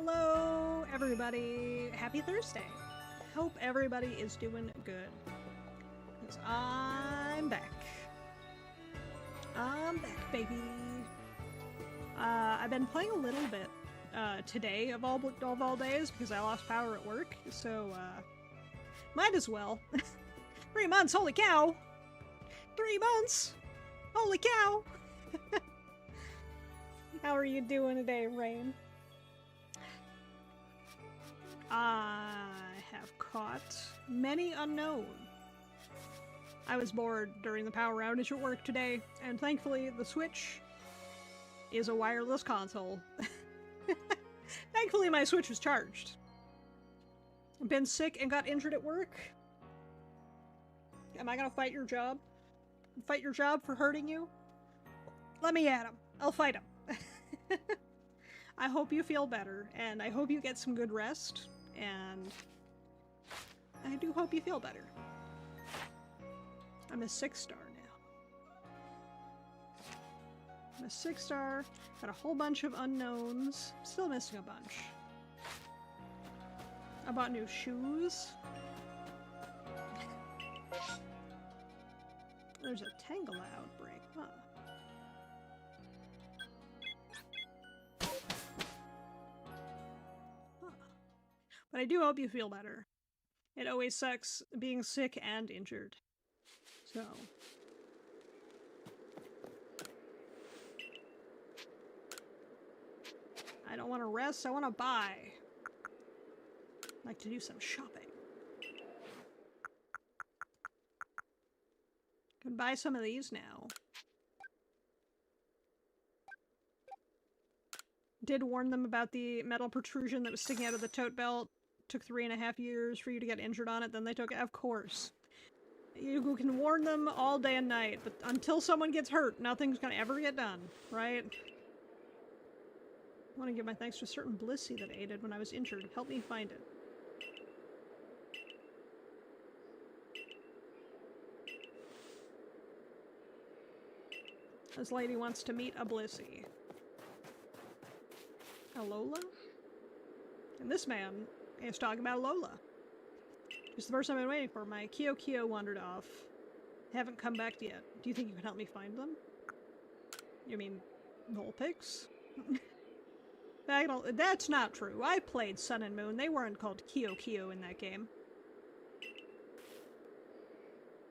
Hello, everybody. Happy Thursday. Hope everybody is doing good. Because I'm back. I'm back, baby. I've been playing a little bit today of all days because I lost power at work, so might as well. 3 months, holy cow! 3 months! Holy cow! How are you doing today, Rain? I have caught many unknown. I was bored during the power outage at work today, and thankfully the Switch is a wireless console. Thankfully my Switch was charged. I've been sick and got injured at work. Am I gonna fight your job? Fight your job for hurting you? Let me at him. I'll fight him. I hope you feel better, and I hope you get some good rest, and I do hope you feel better. I'm a 6-star now. I'm a 6-star, got a whole bunch of unknowns, still missing a bunch. I bought new shoes. There's a Tangela outbreak, huh? But I do hope you feel better. It always sucks being sick and injured. So. I don't want to rest, I want to buy. I'd like to do some shopping. Can buy some of these now. Did warn them about the metal protrusion that was sticking out of the tote belt. Took 3.5 years for you to get injured on it, then they took it. Of course. You can warn them all day and night, but until someone gets hurt, nothing's gonna ever get done, right? I want to give my thanks to a certain Blissey that aided when I was injured. Help me find it. This lady wants to meet a Blissey. A Lola? And this man is talking about Lola. It's the person I've been waiting for. My Kyo wandered off. Haven't come back yet. Do you think you can help me find them? You mean Vulpix? That's not true. I played Sun and Moon. They weren't called Kyo in that game.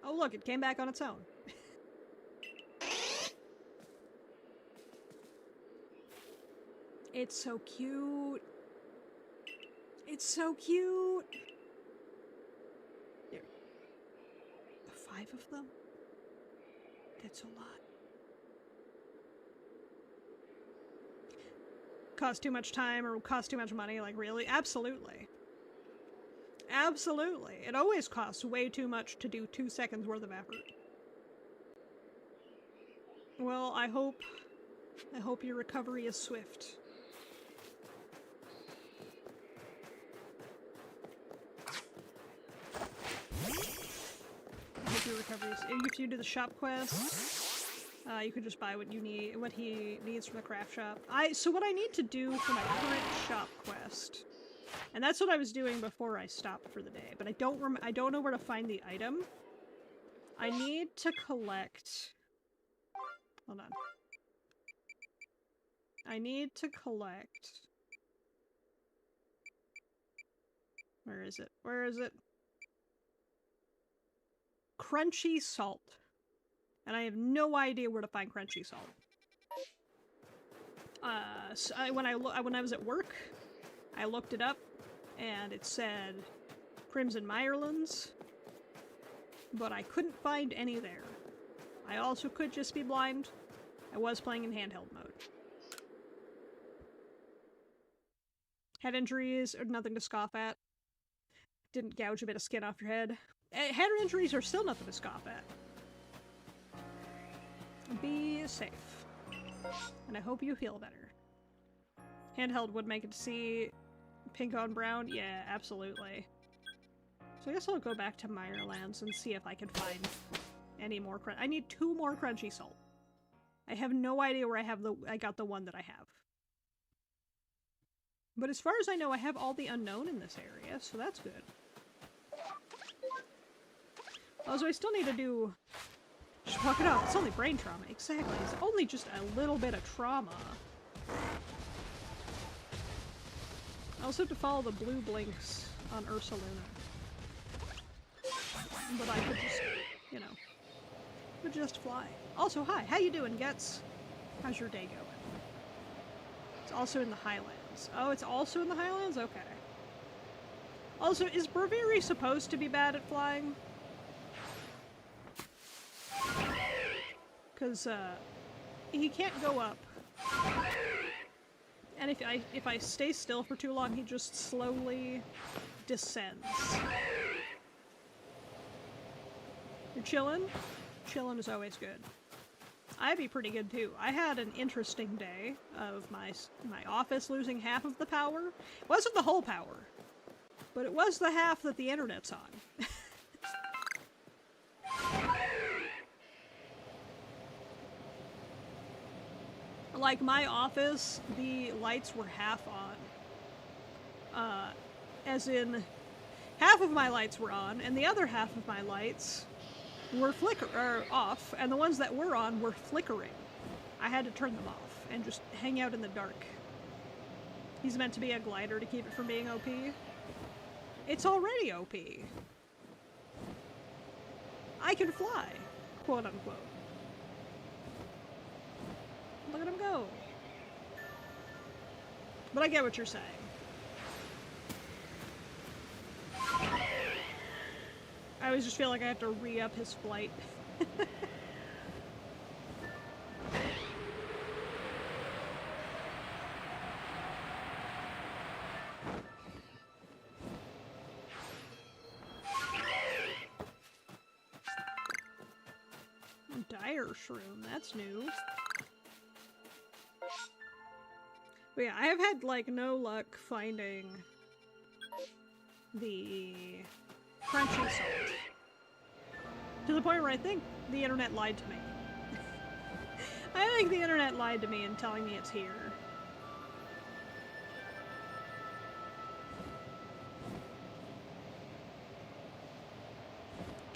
Oh look, it came back on its own. It's so cute. It's so cute. There. 5 of them? That's a lot. Cost too much time or cost too much money? Like, really? Absolutely. Absolutely. It always costs way too much to do 2 seconds worth of effort. Well, I hope your recovery is swift. If you do the shop quest, you could just buy what you need, what he needs from the craft shop. So what I need to do for my current shop quest, and that's what I was doing before I stopped for the day, but I don't know where to find the item. I need to collect. Hold on. I need to collect. Where is it? Where is it? Crunchy salt. And I have no idea where to find crunchy salt. So when I was at work, I looked it up, and it said Crimson Mirelands, but I couldn't find any there. I also could just be blind. I was playing in handheld mode. Head injuries are nothing to scoff at. Didn't gouge a bit of skin off your head. Head injuries are still nothing to scoff at. Be safe. And I hope you feel better. Handheld would make it to see pink on brown? Yeah, absolutely. So I guess I'll go back to Mirelands and see if I can find any more I need 2 more crunchy salt. I have no idea where I got the one that I have. But as far as I know, I have all the unknown in this area, so that's good. Also, I still need to do... Just walk it off. It's only brain trauma. Exactly. It's only just a little bit of trauma. I also have to follow the blue blinks on Ursa Luna. But I could just, you know, could just fly. Also, hi. How you doing, Gets? How's your day going? It's also in the Highlands. Oh, it's also in the Highlands? Okay. Also, is Braviri supposed to be bad at flying? Because, he can't go up. And if I stay still for too long, he just slowly descends. You're chillin'? Chillin' is always good. I'd be pretty good too. I had an interesting day of my office losing half of the power. It wasn't the whole power, but it was the half that the internet's on. Like, my office, the lights were half on. As in, half of my lights were on, and the other half of my lights were off, and the ones that were on were flickering. I had to turn them off and just hang out in the dark. He's meant to be a glider to keep it from being OP. It's already OP. I can fly, quote unquote. Look at him go. But I get what you're saying. I always just feel like I have to re-up his flight. Dire shroom, that's new. But yeah, I have had, like, no luck finding the crunchy salt. To the point where I think the internet lied to me. I think the internet lied to me in telling me it's here.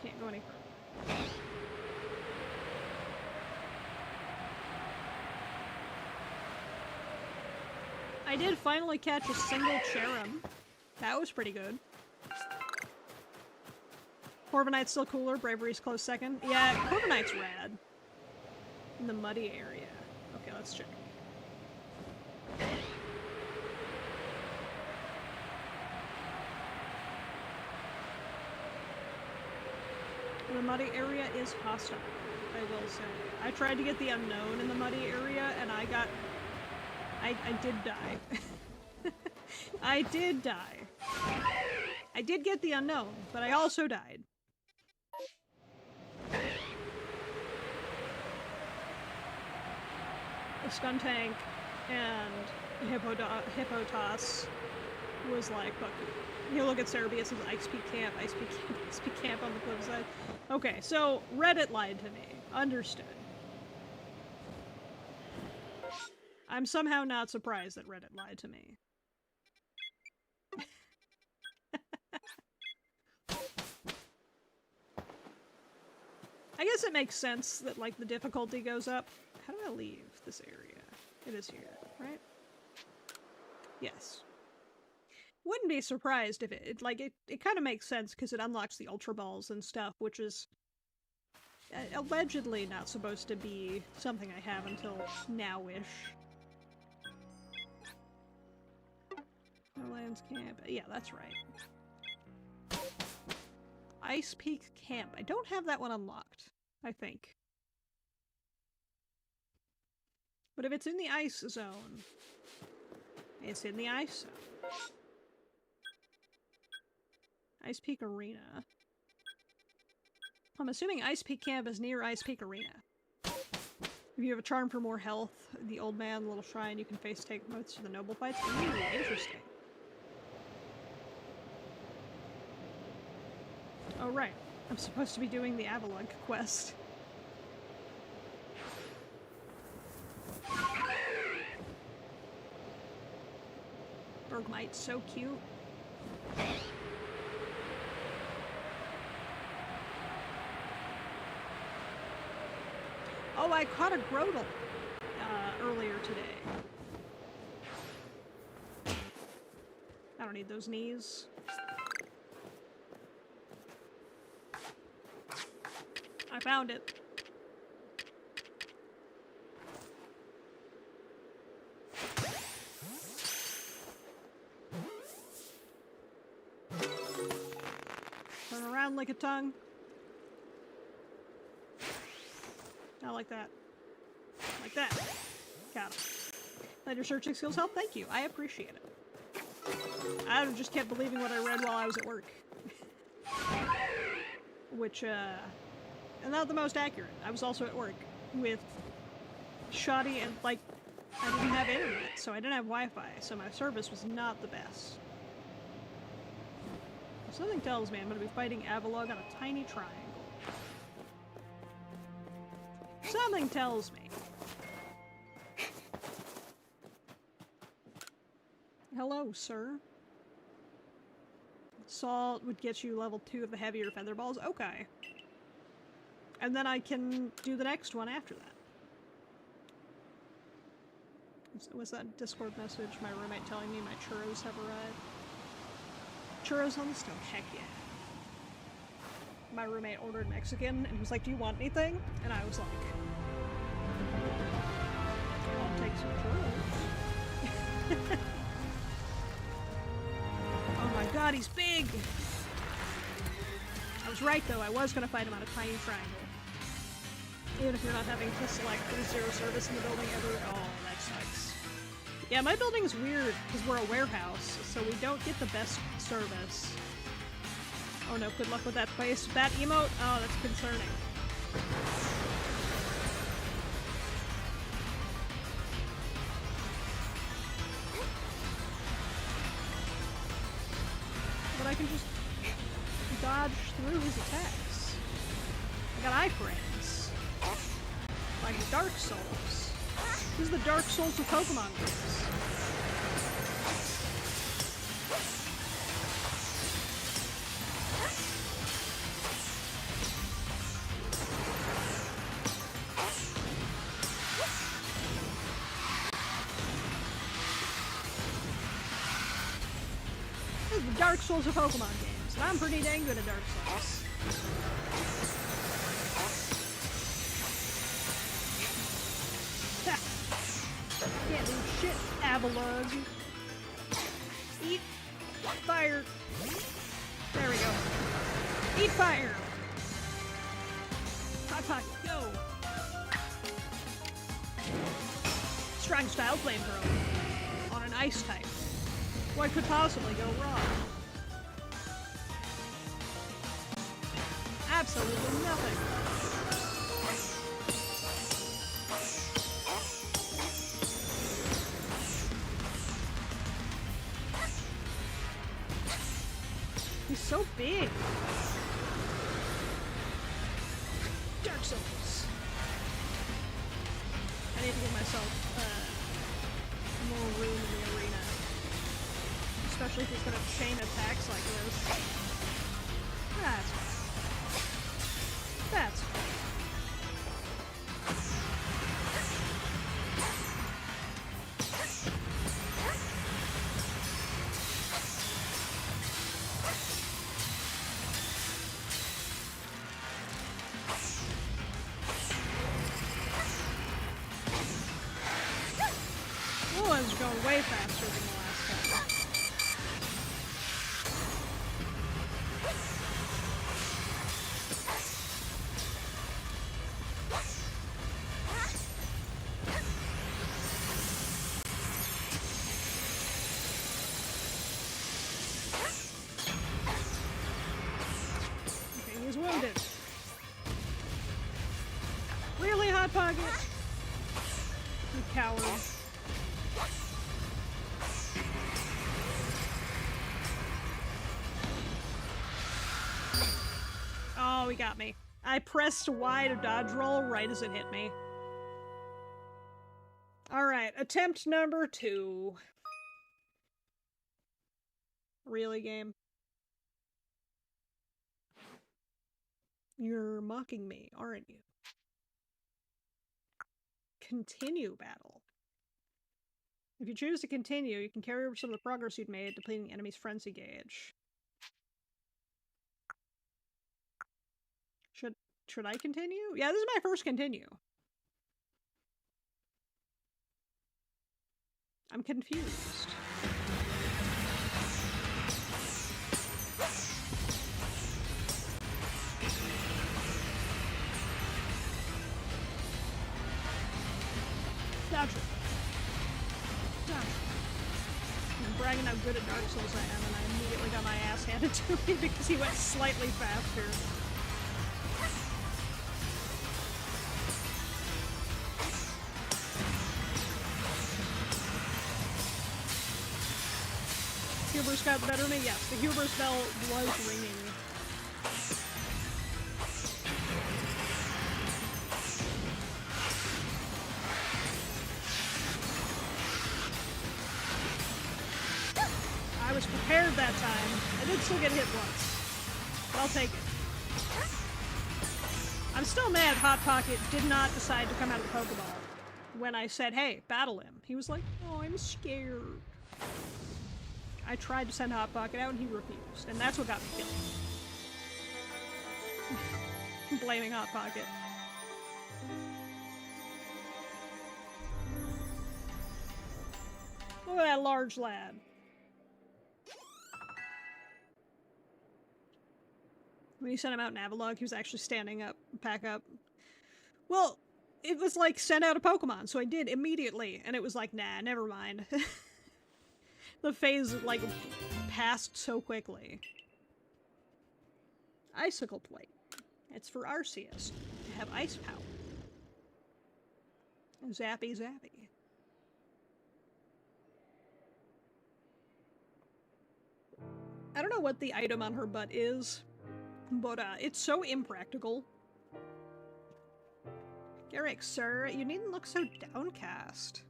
Can't go any further. I did finally catch a single Cherim. That was pretty good. Corviknight's still cooler, Bravery's close second. Yeah, Corviknight's rad. In the muddy area. Okay, let's check. The muddy area is hostile, I will say. I tried to get the unknown in the muddy area, and I did die. I did die. I did get the unknown, but I also died. The Skuntank and Hippotas was like, fuck you. You look at Cerebius' Ice Peak Camp, Ice Peak Camp on the cliffside. Okay, so Reddit lied to me. Understood. I'm somehow not surprised that Reddit lied to me. I guess it makes sense that, like, the difficulty goes up. How do I leave this area? It is here, right? Yes. Wouldn't be surprised if it kind of makes sense because it unlocks the Ultra Balls and stuff, which is allegedly not supposed to be something I have until now-ish. Lands Camp. Yeah, that's right. Ice Peak Camp. I don't have that one unlocked, I think. But if it's in the ice zone, it's in the ice zone. Ice Peak Arena. I'm assuming Ice Peak Camp is near Ice Peak Arena. If you have a charm for more health, the old man, little shrine, you can face take modes to the noble fights. Ooh, interesting. Oh, right. I'm supposed to be doing the Avalunk quest. Or Frogmite, so cute. Oh, I caught a Grotle earlier today. I don't need those knees. I found it. Turn around like a tongue. Not like that. Like that. Got him. Let your searching skills help? Thank you. I appreciate it. I just kept believing what I read while I was at work. Which, not the most accurate. I was also at work with shoddy and, like, I didn't have internet, so I didn't have Wi-Fi, so my service was not the best. Something tells me I'm going to be fighting Avalog on a tiny triangle. Something tells me. Hello, sir. Salt would get you level 2 of the heavier feather balls. Okay. And then I can do the next one after that. Was that Discord message? My roommate telling me my churros have arrived. Churros on the stove. Heck yeah. My roommate ordered Mexican and was like, do you want anything? And I was like, I'll take some churros. Oh my god, he's big! I was right though, I was gonna fight him on a tiny triangle. Even if you're not having to select there's zero service in the building ever. Oh, that sucks. Yeah, my building is weird because we're a warehouse, so we don't get the best service. Oh no, good luck with that place. That emote? Oh, that's concerning. But I can just dodge through his attacks. I got iframes. Like Dark Souls. This is the Dark Souls of Pokemon games. This is the Dark Souls of Pokemon games, and I'm pretty dang good at Dark Souls. Can't do shit, Avalug. Eat fire. There we go. Eat fire. Hot pocket, go. Strong style flamethrower on an ice type. What could possibly go wrong? Absolutely nothing. He's so big. Dark Souls. I need to give myself more room in the arena. Especially if he's gonna chain attacks like this. That's fine. That's fine. This one's going way faster than the last time. Okay, he's wounded. Really, Hot Pocket? You coward. Oh, he got me. I pressed Y to dodge roll right as it hit me. Alright, attempt number 2. Really, game? You're mocking me, aren't you? Continue battle. If you choose to continue, you can carry over some of the progress you'd made, depleting the enemy's frenzy gauge. Should I continue? Yeah, this is my first continue. I'm confused. Dodge it. Dodge it. I'm bragging how good at Dark Souls I am, and I immediately got my ass handed to me because he went slightly faster. Huber's got the better than me? Yes, the Huber's bell was ringing. I was prepared that time. I did still get hit once, but I'll take it. I'm still mad Hot Pocket did not decide to come out of the Pokeball when I said, hey, battle him. He was like, oh, I'm scared. I tried to send Hot Pocket out and he refused, and that's what got me killed. Blaming Hot Pocket. Look at that large lad. When you sent him out in Avalog, he was actually standing up, pack up. Well, it was like, send out a Pokemon, so I did immediately, and it was like, nah, never mind. The phase, like, passed so quickly. Icicle Plate. It's for Arceus to have ice power. Zappy zappy. I don't know what the item on her butt is, but it's so impractical. Garrick, sir, you needn't look so downcast.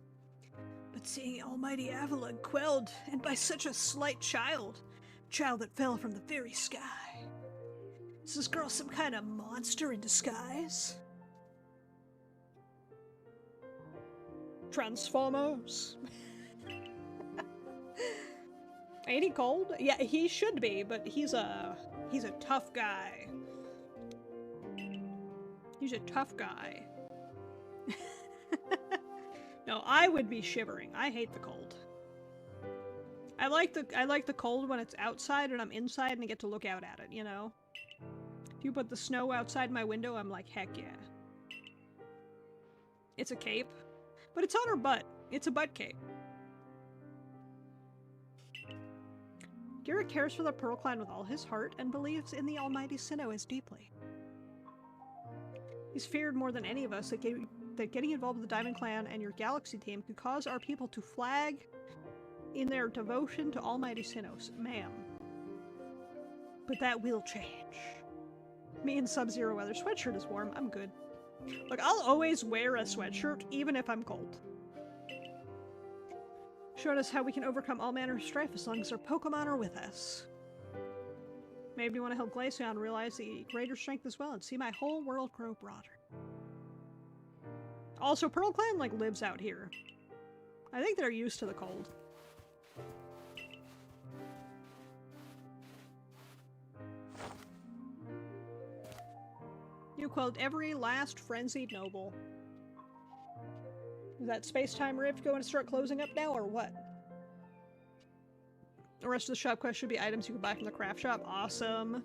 But seeing almighty Avalon quelled, and by such a slight child that fell from the very sky. Is this girl some kind of monster in disguise? Transformers. Ain't he cold? Yeah, he should be, but he's a tough guy. He's a tough guy. No, I would be shivering. I hate the cold. I like the cold when it's outside and I'm inside and I get to look out at it, you know? If you put the snow outside my window, I'm like, heck yeah. It's a cape. But it's on her butt. It's a butt cape. Garrett cares for the Pearl Clan with all his heart and believes in the almighty Sinnoh as deeply. He's feared more than any of us that getting involved with the Diamond Clan and your Galaxy team could cause our people to flag in their devotion to almighty Sinnoh, ma'am. But that will change. Me in Sub-Zero weather. Sweatshirt is warm. I'm good. Look, I'll always wear a sweatshirt, even if I'm cold. Showed us how we can overcome all manner of strife as long as our Pokemon are with us. Maybe you want to help Glaceon realize the greater strength as well and see my whole world grow broader. Also, Pearl Clan, like, lives out here. I think they're used to the cold. You quelled every last frenzied noble. Is that space-time rift going to start closing up now, or what? The rest of the shop quest should be items you can buy from the craft shop. Awesome.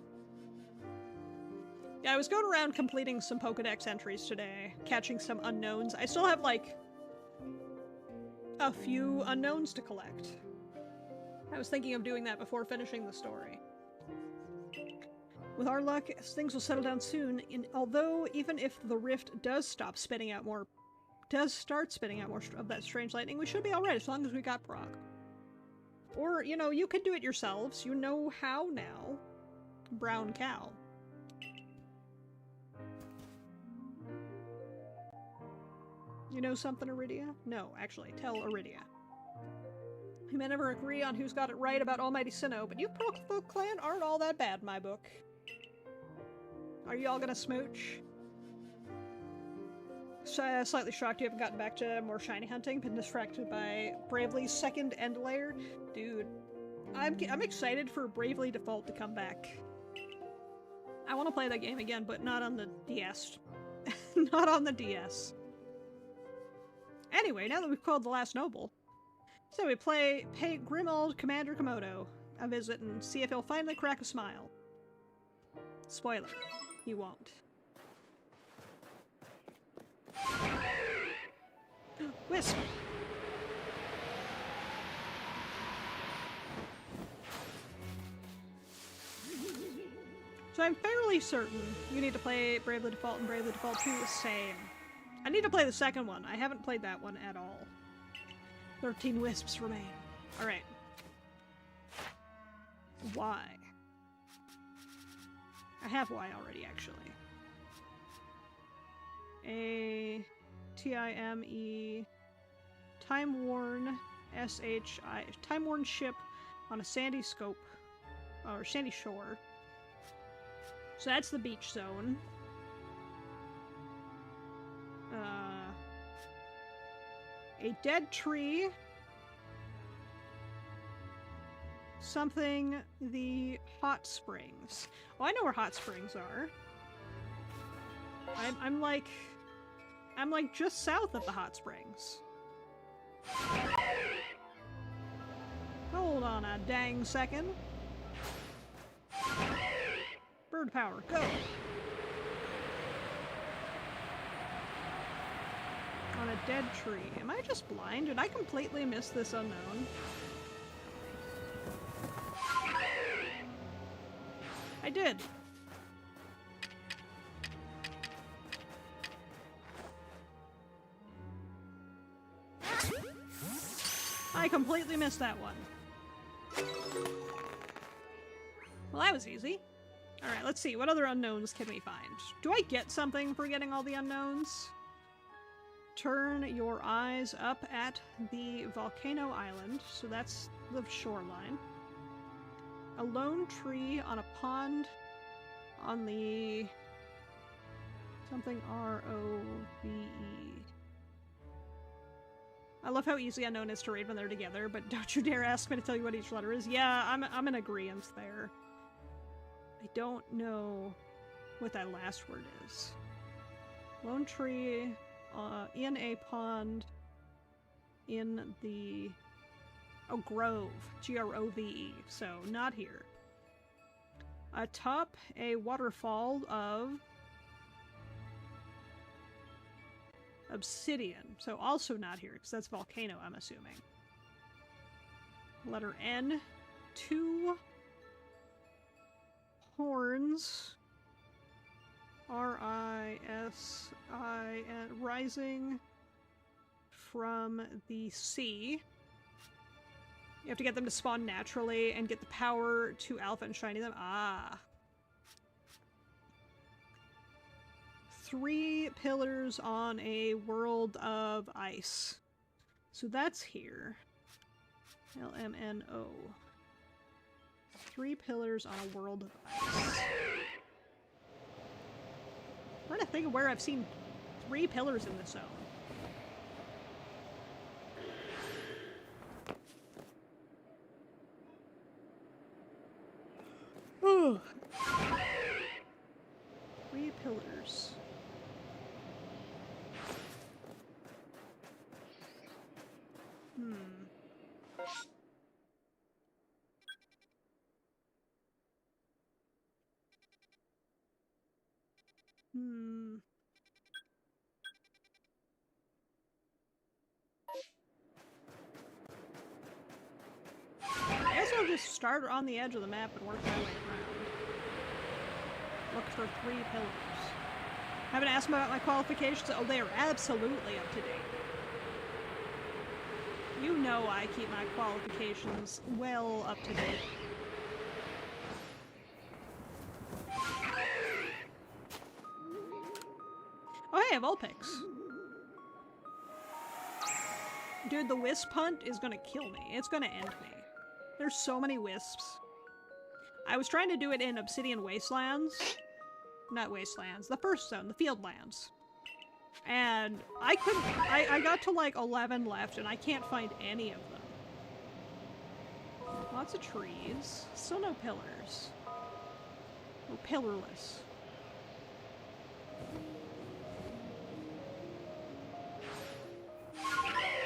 Yeah, I was going around completing some Pokedex entries today, catching some unknowns. I still have, like, a few unknowns to collect. I was thinking of doing that before finishing the story. With our luck, things will settle down soon, although even if the rift does start spitting out more of that strange lightning, we should be alright as long as we got Prog. Or, you know, you could do it yourselves. You know how now. Brown cow. You know something, Iridia? No, actually, tell Iridia. We may never agree on who's got it right about Almighty Sinnoh, but you Folk Clan aren't all that bad in my book. Are you all gonna smooch? Slightly shocked you haven't gotten back to more shiny hunting, been distracted by Bravely's second end layer. Dude, I'm excited for Bravely Default to come back. I want to play that game again, but not on the DS. Not on the DS. Anyway, now that we've called the last noble, so we pay grim old Commander Komodo a visit and see if he'll finally crack a smile. Spoiler, he won't. Wisp! So I'm fairly certain you need to play Bravely Default and Bravely Default 2 the same. I need to play the second one. I haven't played that one at all. 13 wisps remain. Alright. Y. I have Y already, actually. A Time-E Time-worn S-H-I Time-worn ship on a sandy scope or sandy shore. So that's the beach zone. A dead tree. Something the hot springs. Oh, I know where hot springs are. I'm like just south of the hot springs. Hold on a dang second. Bird power, go! On a dead tree. Am I just blind? Did I completely miss this unknown? I did. I completely missed that one. Well, that was easy. Alright, let's see. What other unknowns can we find? Do I get something for getting all the unknowns? Turn your eyes up at the volcano island. So that's the shoreline. A lone tree on a pond on the... something R-O-V-E. I love how easy unknown is to read when they're together, but don't you dare ask me to tell you what each letter is. Yeah, I'm in agreement there. I don't know what that last word is. Lone tree in a pond in the... oh, grove. G-R-O-V-E. So, not here. Atop a waterfall of... obsidian. So also not here, because that's volcano, I'm assuming. Letter N. 2 horns. R-I-S-I-N. Rising from the sea. You have to get them to spawn naturally and get the power to alpha and shiny them. Ah. 3 pillars on a world of ice. So that's here. L-M-N-O. 3 pillars on a world of ice. I'm trying to think of where I've seen 3 pillars in this zone. Ooh. 3 pillars. I guess I'll just start on the edge of the map and work my way around. Look for 3 pillars. Haven't asked about my qualifications. Oh, they are absolutely up to date. You know I keep my qualifications well up to date. Oh hey, I have Vulpix. Dude, the wisp hunt is gonna kill me. It's gonna end me. There's so many wisps. I was trying to do it in Obsidian Wastelands. Not Wastelands. The first zone, the Fieldlands. And I couldn't... I got to like 11 left and I can't find any of them. Lots of trees. Still no pillars. We're pillarless.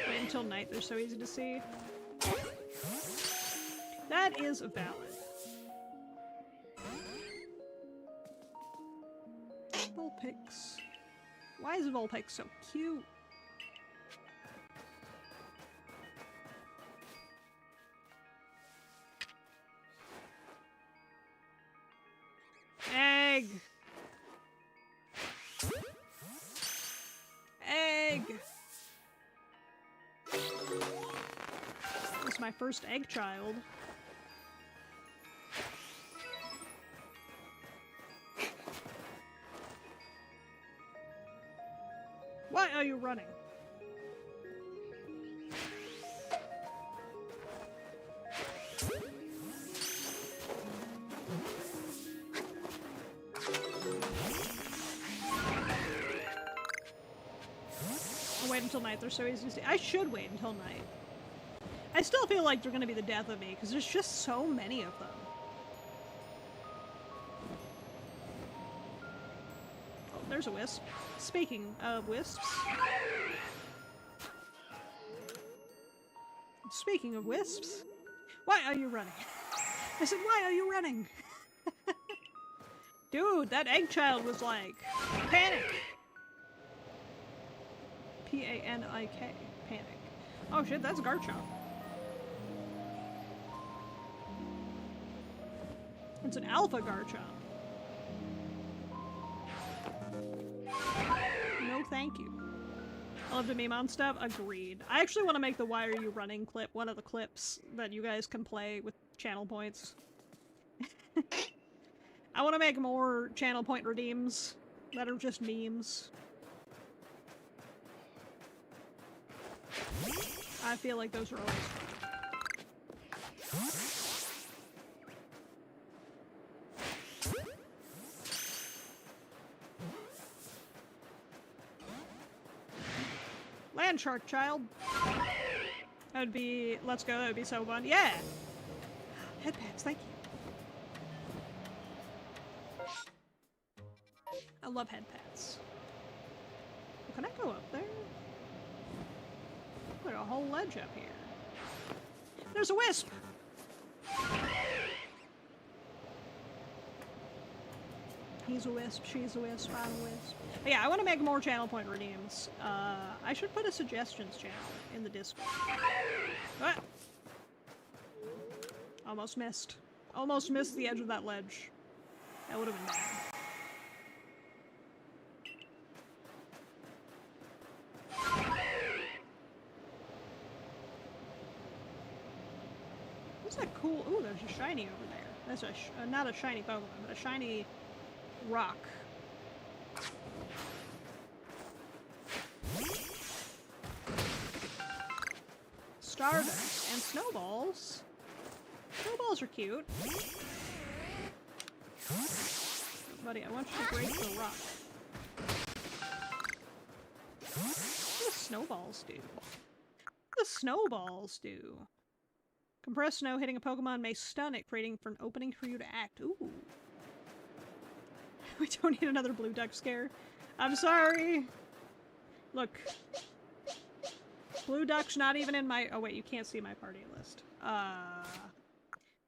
Wait until night, they're so easy to see. That is valid. Vulpix. Why is Vulpix so cute? Egg! Egg! This is my first egg child. Why are you running? I'll wait until night, they're so easy to see. I should wait until night. I still feel like they're gonna be the death of me, because there's just so many of them. Oh, there's a wisp. Speaking of wisps... Speaking of wisps... Why are you running? I said, why are you running? Dude, that egg child was like... Panic! P-A-N-I-K. Panic. Oh shit, that's Garchomp. It's an alpha Garchomp. No thank you. I love to meme on stuff. Agreed. I actually want to make the Why Are You Running clip one of the clips that you guys can play with channel points. I want to make more channel point redeems that are just memes. I feel like those are always fun. Land shark child. That would be, let's go, that would be so fun. Yeah! Headpads, thank you. I love headpads. Can I go up there? There's a whole ledge up here. There's a wisp! He's a wisp, she's a wisp, I'm a wisp. But yeah, I want to make more channel point redeems. I should put a suggestions channel in the Discord. Ah! Almost missed. Almost missed the edge of that ledge. That would have been bad. What's that cool? Ooh, there's a shiny over there. That's a not a shiny Pokemon, but a shiny rock. Stardust and snowballs. Snowballs are cute. Buddy, I want you to break the rock. What do snowballs do? What do snowballs do? Compressed snow hitting a Pokemon may stun it, creating for an opening for you to act. Ooh. We don't need another blue duck scare. I'm sorry. Look. Blue duck's not even in my... Oh wait, you can't see my party list.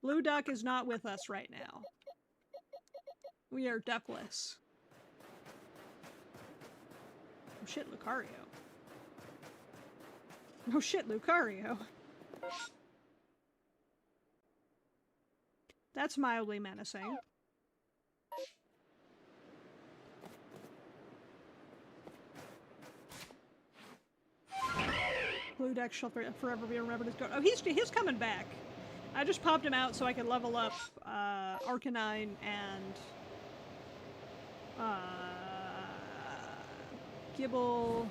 Blue duck is not with us right now. We are duckless. Oh shit, Lucario. Oh shit, Lucario. That's mildly menacing. Blue Duck shall forever be remembered as goat. Oh, he's coming back. I just popped him out so I could level up Arcanine and Gibble,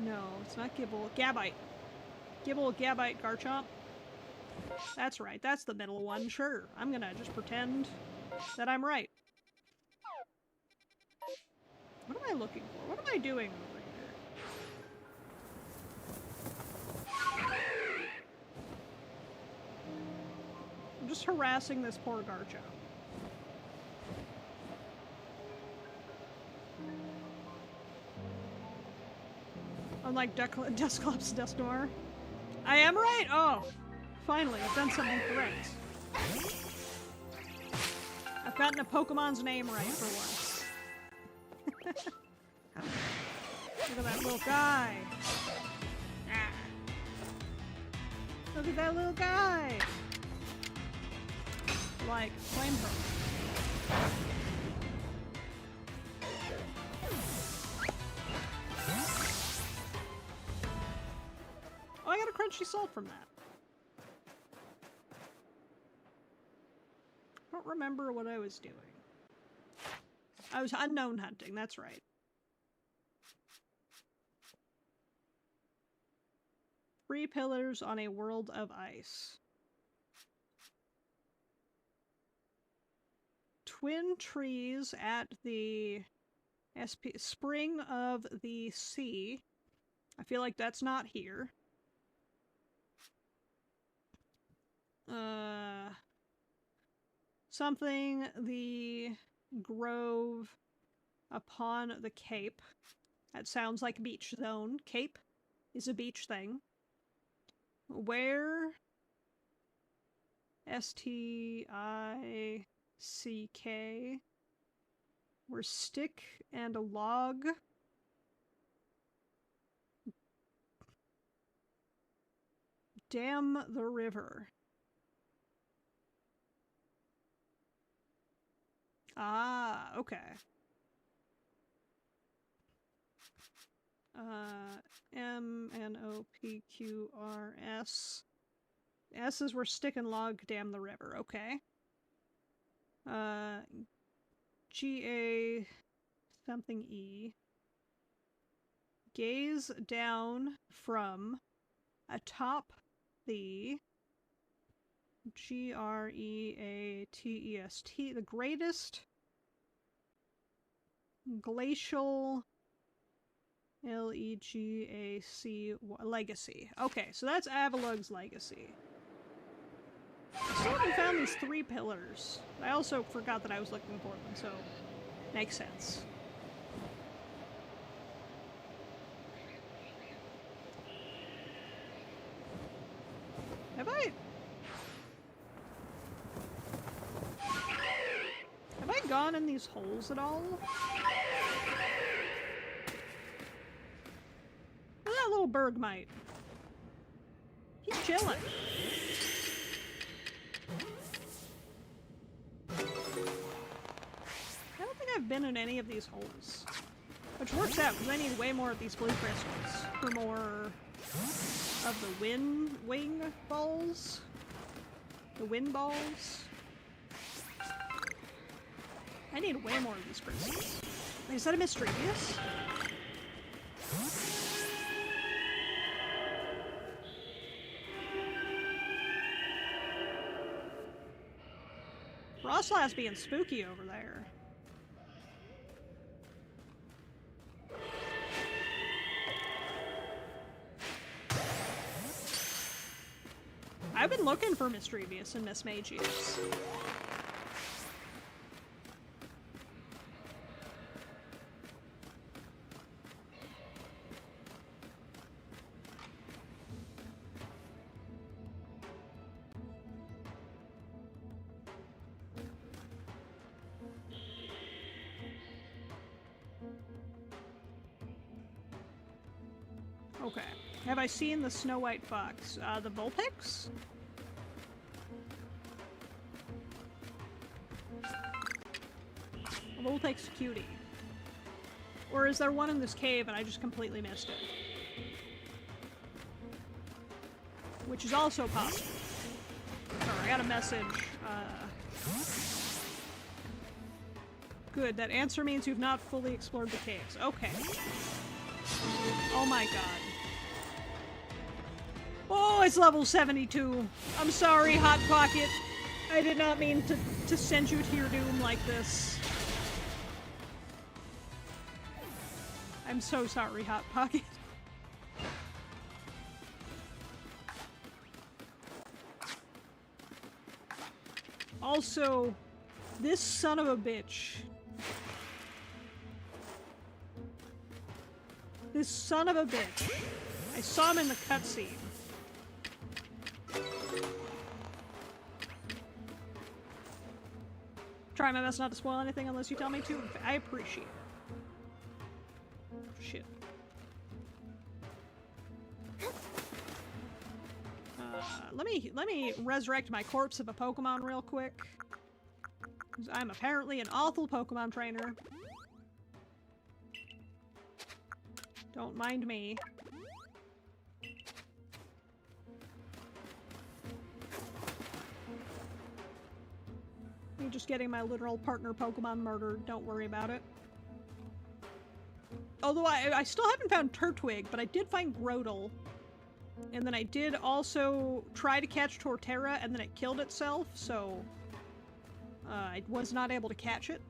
No, it's not Gibble. Gabite. Gibble, Gabite, Garchomp. That's right. That's the middle one. Sure. I'm gonna just pretend that I'm right. What am I looking for? What am I doing over here? I'm just harassing this poor Garchomp. Unlike Dusclops Dusknoir. I am right? Oh. Finally, I've done something correct. I've gotten a Pokemon's name right for once. Look at that little guy. Ah. Look at that little guy. Like, flamethrower. Oh, I got a crunchy salt from that. I don't remember what I was doing. I was unknown hunting, that's right. Three pillars on a world of ice. Twin trees at the Spring of the Sea. I feel like that's not here. Something, the Grove upon the Cape. That sounds like beach zone. Cape is a beach thing. Where? S-T-I-C-K. Where stick and a log. Dam the river. Ah, okay. M-N-O-P-Q-R-S. S is where stick and log dam the river, okay. G-A something E. Gaze down from atop the G-R-E-A-T-E-S-T, the greatest glacial L-E-G-A-C legacy. Okay, so that's Avalug's legacy. I still haven't found these three pillars. I also forgot that I was looking for them, so makes sense. Have I gone in these holes at all? Look at that little Bergmite. He's chilling. I don't think I've been in any of these holes. Which works out, because I need way more of these blue crystals for more of the wing balls. The wind balls. I need way more of these crystals. Wait, is that a Mischievous? Frostlass being spooky over there. I've been looking for Mischievous and Mismagius. Okay. Have I seen the Snow White Fox? The Vulpix? Vulpix cutie. Or is there one in this cave and I just completely missed it? Which is also possible. Sorry, I got a message. Good, that answer means you've not fully explored the caves. Okay. Oh my god. Oh, it's level 72. I'm sorry, Hot Pocket. I did not mean to send you to your doom like this. I'm so sorry, Hot Pocket. Also, this son of a bitch. This son of a bitch. I saw him in the cutscene. Try my best not to spoil anything unless you tell me to. I appreciate it. Shit. Let me resurrect my corpse of a Pokemon real quick. 'Cause I'm apparently an awful Pokemon trainer. Don't mind me. Me just getting my literal partner Pokemon murdered. Don't worry about it. Although I still haven't found Turtwig, but I did find Grotle. And then I did also try to catch Torterra, and then it killed itself, so I was not able to catch it.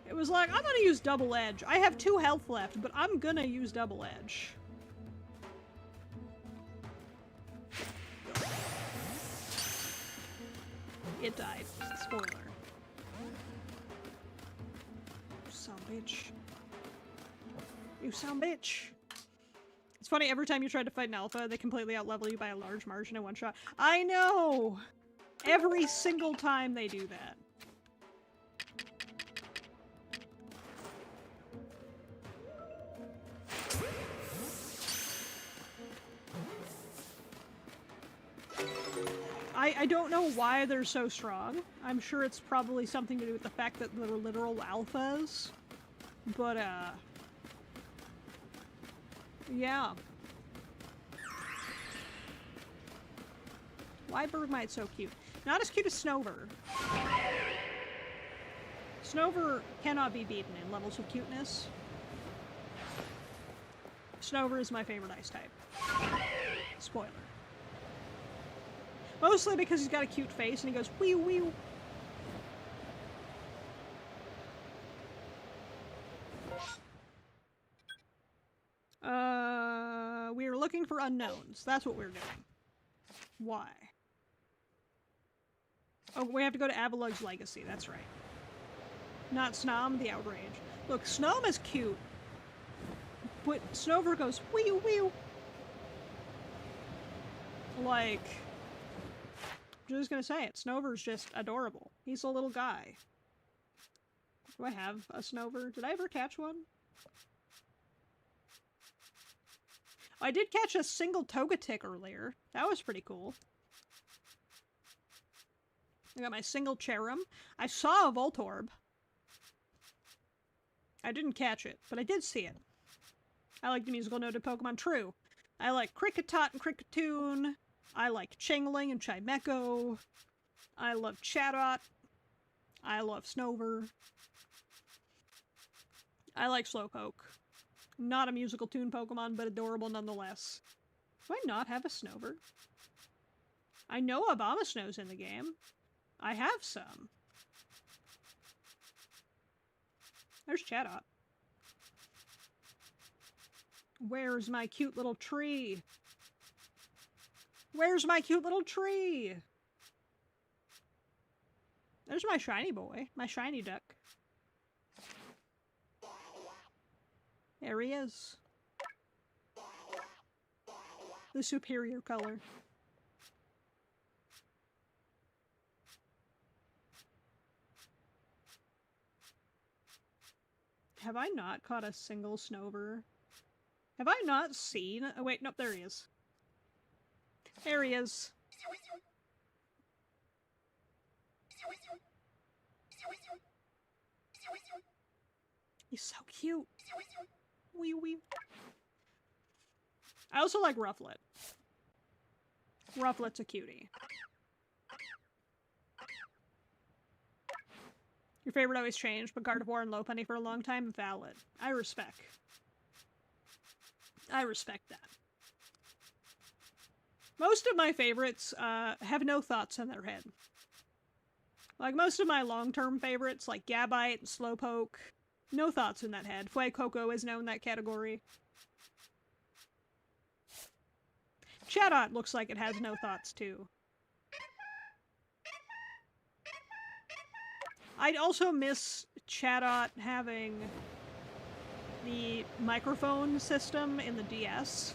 It was like, I'm gonna use Double Edge. I have 2 health left, but I'm gonna use Double Edge. It died. Spoiler. You son of a bitch. You son of a bitch. It's funny, every time you try to fight an alpha, they completely outlevel you by a large margin in one shot. I know! Every single time they do that. I don't know why they're so strong. I'm sure it's probably something to do with the fact that they're literal alphas. But, yeah. Why Bergmite's so cute? Not as cute as Snover. Snover cannot be beaten in levels of cuteness. Snover is my favorite ice type. Spoiler. Mostly because he's got a cute face and he goes wee wee. We are looking for unknowns. That's what we're doing. Why? Oh, we have to go to Avalug's Legacy. That's right. Not Snom, the outrage. Look, Snom is cute. But Snover goes wee wee. Like, I'm just gonna say it. Snover's just adorable. He's a little guy. Do I have a Snover? Did I ever catch one? I did catch a single Togetic earlier. That was pretty cool. I got my single Cherim. I saw a Voltorb. I didn't catch it, but I did see it. I like the musical noted Pokemon. True. I like Kricketot and Kricketune. I like Chingling and Chimecho. I love Chatot. I love Snover. I like Slowpoke. Not a musical tune Pokemon, but adorable nonetheless. Do I not have a Snover? I know Abomasnow's in the game. I have some. There's Chatot. Where's my cute little tree? Where's my cute little tree? There's my shiny boy. My shiny duck. There he is. The superior color. Have I not caught a single Snover? Have I not seen... Oh wait, nope, there he is. There he is. He's so cute. Wee wee. I also like Rufflet. Rufflet's a cutie. Your favorite always changed, but Gardevoir and Lopunny for a long time? Valid. I respect. I respect that. Most of my favorites have no thoughts in their head. Like, most of my long-term favorites, like Gabite and Slowpoke, no thoughts in that head. Fuecoco is known in that category. Chatot looks like it has no thoughts, too. I'd also miss Chatot having the microphone system in the DS,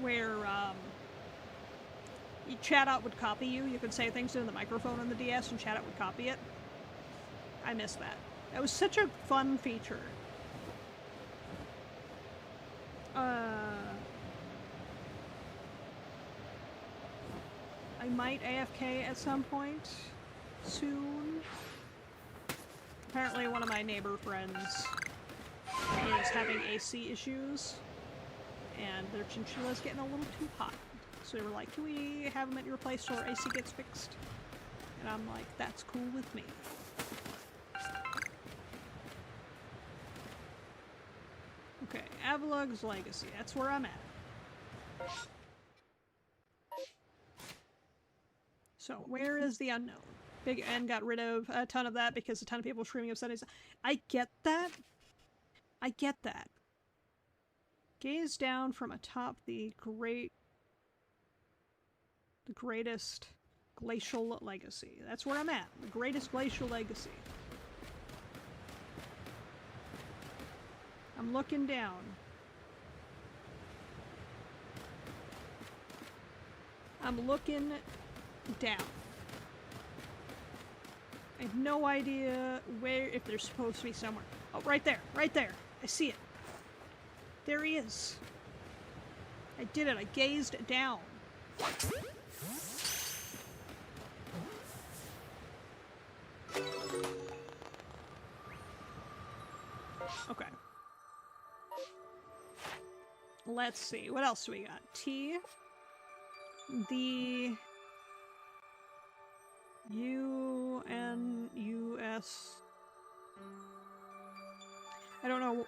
where Chatot would copy you. You could say things in the microphone on the DS and Chatot would copy it. I miss that. That was such a fun feature. I might AFK at some point soon. Apparently one of my neighbor friends is having AC issues, and their chinchilla's getting a little too hot. So they were like, can we have them at your place so our AC gets fixed? And I'm like, that's cool with me. Okay, Avalug's Legacy. That's where I'm at. So, where is the unknown? Big N got rid of a ton of that because a ton of people were screaming of Sundays. I get that. I get that. Gaze down from atop the greatest glacial legacy. That's where I'm at. The greatest glacial legacy. I'm looking down. I'm looking down. I have no idea where, if they're supposed to be somewhere. Oh, right there, right there. I see it. There he is. I did it. I gazed down. Okay. Let's see. What else do we got? T. The U-N-U-S. I don't know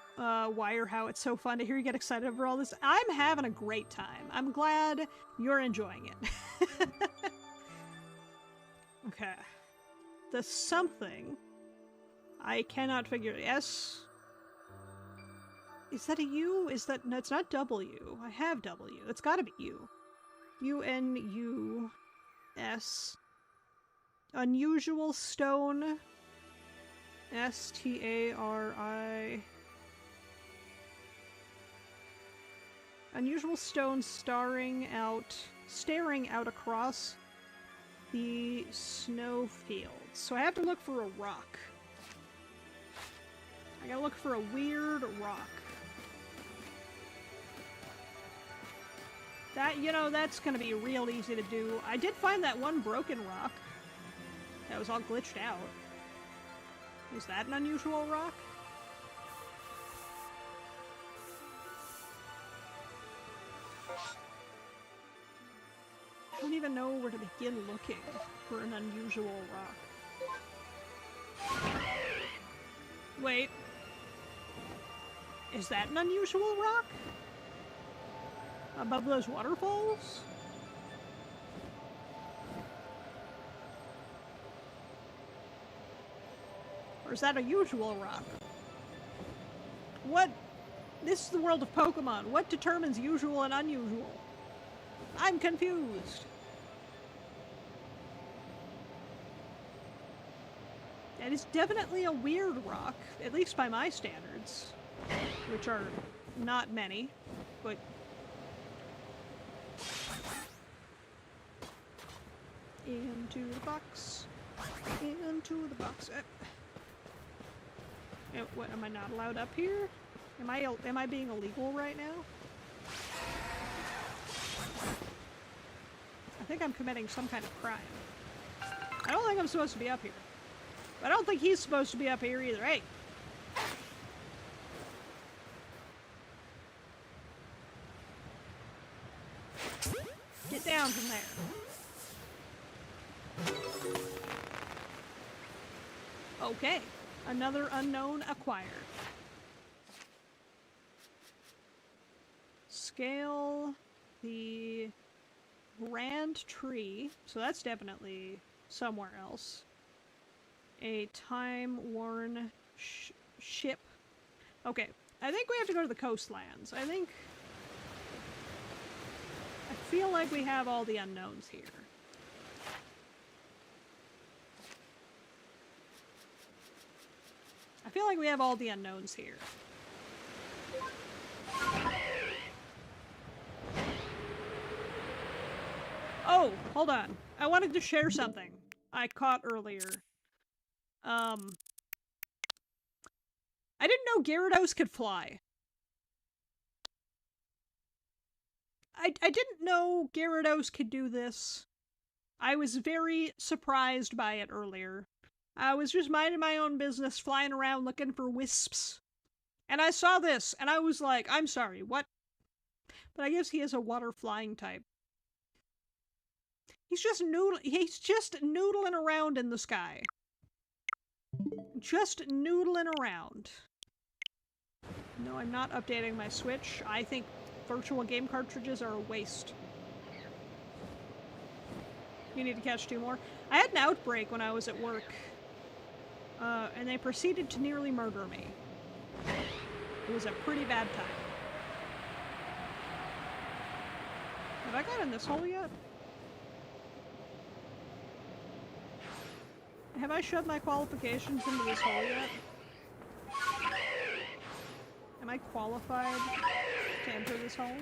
why or how it's so fun to hear you get excited over all this. I'm having a great time. I'm glad you're enjoying it. Okay. The something I cannot figure. S. Is that a U? Is that... No, it's not W. I have W. It's gotta be U. U-N-U-S. Unusual Stone. S-T-A-R-I. Unusual Stone staring out across the snow fields. So I have to look for a rock. I gotta look for a weird rock. That, you know, that's gonna be real easy to do. I did find that one broken rock that was all glitched out. Is that an unusual rock? I don't even know where to begin looking for an unusual rock. Wait. Is that an unusual rock? Above those waterfalls? Or is that a usual rock? What? This is the world of Pokemon. What determines usual and unusual? I'm confused. That is definitely a weird rock, at least by my standards, which are not many, but... Into the box. Into the box. What, am I not allowed up here? Am I being illegal right now? I think I'm committing some kind of crime. I don't think I'm supposed to be up here. I don't think he's supposed to be up here either. Hey! Get down from there. Okay. Another unknown acquired. scale the grand tree, so that's definitely somewhere else. A time-worn ship. Okay, I think we have to go to the coastlands. I feel like we have all the unknowns here. I feel like we have all the unknowns here. Oh, hold on. I wanted to share something I caught earlier. I didn't know Gyarados could fly. I didn't know Gyarados could do this. I was very surprised by it earlier. I was just minding my own business, flying around looking for wisps. And I saw this, and I was like, I'm sorry, what? But I guess he is a water flying type. He's just noodling around in the sky. Just noodling around. No, I'm not updating my Switch. I think virtual game cartridges are a waste. You need to catch 2 more. I had an outbreak when I was at work. And they proceeded to nearly murder me. It was a pretty bad time. Have I got in this hole yet? Have I shoved my qualifications into this hole yet? Am I qualified to enter this hole?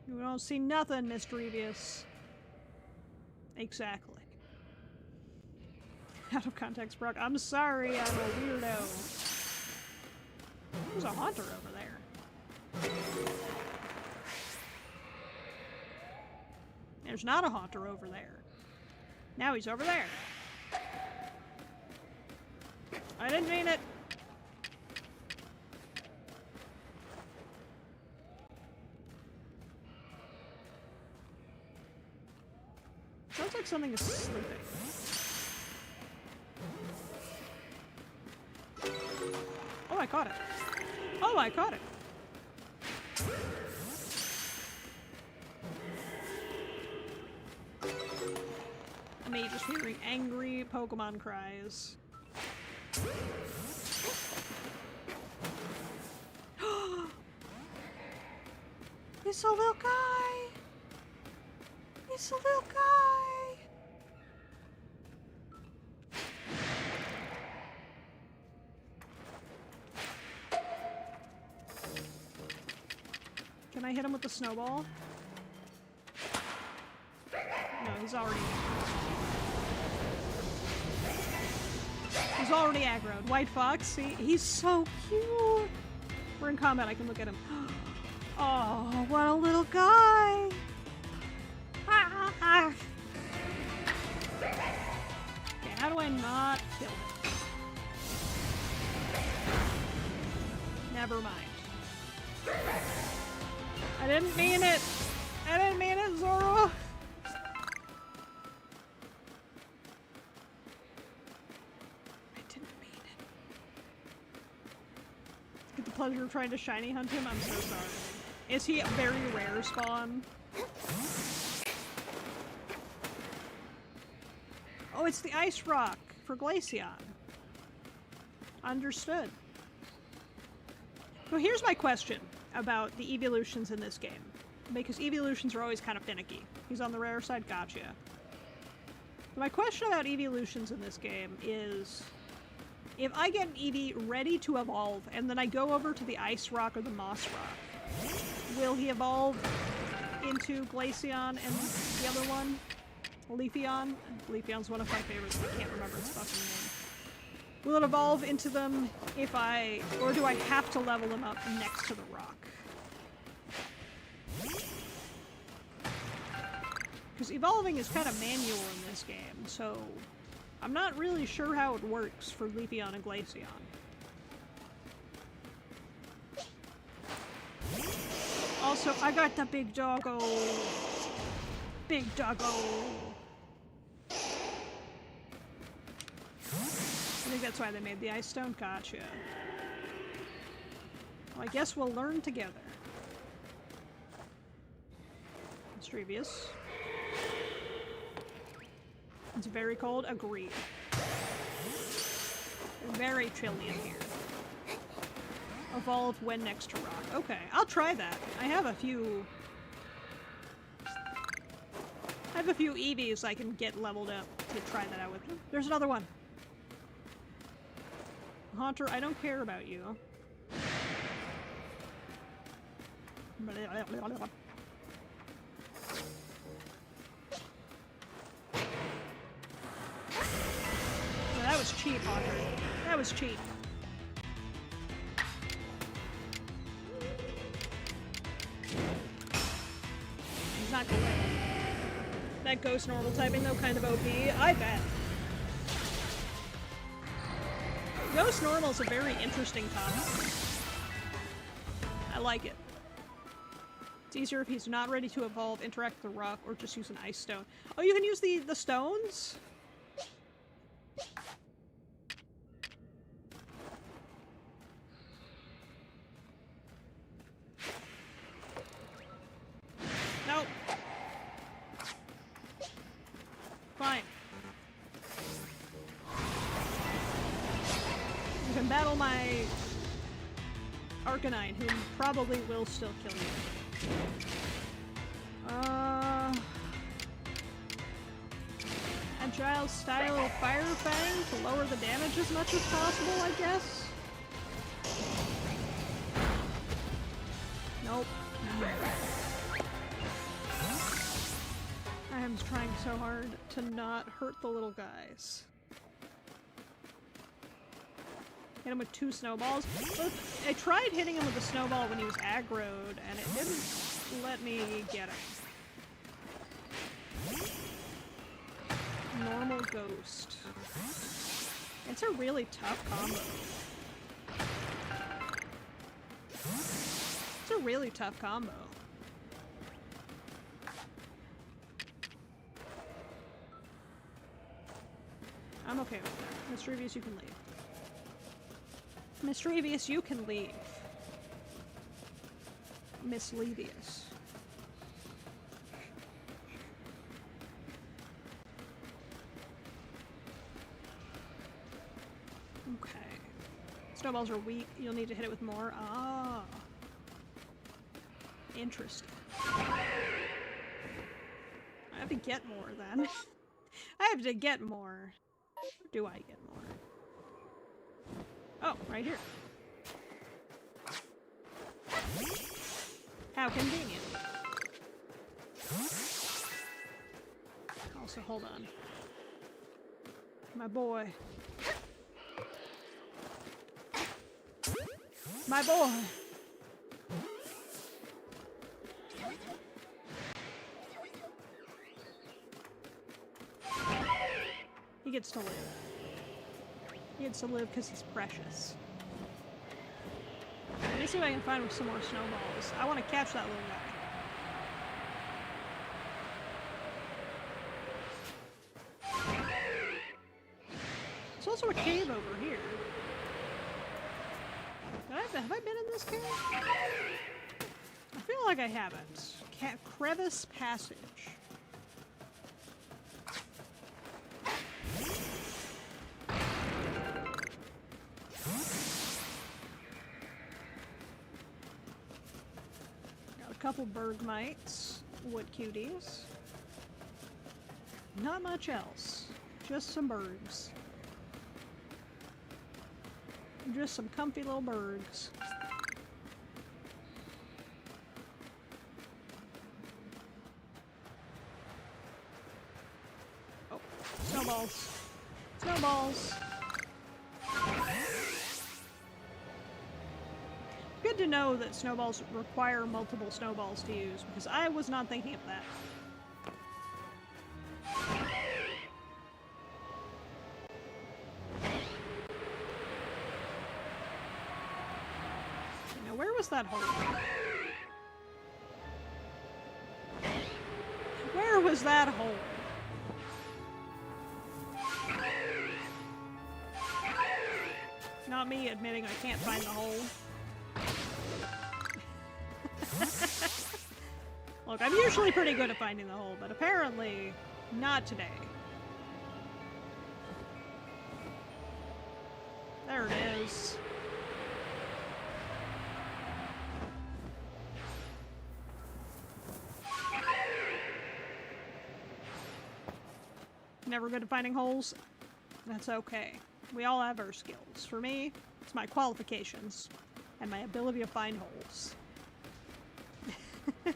You don't see nothing, Mischievous. Exactly. Out of context, Brock. I'm sorry, I'm a weirdo. There's a Haunter over there. There's not a Haunter over there. Now he's over there. I didn't mean it. Sounds like something is sleeping. Oh, I caught it. Oh, I caught it. Me just hearing angry Pokemon cries. It's a little guy! It's a little guy! Can I hit him with the snowball? No, he's already aggroed. White Fox, see? He's so cute! We're in combat, I can look at him. Oh, what a little guy! Okay, how do I not kill him? Never mind. I didn't mean it! I didn't mean it, Zoro! Pleasure of trying to shiny hunt him? I'm so sorry. Is he a very rare spawn? Oh, it's the ice rock for Glaceon. Understood. So here's my question about the evolutions in this game. Because evolutions are always kind of finicky. He's on the rare side, gotcha. My question about evolutions in this game is, if I get an Eevee ready to evolve, and then I go over to the Ice Rock or the Moss Rock, will he evolve into Glaceon and the other one? Leafeon? Leafeon's one of my favorites, I can't remember its fucking name. Will it evolve into them if or do I have to level them up next to the rock? Because evolving is kind of manual in this game, so I'm not really sure how it works for Leafeon and Glaceon. Also, I got the big doggo. Big doggo. think that's why they made the ice stone. Gotcha. Well, I guess we'll learn together. Mischievous. It's very cold. Agreed. Very chilly in here. Evolve when next to rock. Okay, I'll try that. I have a few EVs I can get leveled up to try that out with. There's another one. Haunter, I don't care about you. That was cheap, Haunter. That was cheap. He's not good. That ghost normal typing, though, kind of OP. I bet. Ghost normal is a very interesting combo. I like it. It's easier if he's not ready to evolve, interact with the rock, or just use an ice stone. Oh, you can use the stones? Nope. Fine. You can battle my Arcanine, who probably will still kill you. Agile style Fire Fang to lower the damage as much as possible, I guess? Nope. I am trying so hard to not hurt the little guys. Hit him with 2 snowballs. Look, I tried hitting him with a snowball when he was aggroed, and it didn't let me get him. Normal ghost. It's a really tough combo. It's a really tough combo. I'm okay with that. Mischievous, you can leave. Mischievous, you can leave. Mislevious. Okay. Snowballs are weak. You'll need to hit it with more. Ah. Interesting. I have to get more then. I have to get more. Or do I get more? Oh, right here. How convenient. Also, hold on. My boy. My boy! He gets to live. He gets to live because he's precious. Let me see what I can find with some more snowballs. I want to catch that little guy. There's also a cave over here. Have I been in this cave? I feel like I haven't. Crevice Passage. Got a couple Bergmites, wood cuties. Not much else. Just some bergs. Just some comfy little bergs. Oh, snowballs. Snowballs. Good to know that snowballs require multiple snowballs to use, because I was not thinking of that. Where was that hole? Where was that hole? not me admitting I can't find the hole. Look, I'm usually pretty good at finding the hole, but apparently not today. There it is. Never good at finding holes. That's okay. We all have our skills. For me, it's my qualifications and my ability to find holes. Okay,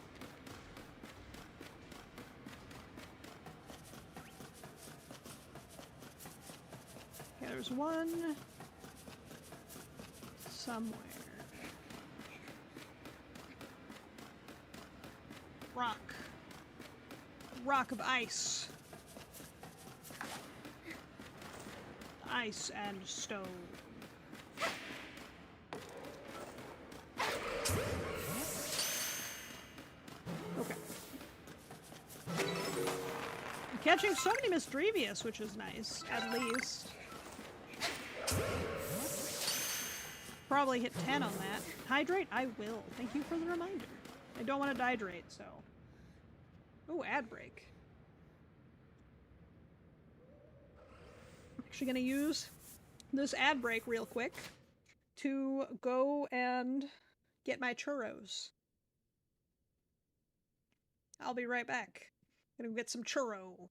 there's one somewhere. Rock. Rock of ice. Ice and stone. Okay. I'm catching so many mischievous, which is nice, at least. Probably hit 10 on that. Hydrate? I will. Thank you for the reminder. I don't want to dehydrate, so... Oh, ad break. Actually gonna use this ad break real quick to go and get my churros. I'll be right back. Gonna get some churro.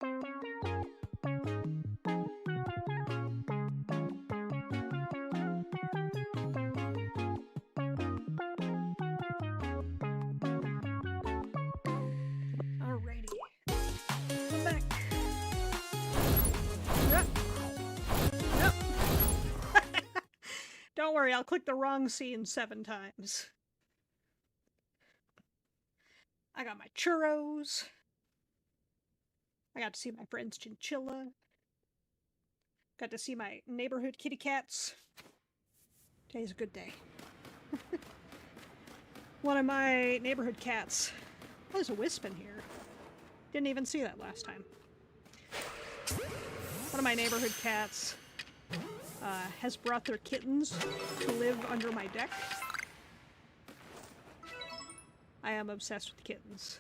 Don't worry, I'll click the wrong scene 7 times. I got my churros. I got to see my friend's chinchilla. Got to see my neighborhood kitty cats. Today's a good day. One of my neighborhood cats. Oh, there's a wisp in here. Didn't even see that last time. One of my neighborhood cats has brought their kittens to live under my deck. I am obsessed with kittens.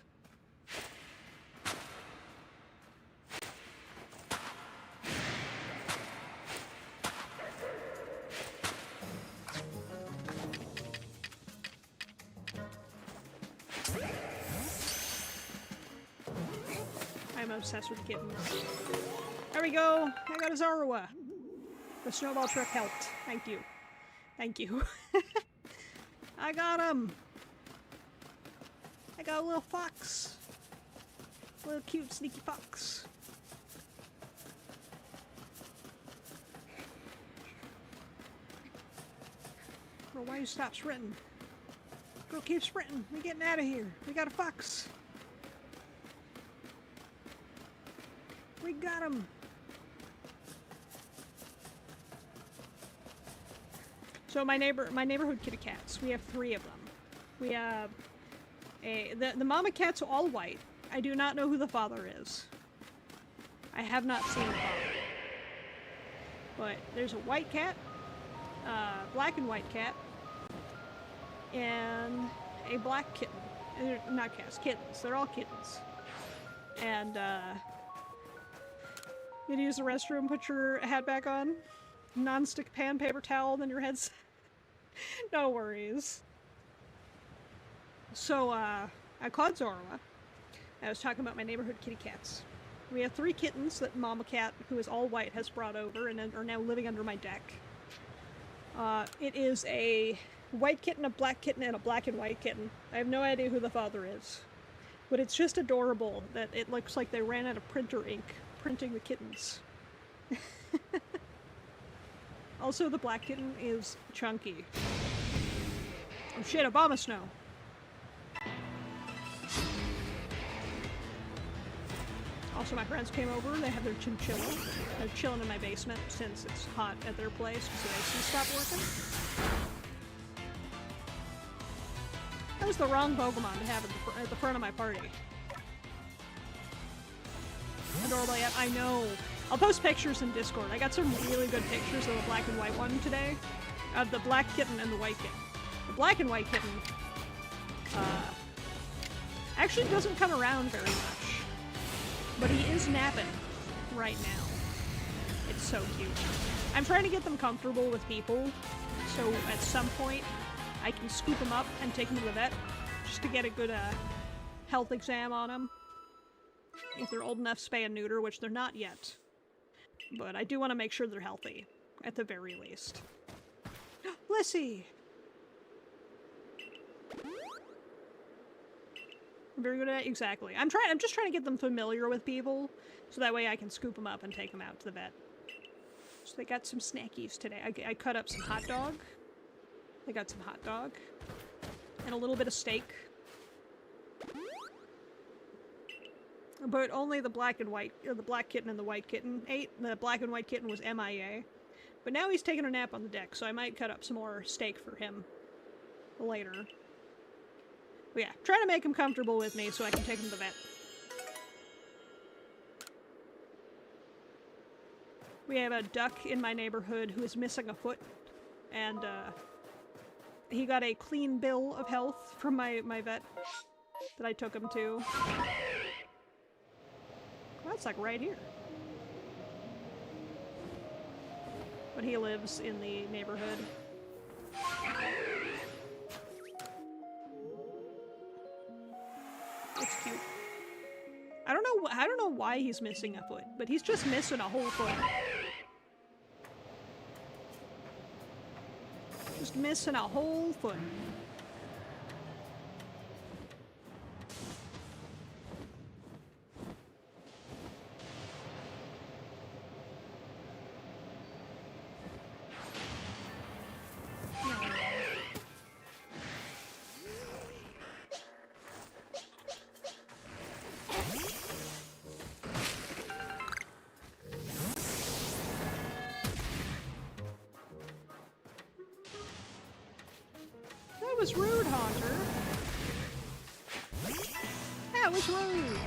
I'm obsessed with kittens. There we go! I got a Zarua! The snowball trick helped. Thank you. Thank you. I got him! I got a little fox. A little cute sneaky fox. Bro, why you stop sprinting? Girl, keep sprinting. We're getting out of here. We got a fox. We got him. So my neighborhood kitty cats. We have 3 of them. We have the mama cat's all white. I do not know who the father is. I have not seen the father. But there's a white cat, black and white cat, and a black kitten. Not cats, kittens. They're all kittens. And you use the restroom, put your hat back on, non-stick pan, paper towel, then your head's... No worries. So, I called Zorua. I was talking about my neighborhood kitty cats. We have 3 kittens that Mama Cat, who is all white, has brought over and are now living under my deck. It is a white kitten, a black kitten, and a black and white kitten. I have no idea who the father is. But it's just adorable that it looks like they ran out of printer ink printing the kittens. Also, the black kitten is chunky. Oh shit, Obama snow. Also, my friends came over. They have their chinchilla. They're chilling in my basement since it's hot at their place because the AC stopped working. That was the wrong Pokemon to have at the front of my party. Adorable, yeah, I know. I'll post pictures in Discord. I got some really good pictures of the black and white one today. Of the black kitten and the white kitten. The black and white kitten actually doesn't come around very much. But he is napping right now. It's so cute. I'm trying to get them comfortable with people, so at some point I can scoop them up and take them to the vet just to get a good health exam on them. If they're old enough to spay and neuter, which they're not yet. But I do want to make sure they're healthy, at the very least. Lissy! I'm very good at it. Exactly. I'm just trying to get them familiar with people, so that way I can scoop them up and take them out to the vet. So they got some snackies today. I cut up some hot dog. They got some hot dog. And a little bit of steak. But only the black and white, the black kitten and the white kitten ate. The black and white kitten was MIA. But now he's taking a nap on the deck, so I might cut up some more steak for him later. But yeah, trying to make him comfortable with me so I can take him to the vet. We have a duck in my neighborhood who is missing a foot, and he got a clean bill of health from my vet that I took him to. Well, that's like right here. But he lives in the neighborhood. It's cute. I don't know why he's missing a foot, but he's just missing a whole foot. Just missing a whole foot. That was rude, Haunter. That was rude.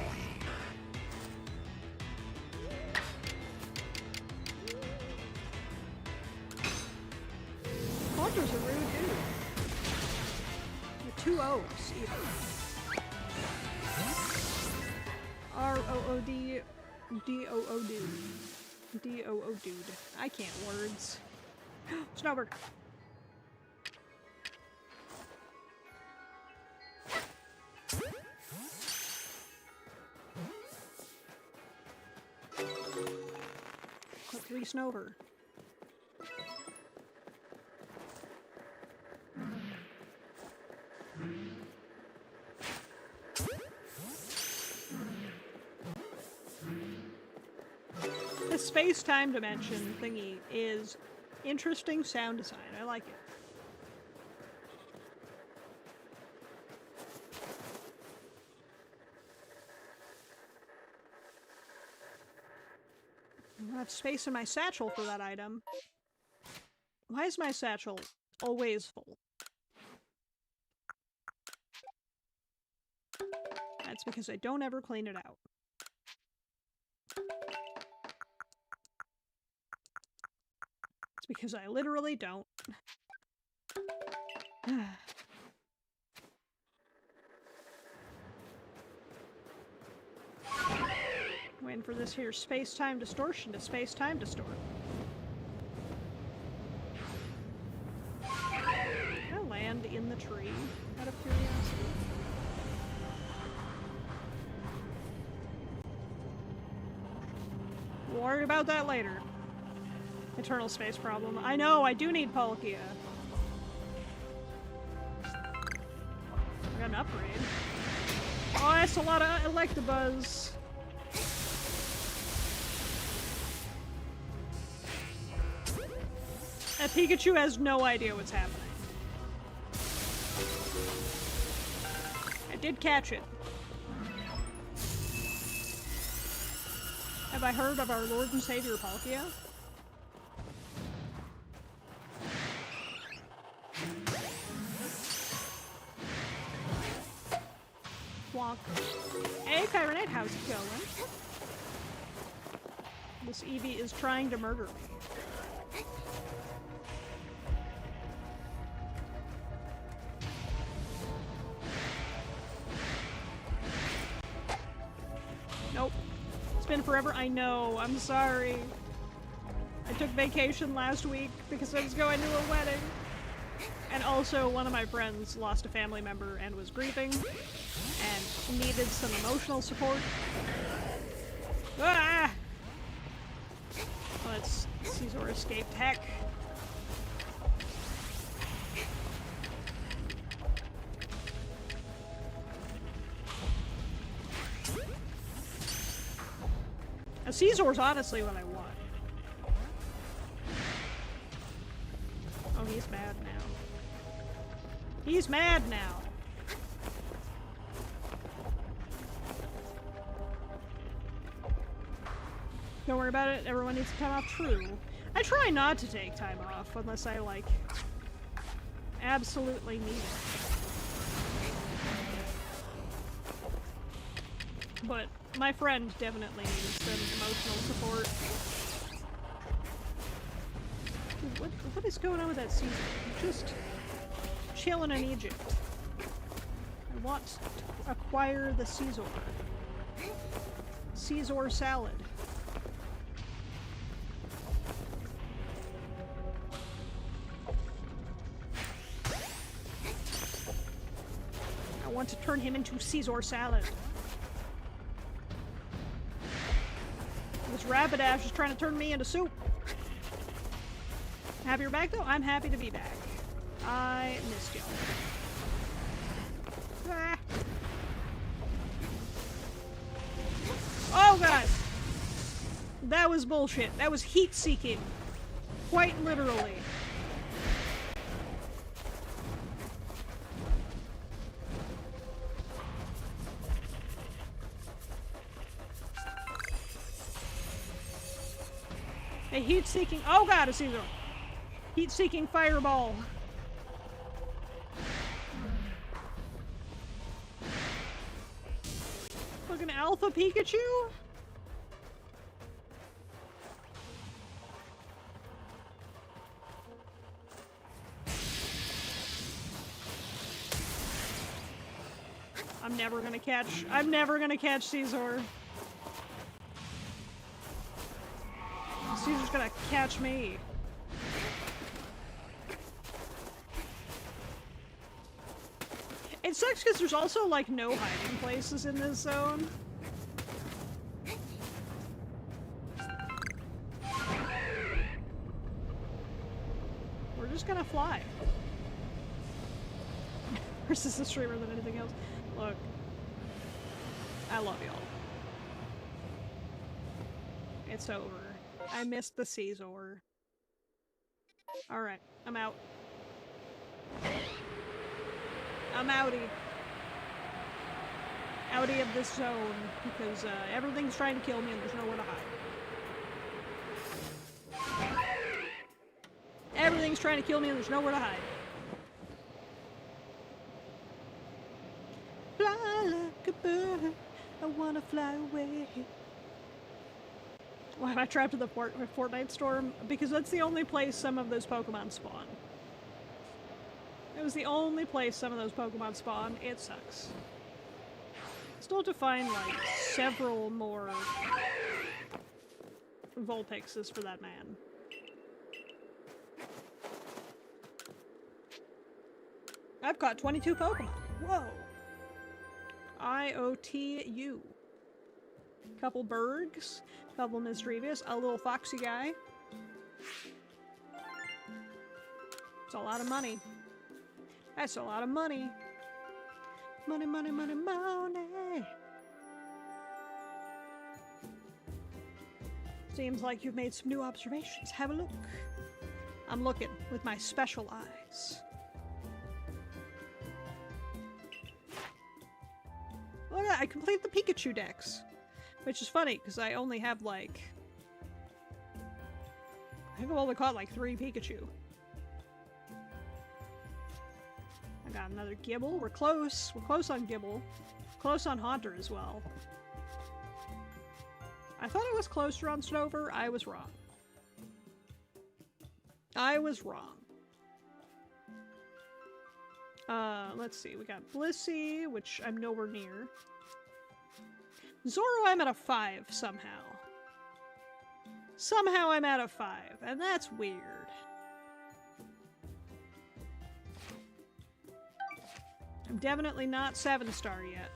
Haunter's a rude dude. With 2 O's, even. R-O-O-D... D-O-O dude. D-O-O dude. I can't words. Snowbird. Put 3 Snover. The space-time dimension thingy is interesting sound design. I like it. I have space in my satchel for that item. Why is my satchel always full? That's because I don't ever clean it out. It's because I literally don't. Waiting for this here space-time distortion to space-time distort. Can I land in the tree, out of curiosity? We'll worry about that later. Eternal space problem. I know, I do need Palkia. I got an upgrade. Oh, that's a lot of Electabuzz. That Pikachu has no idea what's happening. I did catch it. Have I heard of our Lord and Savior Palkia? Wonk. Hey, Chironite, how's it going? This Eevee is trying to murder me. Nope. It's been forever. I know. I'm sorry. I took vacation last week because I was going to a wedding. And also, one of my friends lost a family member and was grieving and needed some emotional support. Ah! Let's Caesar escaped. Heck. A Caesar's honestly what I want. Oh, he's mad now. He's mad now. Don't worry about it. Everyone needs to time off. True. I try not to take time off unless I, like, absolutely need it. But my friend definitely needs some emotional support. Dude, what is going on with that Caesar? I'm just chilling in Egypt. I want to acquire the Caesar. Caesar salad. I want to turn him into Caesar salad. This Rapidash is trying to turn me into soup. Happy you're back, though? I'm happy to be back. I missed y'all. Ah. Oh, God! That was bullshit. That was heat-seeking. Quite literally. A heat-seeking— oh god, a Caesar! Heat-seeking fireball. Fucking Alpha Pikachu? I'm never gonna catch Caesar. Caesar's gonna catch me. It sucks because there's also like no hiding places in this zone. We're just gonna fly. Worse is the streamer than anything else. Look, I love y'all. It's over. I missed the Caesar. Alright, I'm out. I'm outie. Outie of this zone, because everything's trying to kill me and there's nowhere to hide. Everything's trying to kill me and there's nowhere to hide. Fly like a bird, I wanna fly away. Why am I trapped in the Fortnite storm? Because that's the only place some of those Pokemon spawn. It was the only place some of those Pokemon spawn. It sucks. Still have to find, like, several more Vulpixes for that man. I've caught 22 Pokemon. Whoa. IOTU. Couple Bergs. Couple Misdreavious. A little foxy guy. It's a lot of money. That's a lot of money. Money, money, money, money. Seems like you've made some new observations. Have a look. I'm looking with my special eyes. Look at that, I completed the Pikachu dex. Which is funny, because I only have like... I think I've only caught like 3 Pikachu. I got another Gibble. We're close. We're close on Gibble. Close on Haunter as well. I thought I was closer on Snover. I was wrong. I was wrong. Let's see. We got Blissey, which I'm nowhere near. Zoro, I'm at a 5 somehow. Somehow I'm at a 5, and that's weird. I'm definitely not 7-star yet.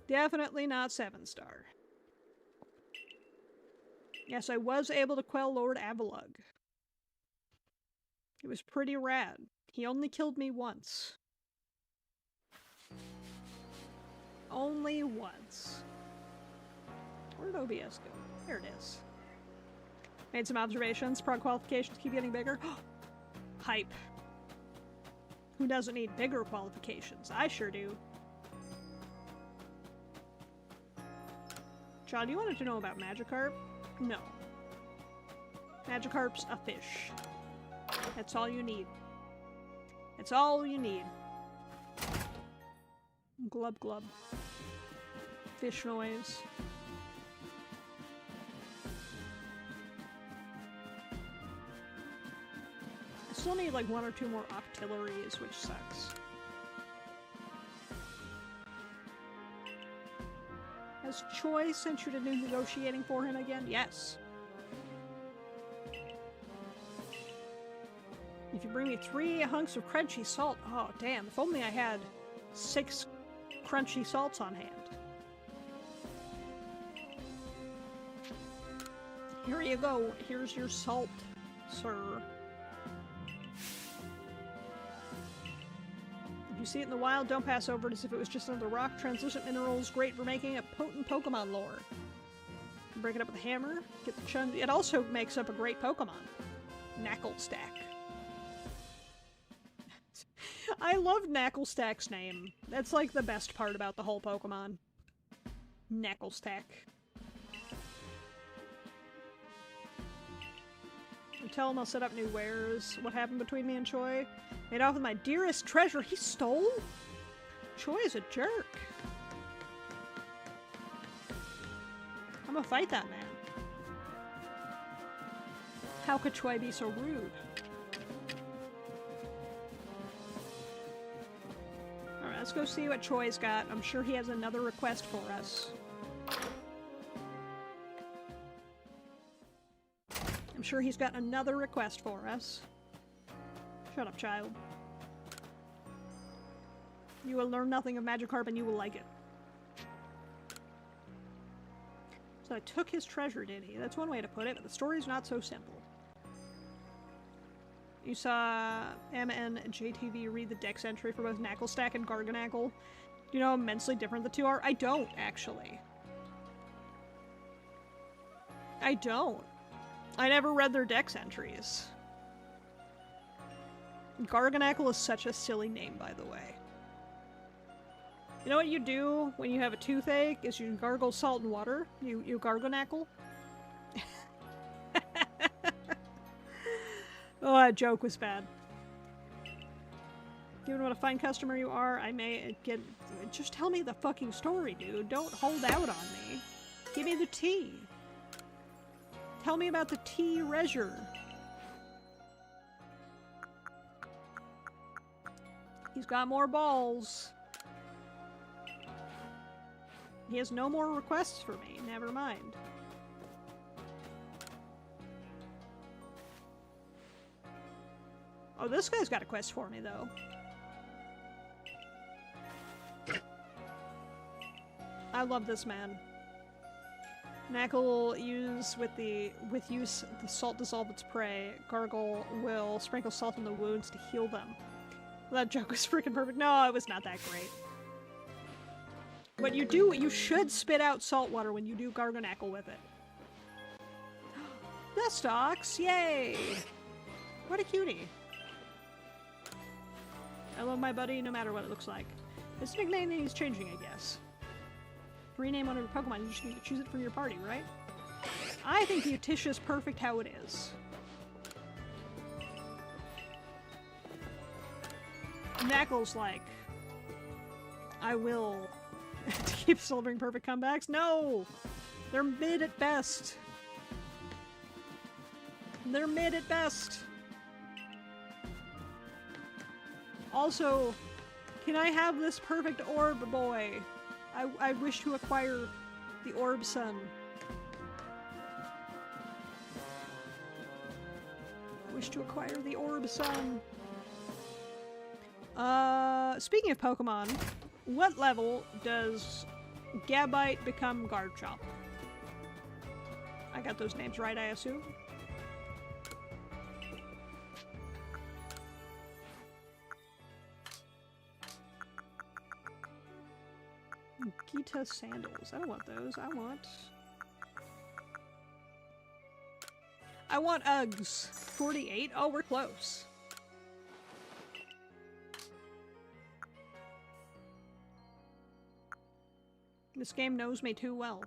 Definitely not 7-star. Yes, I was able to quell Lord Avalugg. It was pretty rad. He only killed me once. Only once. Where'd OBS go? There it is. Made some observations. Prog qualifications keep getting bigger. Hype. Who doesn't need bigger qualifications? I sure do. John, you wanted to know about Magikarp? No. Magikarp's a fish. That's all you need. That's all you need. Glub glub. Fish noise. I still need like 1 or 2 more Octilleries, which sucks. Has Choi sent you to do negotiating for him again? Yes. If you bring me 3 hunks of crunchy salt. Oh, damn. If only I had 6 crunchy salts on hand. Here you go. Here's your salt, sir. If you see it in the wild, don't pass over it as if it was just another rock. Translucent minerals, great for making a potent Pokemon lore. Break it up with a hammer, get the chun. It also makes up a great Pokemon. Knacklestack. I love Knacklestack's name. That's like the best part about the whole Pokemon. Knacklestack. Tell him I'll set up new wares. What happened between me and Choi? Made off with my dearest treasure. He stole? Choi is a jerk. I'm gonna fight that man. How could Choi be so rude? Alright, let's go see what Choi's got. I'm sure he has another request for us. I'm sure he's got another request for us. Shut up, child. You will learn nothing of Magikarp and you will like it. So I took his treasure, did he? That's one way to put it, but the story's not so simple. You saw Emma and JTV read the dex entry for both Knacklestack and Garganackle. Do you know how immensely different the two are? I don't, actually. I don't. I never read their dex entries. Garganackle is such a silly name, by the way. You know what you do when you have a toothache is you gargle salt and water. You Garganackle. Oh, that joke was bad. Given what a fine customer you are, I may get... Just tell me the fucking story, dude. Don't hold out on me. Give me the tea. Tell me about the tea reasure. He's got more balls. He has no more requests for me. Never mind. Oh, this guy's got a quest for me, though. I love this man. Knackle with use the salt dissolve its prey. Gargle will sprinkle salt on the wounds to heal them. Well, that joke was freaking perfect. No, it was not that great. But you should spit out salt water when you do Garganackle with it. Dustox, yay! What a cutie. I love my buddy no matter what it looks like. His nickname he's changing, I guess. To rename one of your Pokemon, you just need to choose it from your party, right? I think Beauticia's perfect how it is. Knackle's like, I will to keep delivering perfect comebacks. No! They're mid at best. They're mid at best. Also, can I have this perfect orb, boy? I wish to acquire the orb son. I wish to acquire the orb son. Speaking of Pokemon, what level does Gabite become Garchomp? I got those names right, I assume. Gita sandals. I don't want those. I want Uggs. 48? Oh, we're close. This game knows me too well.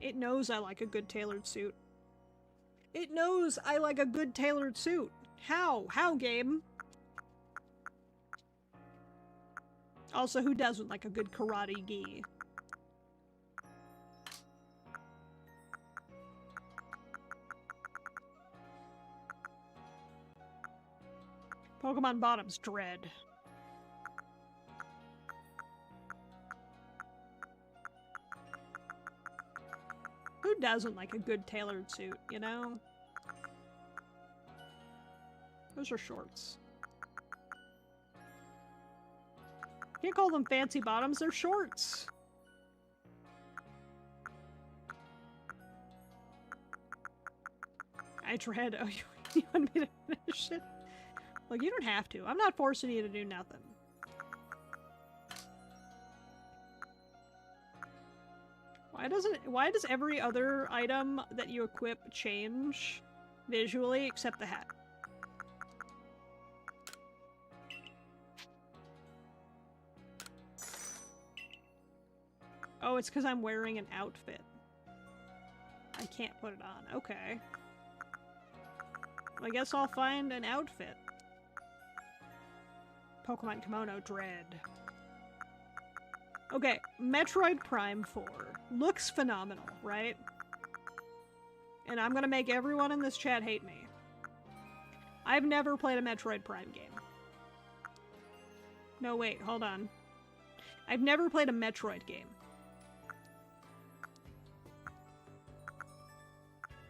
It knows I like a good tailored suit. It knows I like a good tailored suit. How? How, game? Also, who doesn't like a good karate gi? Pokemon Bottoms Dread. Who doesn't like a good tailored suit, you know? Those are shorts. Can't call them fancy bottoms, they're shorts. I dread. Oh, you want me to finish it? Look, you don't have to. I'm not forcing you to do nothing. Why does every other item that you equip change visually except the hat? Oh, it's because I'm wearing an outfit. I can't put it on. Okay. I guess I'll find an outfit. Pokemon Kimono Dread. Okay, Metroid Prime 4. Looks phenomenal, right? And I'm gonna make everyone in this chat hate me. I've never played a Metroid Prime game. No, wait, hold on. I've never played a Metroid game.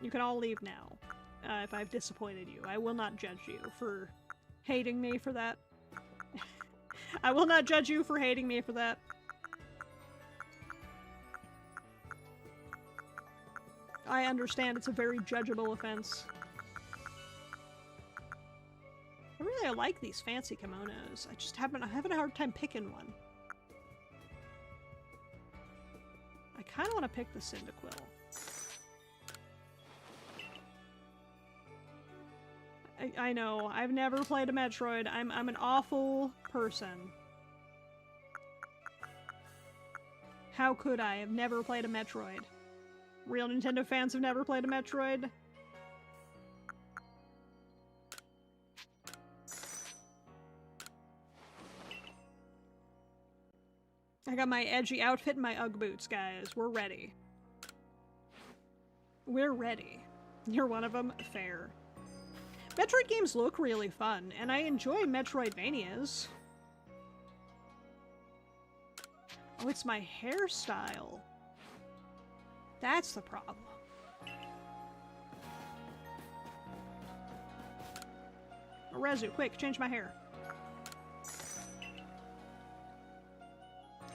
You can all leave now, if I've disappointed you. I will not judge you for hating me for that. I will not judge you for hating me for that. I understand it's a very judgeable offense. I like these fancy kimonos. I'm having a hard time picking one. I kind of want to pick the Cyndaquil. I know, I've never played a Metroid. I'm an awful person. How could I have never played a Metroid? Real Nintendo fans have never played a Metroid? I got my edgy outfit and my Ugg boots, guys. We're ready. We're ready. You're one of them? Fair. Metroid games look really fun, and I enjoy Metroidvanias. Oh, it's my hairstyle. That's the problem. Rezu, quick, change my hair.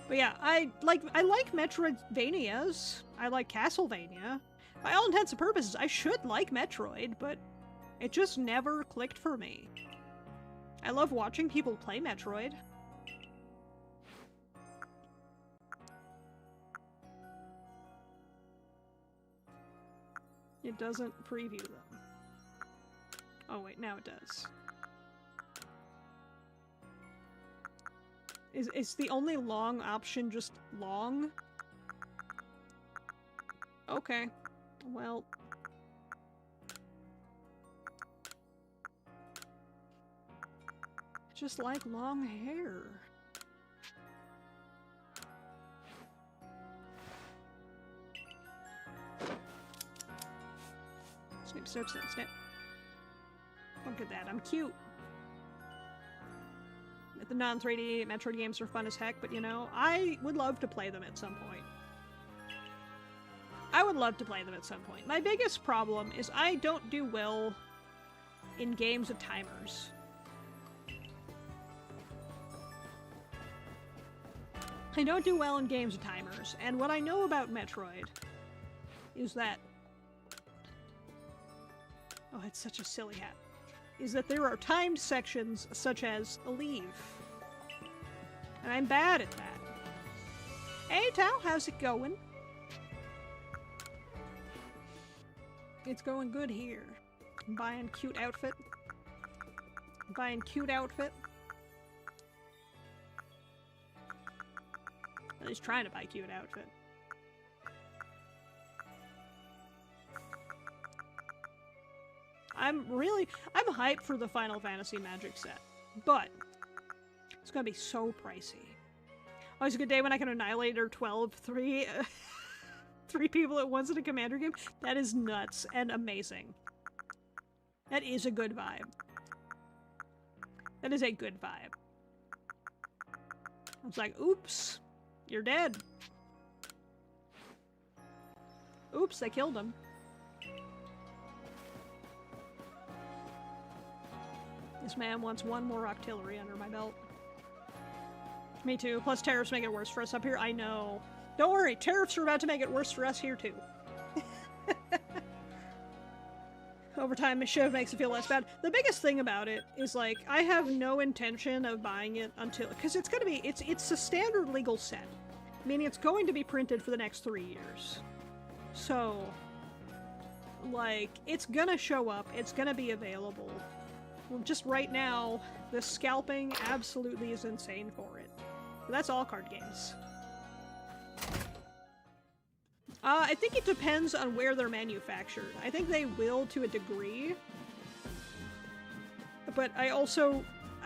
But yeah, I like Metroidvanias. I like Castlevania. By all intents and purposes, I should like Metroid, but it just never clicked for me. I love watching people play Metroid. It doesn't preview them. Oh wait, now it does. Is the only long option just long? Okay. Well... I just like long hair. Snip, snip, snip, snip. Look at that, I'm cute. The non-3D Metroid games are fun as heck, but you know, I would love to play them at some point. I would love to play them at some point. My biggest problem is I don't do well in games with timers. I don't do well in games with timers, and what I know about Metroid is that... Oh, it's such a silly hat. Is that there are timed sections such as a leave. And I'm bad at that. Hey, Tao, how's it going? It's going good here. I'm buying cute outfit. I'm buying cute outfit. At least trying to buy cute outfit. I'm hyped for the Final Fantasy Magic set, but it's gonna be so pricey. Always a good day when I can annihilate or 3 people at once in a commander game. That is nuts and amazing. That is a good vibe. That is a good vibe. I was like, oops, you're dead. Oops, they killed him. This man wants one more artillery under my belt. Me too. Plus tariffs make it worse for us up here. I know. Don't worry, tariffs are about to make it worse for us here too. over time, it makes it feel less bad. The biggest thing about it is, like, I have no intention of buying it until, because it's gonna be, it's a standard legal set, meaning it's going to be printed for the next 3 years. So, like, it's gonna show up, it's gonna be available. Well, just right now, the scalping absolutely is insane for it. But that's all card games. I think it depends on where they're manufactured. I think they will to a degree. But I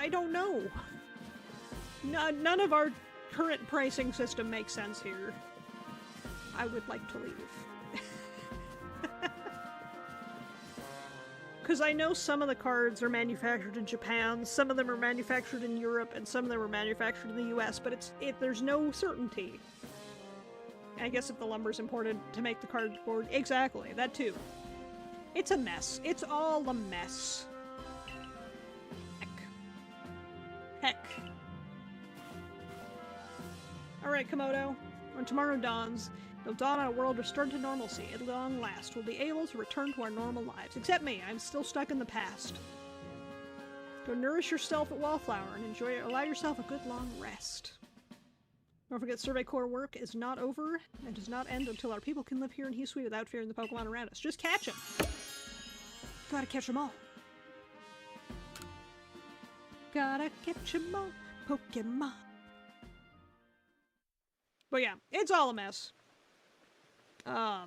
don't know. None of our current pricing system makes sense here. I would like to leave. Because I know some of the cards are manufactured in Japan, some of them are manufactured in Europe, and some of them are manufactured in the US, but there's no certainty. I guess if the lumber's imported to make the cardboard. Exactly, that too. It's a mess. It's all a mess. Heck. Alright, Komodo. When tomorrow dawns, it'll dawn on a world restored to normalcy. At long last, we'll be able to return to our normal lives. Except me, I'm still stuck in the past. Go nourish yourself at Wallflower and allow yourself a good long rest. Don't forget, Survey Corps work is not over and does not end until our people can live here in Hisui without fearing the Pokemon around us. Just catch them! Gotta catch them all. Gotta catch them all, Pokemon. But yeah, it's all a mess. I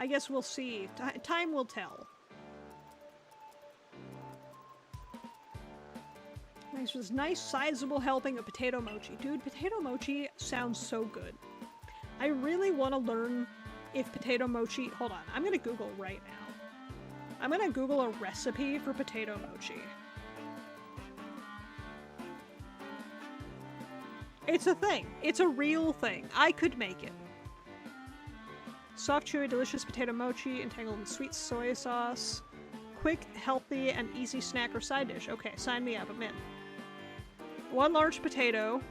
guess we'll see. Time will tell. Thanks for this nice, sizable helping of potato mochi. Dude, potato mochi sounds so good. I really want to learn if potato mochi... Hold on, I'm gonna Google right now. I'm gonna Google a recipe for potato mochi. It's a thing. It's a real thing. I could make it. Soft, chewy, delicious potato mochi entangled in sweet soy sauce. Quick, healthy, and easy snack or side dish. Okay, sign me up. I'm in. 1 large potato,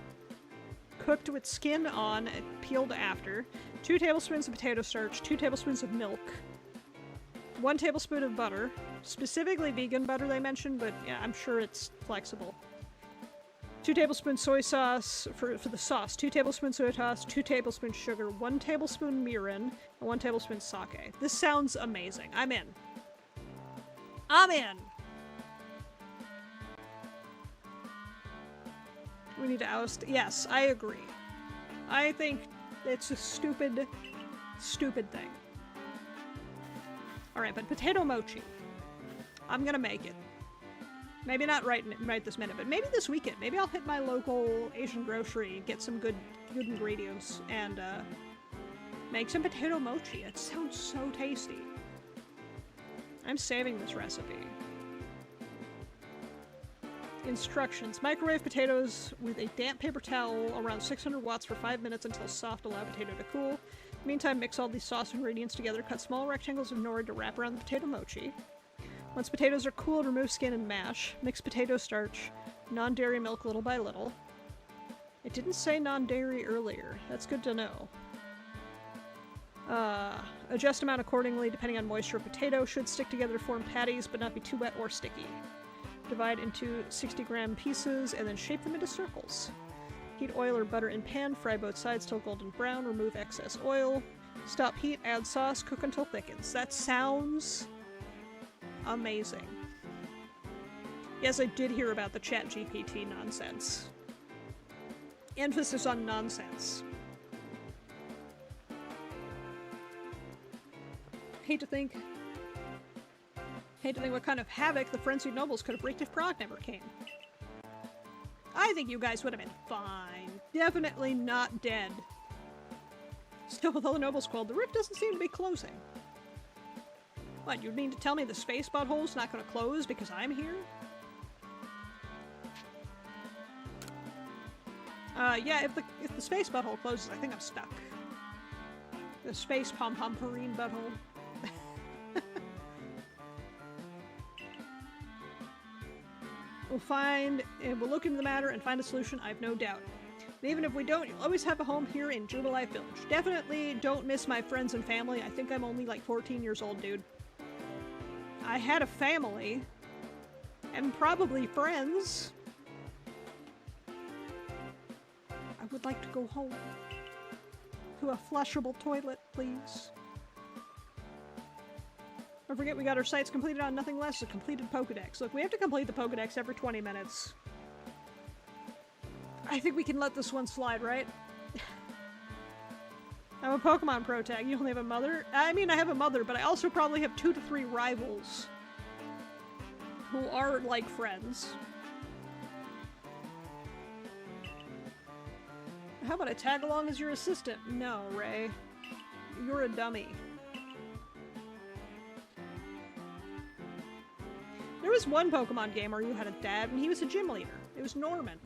cooked with skin on and peeled after. 2 tablespoons of potato starch. 2 tablespoons of milk. 1 tablespoon of butter. Specifically vegan butter they mentioned, but yeah, I'm sure it's flexible. 2 tablespoons soy sauce for the sauce. 2 tablespoons soy sauce. 2 tablespoons sugar. 1 tablespoon mirin. And 1 tablespoon sake. This sounds amazing. I'm in. I'm in! We need to oust. Yes, I agree. I think it's a stupid, stupid thing. Alright, but potato mochi. I'm gonna make it. Maybe not right this minute, but maybe this weekend. Maybe I'll hit my local Asian grocery, get some good ingredients, and make some potato mochi. It sounds so tasty. I'm saving this recipe. Instructions. Microwave potatoes with a damp paper towel around 600 watts for 5 minutes until soft. Allow potato to cool. Meantime, mix all these sauce ingredients together. Cut small rectangles of nori to wrap around the potato mochi. Once potatoes are cooled, remove skin and mash. Mix potato starch, non-dairy milk little by little. It didn't say non-dairy earlier. That's good to know. Adjust amount accordingly depending on moisture of potato. Should stick together to form patties, but not be too wet or sticky. Divide into 60-gram pieces and then shape them into circles. Heat oil or butter in pan, fry both sides till golden brown, remove excess oil. Stop heat, add sauce, cook until thickens. That sounds amazing. Yes, I did hear about the ChatGPT nonsense. Emphasis on nonsense. Hate to think what kind of havoc the frenzied nobles could have wreaked if Prog never came. I think you guys would have been fine. Definitely not dead. Still, with all the nobles quelled, the rift doesn't seem to be closing. What, you mean to tell me the space butthole's not gonna close because I'm here? Yeah, if the space butthole closes, I think I'm stuck. The space pom-pom-porine butthole. We'll look into the matter and find a solution, I've no doubt. And even if we don't, you'll always have a home here in Jubilife Village. Definitely don't miss my friends and family. I think I'm only like 14 years old, dude. I had a family. And probably friends. I would like to go home. To a flushable toilet, please. Don't forget we got our sites completed on nothing less than a completed Pokedex. Look, we have to complete the Pokedex every 20 minutes. I think we can let this one slide, right? I'm a Pokemon Pro tag. You only have a mother? I mean, I have a mother, but I also probably have 2 to 3 rivals. Who are, like, friends. How about I tag along as your assistant? No, Ray. You're a dummy. There was one Pokemon gamer who had a dad, and he was a gym leader. It was Norman.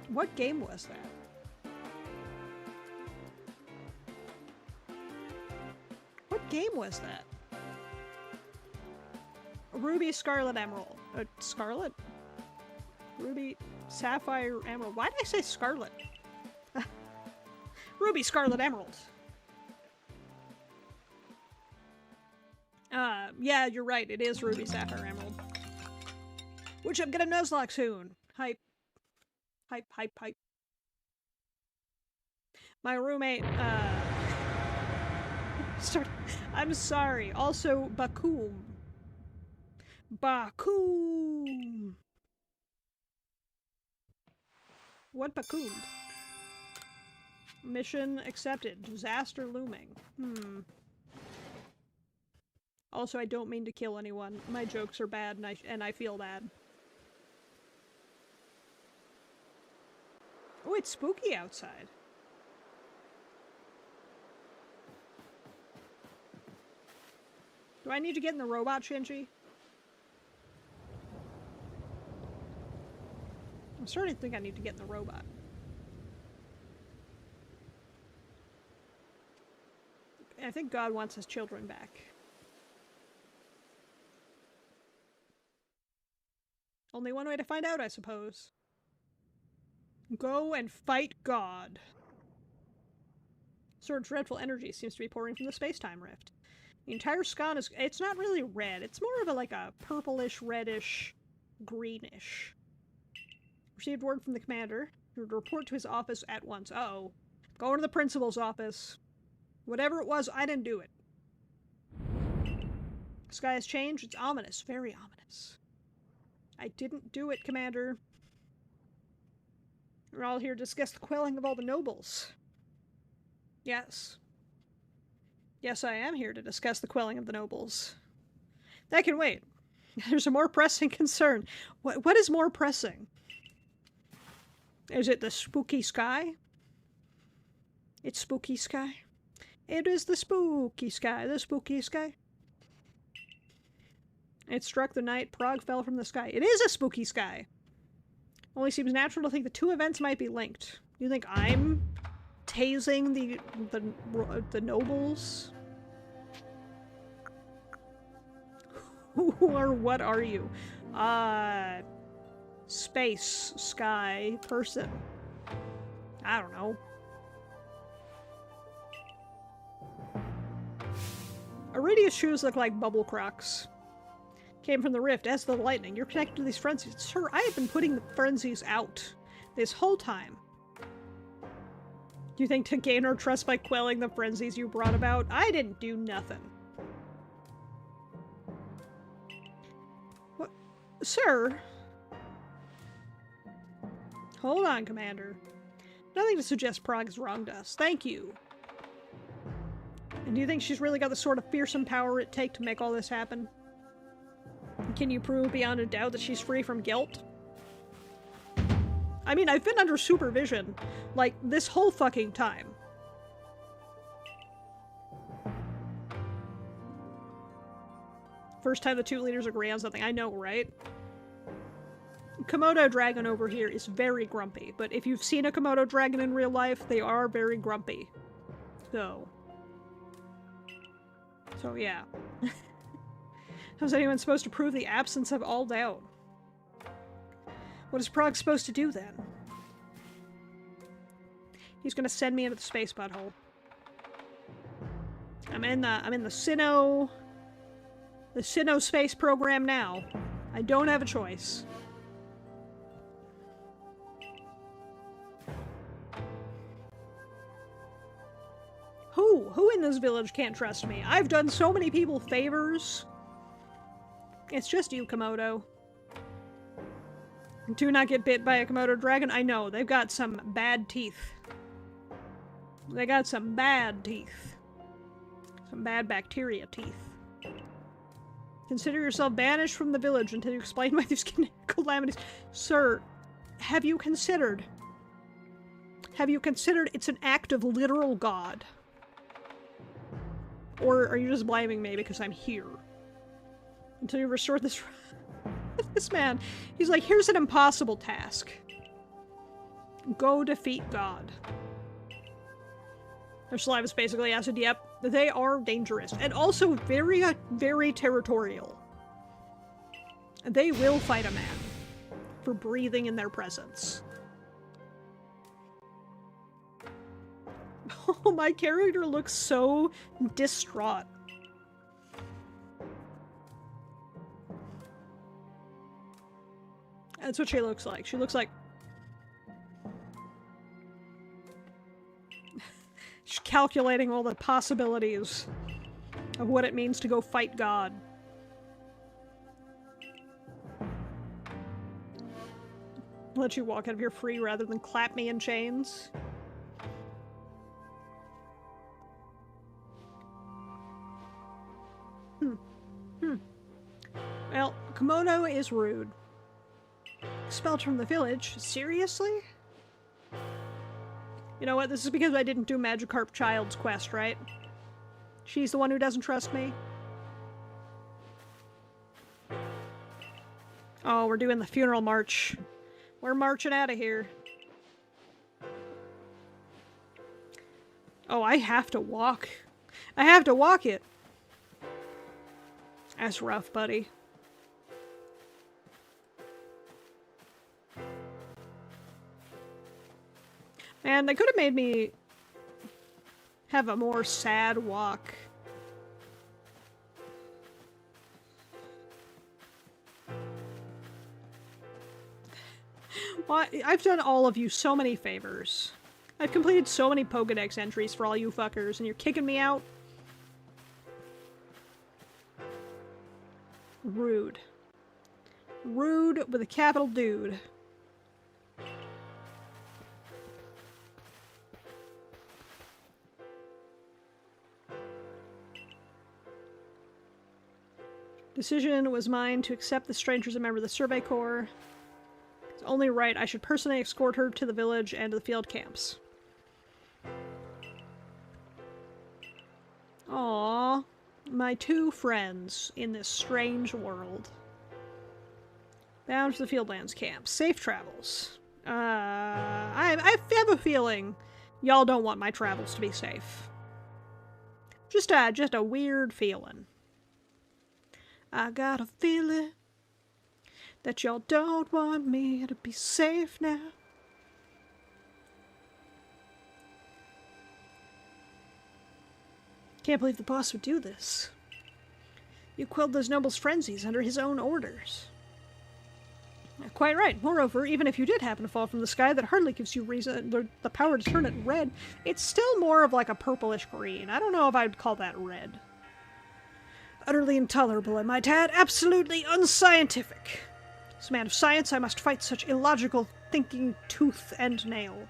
What game was that? What game was that? Ruby, Scarlet, Emerald. Scarlet? Ruby, Sapphire, Emerald. Why did I say Scarlet? Ruby, Scarlet, Emerald. Yeah, you're right. It is Ruby, Sapphire, Emerald. Which I'm gonna Nuzlocke soon. Hype. Hype, hype, hype. My roommate, I'm sorry. Also, Bakum. Bakum. What Bakum? Mission accepted. Disaster looming. Also, I don't mean to kill anyone. My jokes are bad, and I feel bad. Oh, it's spooky outside. Do I need to get in the robot, Shinji? I'm starting to think I need to get in the robot. I think God wants his children back. Only one way to find out, I suppose. Go and fight God. Sort of dreadful energy seems to be pouring from the space-time rift. The entire sky is... It's not really red. It's more of a, like a purplish, reddish, greenish. Received word from the commander. He would report to his office at once. Uh-oh. Going to the principal's office. Whatever it was, I didn't do it. The sky has changed. It's ominous. Very ominous. I didn't do it, Commander. We're all here to discuss the quelling of all the nobles. Yes. Yes, I am here to discuss the quelling of the nobles. That can wait. There's a more pressing concern. What is more pressing? Is it the spooky sky? It's spooky sky. It is the spooky sky. The spooky sky. It struck the night. Prog fell from the sky. It is a spooky sky. Only seems natural to think the two events might be linked. You think I'm tasing the nobles? Who or what are you? Space, sky, person. I don't know. Iridia's shoes look like bubble crocs. Came from the rift, as the lightning. You're connected to these frenzies. Sir, I have been putting the frenzies out this whole time. Do you think to gain our trust by quelling the frenzies you brought about? I didn't do nothing. What? Sir? Hold on, Commander. Nothing to suggest Prog has wronged us. Thank you. And do you think she's really got the sort of fearsome power it takes to make all this happen? Can you prove beyond a doubt that she's free from guilt? I mean, I've been under supervision, like, this whole fucking time. First time the two leaders agree on something. I know, right? Komodo dragon over here is very grumpy, but if you've seen a Komodo dragon in real life, they are very grumpy. So yeah. How's anyone supposed to prove the absence of all doubt? What is Prog supposed to do then? He's gonna send me into the space butthole. I'm in the Sinnoh space program now. I don't have a choice. Who in this village can't trust me? I've done so many people favors. It's just you, Komodo. Do not get bit by a Komodo dragon. I know, they've got some bad teeth. They got some bad teeth. Some bad bacteria teeth. Consider yourself banished from the village until you explain why these calamities. Sir, have you considered? Have you considered it's an act of literal God? Or are you just blaming me because I'm here? Until you restore this... this man. He's like, here's an impossible task. Go defeat God. Their saliva's basically acid. Yep, they are dangerous. And also very, very territorial. They will fight a man for breathing in their presence. Oh, my character looks so distraught. That's what she looks like. She looks like... she's calculating all the possibilities of what it means to go fight God. Let you walk out of here free rather than clap me in chains. Well, Komodo is rude. Expelled from the village? Seriously? You know what? This is because I didn't do Magikarp Child's quest, right? She's the one who doesn't trust me. Oh, we're doing the funeral march. We're marching out of here. Oh, I have to walk. I have to walk it. That's rough, buddy. Man, they could have made me have a more sad walk. Well, I've done all of you so many favors. I've completed so many Pokedex entries for all you fuckers, and you're kicking me out? Rude. Rude with a capital dude. Decision was mine to accept the stranger as a member of the Survey Corps. It's only right I should personally escort her to the village and to the field camps. Aww. My two friends in this strange world. Bound to the Fieldlands camp. Safe travels. I have a feeling y'all don't want my travels to be safe. Just a weird feeling. I got a feeling that y'all don't want me to be safe now. Can't believe the boss would do this. You quelled those nobles' frenzies under his own orders. Quite right. Moreover, even if you did happen to fall from the sky, that hardly gives you the power to turn it red. It's still more of like a purplish green. I don't know if I'd call that red. Utterly intolerable, I might add. Absolutely unscientific. As a man of science, I must fight such illogical thinking tooth and nail.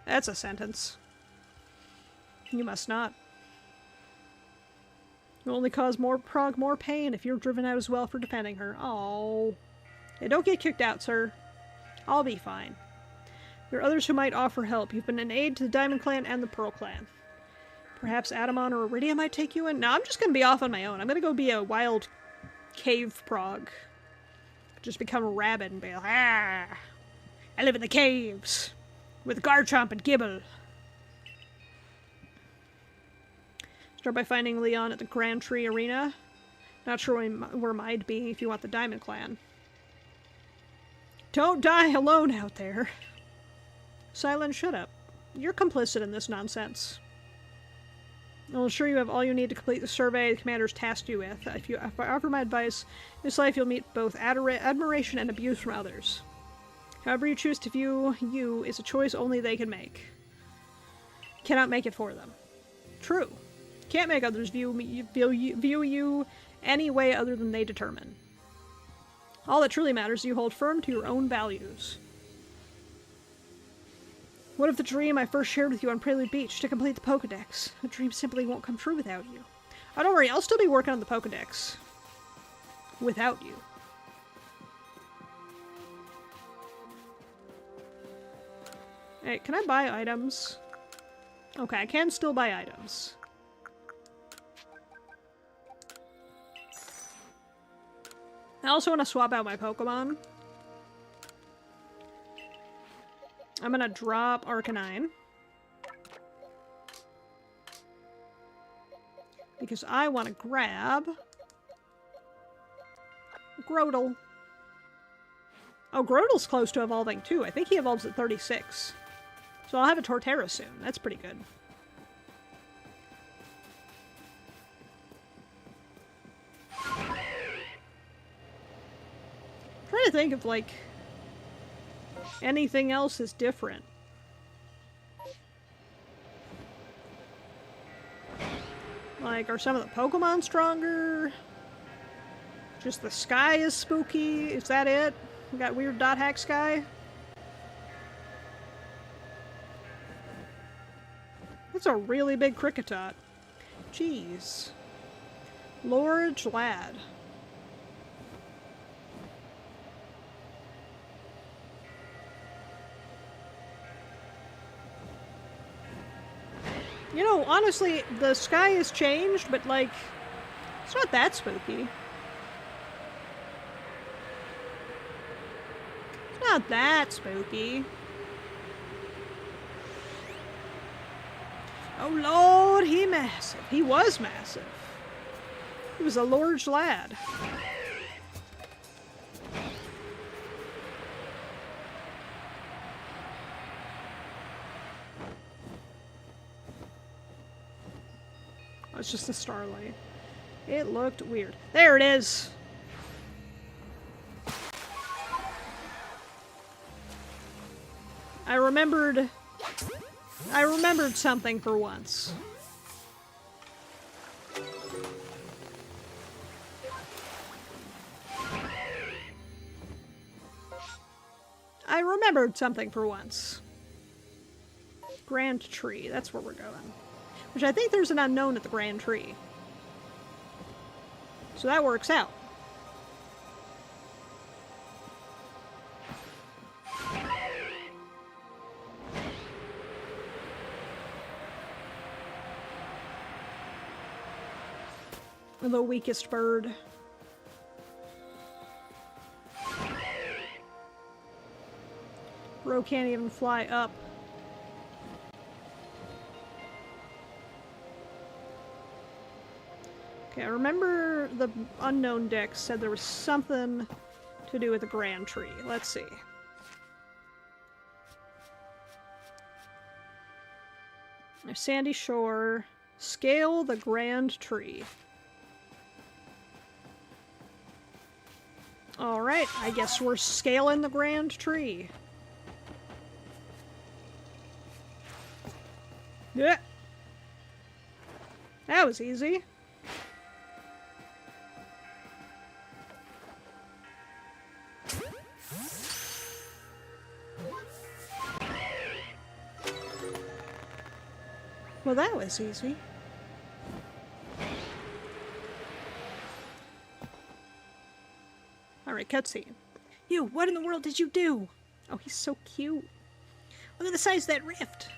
That's a sentence. You must not. You'll only cause more pain if you're driven out as well for defending her. Oh. Hey, don't get kicked out, sir. I'll be fine. There are others who might offer help. You've been an aid to the Diamond Clan and the Pearl Clan. Perhaps Adamon or Iridia might take you in? No, I'm just gonna be off on my own. I'm gonna go be a wild cave prog. Just become a rabbit and be like, ah! I live in the caves with Garchomp and Gibble. Start by finding Leon at the Grand Tree Arena. Not sure where might be if you want the Diamond Clan. Don't die alone out there. Silent, shut up. You're complicit in this nonsense. I'll ensure you have all you need to complete the survey the commanders tasked you with. If I offer my advice, in this life you'll meet both admiration and abuse from others. However you choose to view you is a choice only they can make. You cannot make it for them. True. You can't make others view you any way other than they determine. All that truly matters is you hold firm to your own values. What if the dream I first shared with you on Prelude Beach to complete the Pokedex? The dream simply won't come true without you. Oh, don't worry, I'll still be working on the Pokedex. Without you. Hey, can I buy items? Okay, I can still buy items. I also want to swap out my Pokemon. I'm gonna drop Arcanine. Because I want to grab Grotle. Oh, Grotel's close to evolving too. I think he evolves at 36. So I'll have a Torterra soon. That's pretty good. I'm trying to think of, like, anything else is different. Like, are some of the Pokemon stronger? Just the sky is spooky? Is that it? We got weird dot hack sky? That's a really big Kricketot. Jeez. Lord Lad. You know, honestly, the sky has changed, but, like, it's not that spooky. It's not that spooky. Oh, Lord, he massive. He was massive. He was a large lad. Oh, it's just the starlight. It looked weird. There it is! I remembered something for once. I remembered something for once. Grand Tree, that's where we're going. Which I think there's an unknown at the Grand Tree. So that works out. The weakest bird. Ro can't even fly up. Okay, I remember the unknown deck said there was something to do with the Grand Tree. Let's see. Sandy Shore. Scale the Grand Tree. Alright, I guess we're scaling the Grand Tree. Yeah. That was easy. Well, that was easy. Alright, cutscene. You, what in the world did you do? Oh, he's so cute. Look at the size of that rift.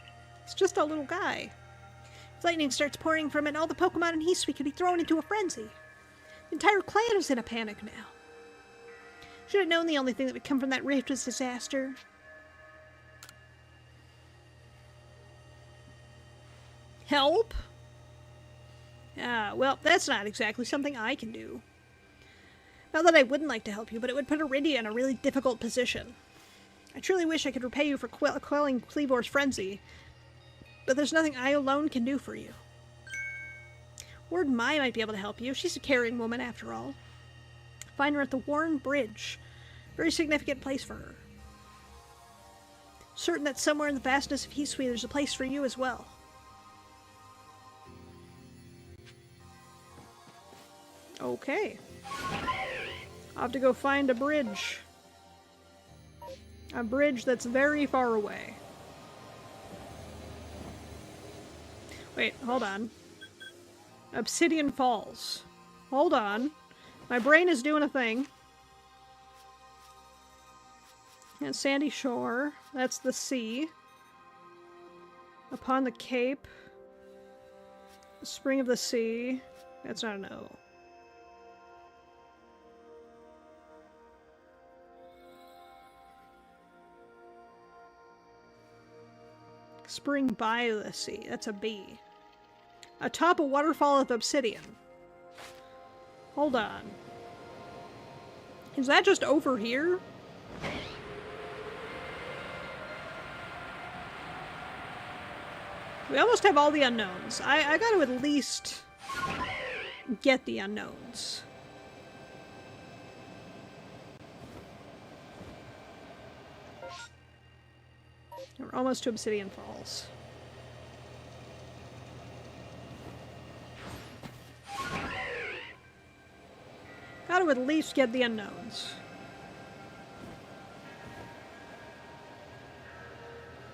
He's just a little guy. If lightning starts pouring from it, all the Pokemon in Heat Suite could be thrown into a frenzy. The entire clan is in a panic now. Should have known the only thing that would come from that rift was disaster. Help? Well, that's not exactly something I can do. Not that I wouldn't like to help you, but it would put Iridia in a really difficult position. I truly wish I could repay you for quelling Kleavor's frenzy, but there's nothing I alone can do for you. Ward Mai might be able to help you. She's a caring woman, after all. Find her at the Warren Bridge. Very significant place for her. Certain that somewhere in the vastness of Hisui there's a place for you as well. Okay. I'll have to go find a bridge. A bridge that's very far away. Wait, hold on. Obsidian Falls. Hold on. My brain is doing a thing. And Sandy Shore. That's the sea. Upon the Cape. The Spring of the Sea. That's not an O. Spring by the sea. That's a B. Atop a waterfall of obsidian. Hold on. Is that just over here? We almost have all the unknowns. I gotta at least get the unknowns. We're almost to Obsidian Falls. Gotta at least get the unknowns.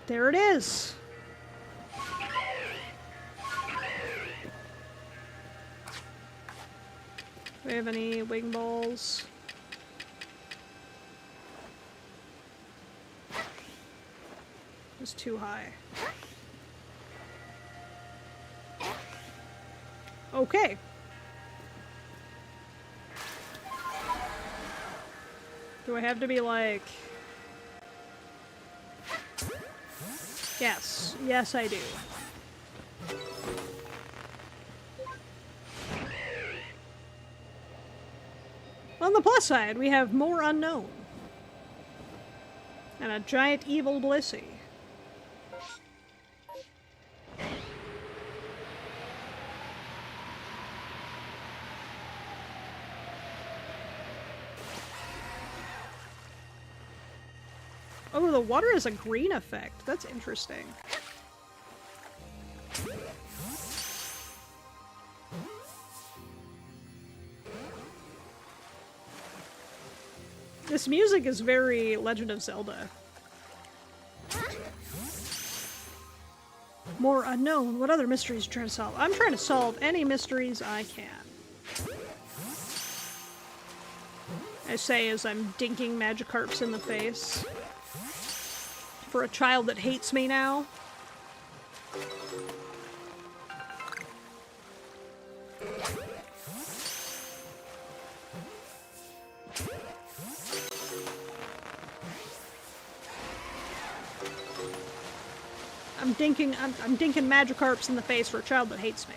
There it is! Do we have any wing balls? It's too high. Okay. Do I have to be like... Yes. Yes, I do. On the plus side, we have more unknown. And a giant evil Blissey. Oh, the water has a green effect. That's interesting. This music is very Legend of Zelda. More unknown. What other mysteries are you trying to solve? I'm trying to solve any mysteries I can. I say as I'm dinking Magikarps in the face. For a child that hates me now. I'm dinking Magikarps in the face for a child that hates me.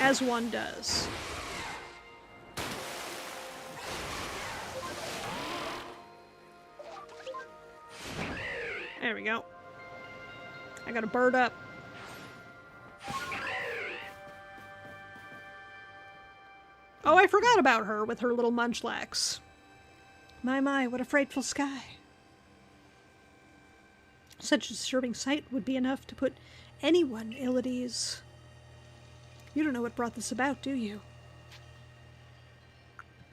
As one does. There we go. I got a bird up. Oh, I forgot about her with her little munchlax. My, what a frightful sky. Such a disturbing sight would be enough to put anyone ill at ease. You don't know what brought this about, do you?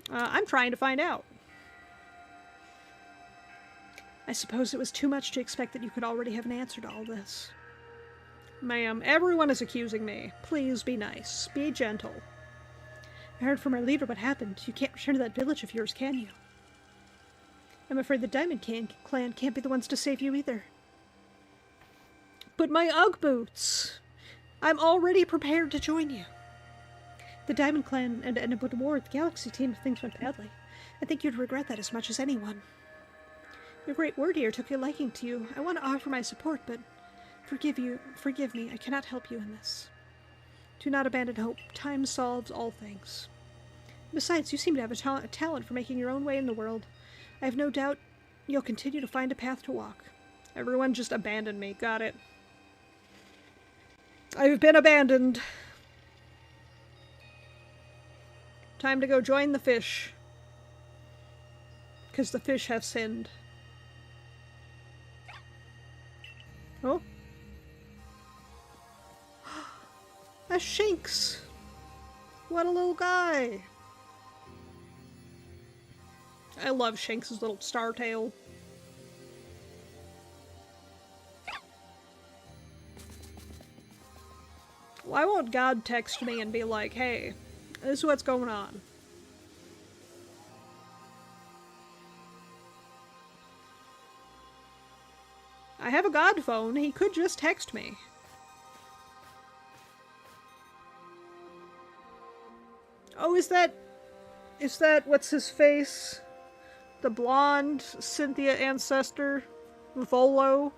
I'm trying to find out. I suppose it was too much to expect that you could already have an answer to all this. Ma'am, everyone is accusing me. Please be nice. Be gentle. I heard from our leader what happened. You can't return to that village of yours, can you? I'm afraid the Diamond Clan can't be the ones to save you either. But my Ugg boots! I'm already prepared to join you. The Diamond Clan and would war the Galaxy team if things went badly. I think you'd regret that as much as anyone. Your great word here took a liking to you. I want to offer my support, but forgive me, I cannot help you in this. Do not abandon hope. Time solves all things. Besides, you seem to have a talent for making your own way in the world. I have no doubt you'll continue to find a path to walk. Everyone just abandoned me. Got it. I've been abandoned. Time to go join the fish. Because the fish have sinned. Oh. A Shinx! What a little guy! I love Shinx's little star tail. Why won't God text me and be like, hey, this is what's going on? I have a God phone. He could just text me. Oh, is that what's his face? The blonde Cynthia ancestor? Volo?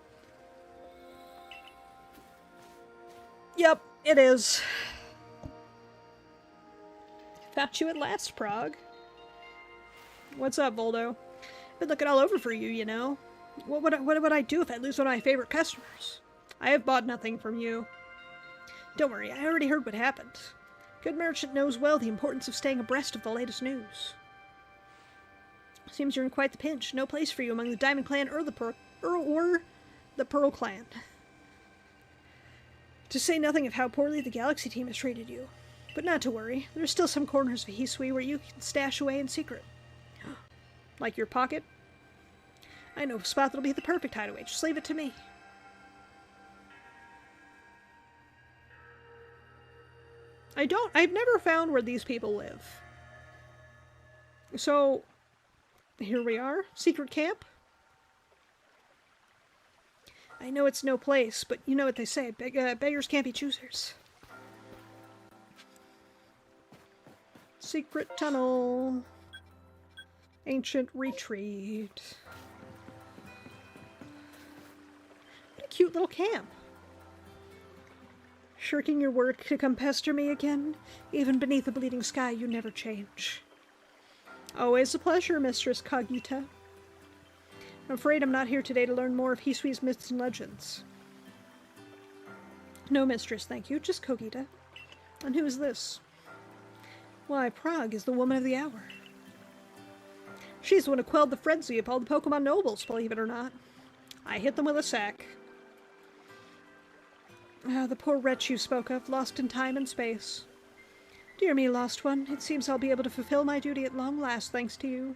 Yep, it is. Found you at last, Prog. What's up, Voldo? Been looking all over for you, you know. What would I do if I lose one of my favorite customers? I have bought nothing from you. Don't worry, I already heard what happened. Good merchant knows well the importance of staying abreast of the latest news. Seems you're in quite the pinch. No place for you among the Diamond Clan or the Pearl Clan. To say nothing of how poorly the Galaxy team has treated you. But not to worry. There's still some corners of Hisui where you can stash away in secret. Like your pocket? I know a spot that'll be the perfect hideaway. Just leave it to me. I've never found where these people live. So, here we are. Secret camp. I know it's no place, but you know what they say. Beggars can't be choosers. Secret tunnel. Ancient retreat. What a cute little camp. Shirking your work to come pester me again? Even beneath the bleeding sky, you never change. Always a pleasure, Mistress Cogita. I'm afraid I'm not here today to learn more of Hisui's myths and legends. No, Mistress, thank you. Just Cogita. And who is this? Why, Prog is the woman of the hour. She's the one who quelled the frenzy of all the Pokemon nobles, believe it or not. I hit them with a sack. Ah, the poor wretch you spoke of, lost in time and space. Dear me, lost one, it seems I'll be able to fulfill my duty at long last, thanks to you.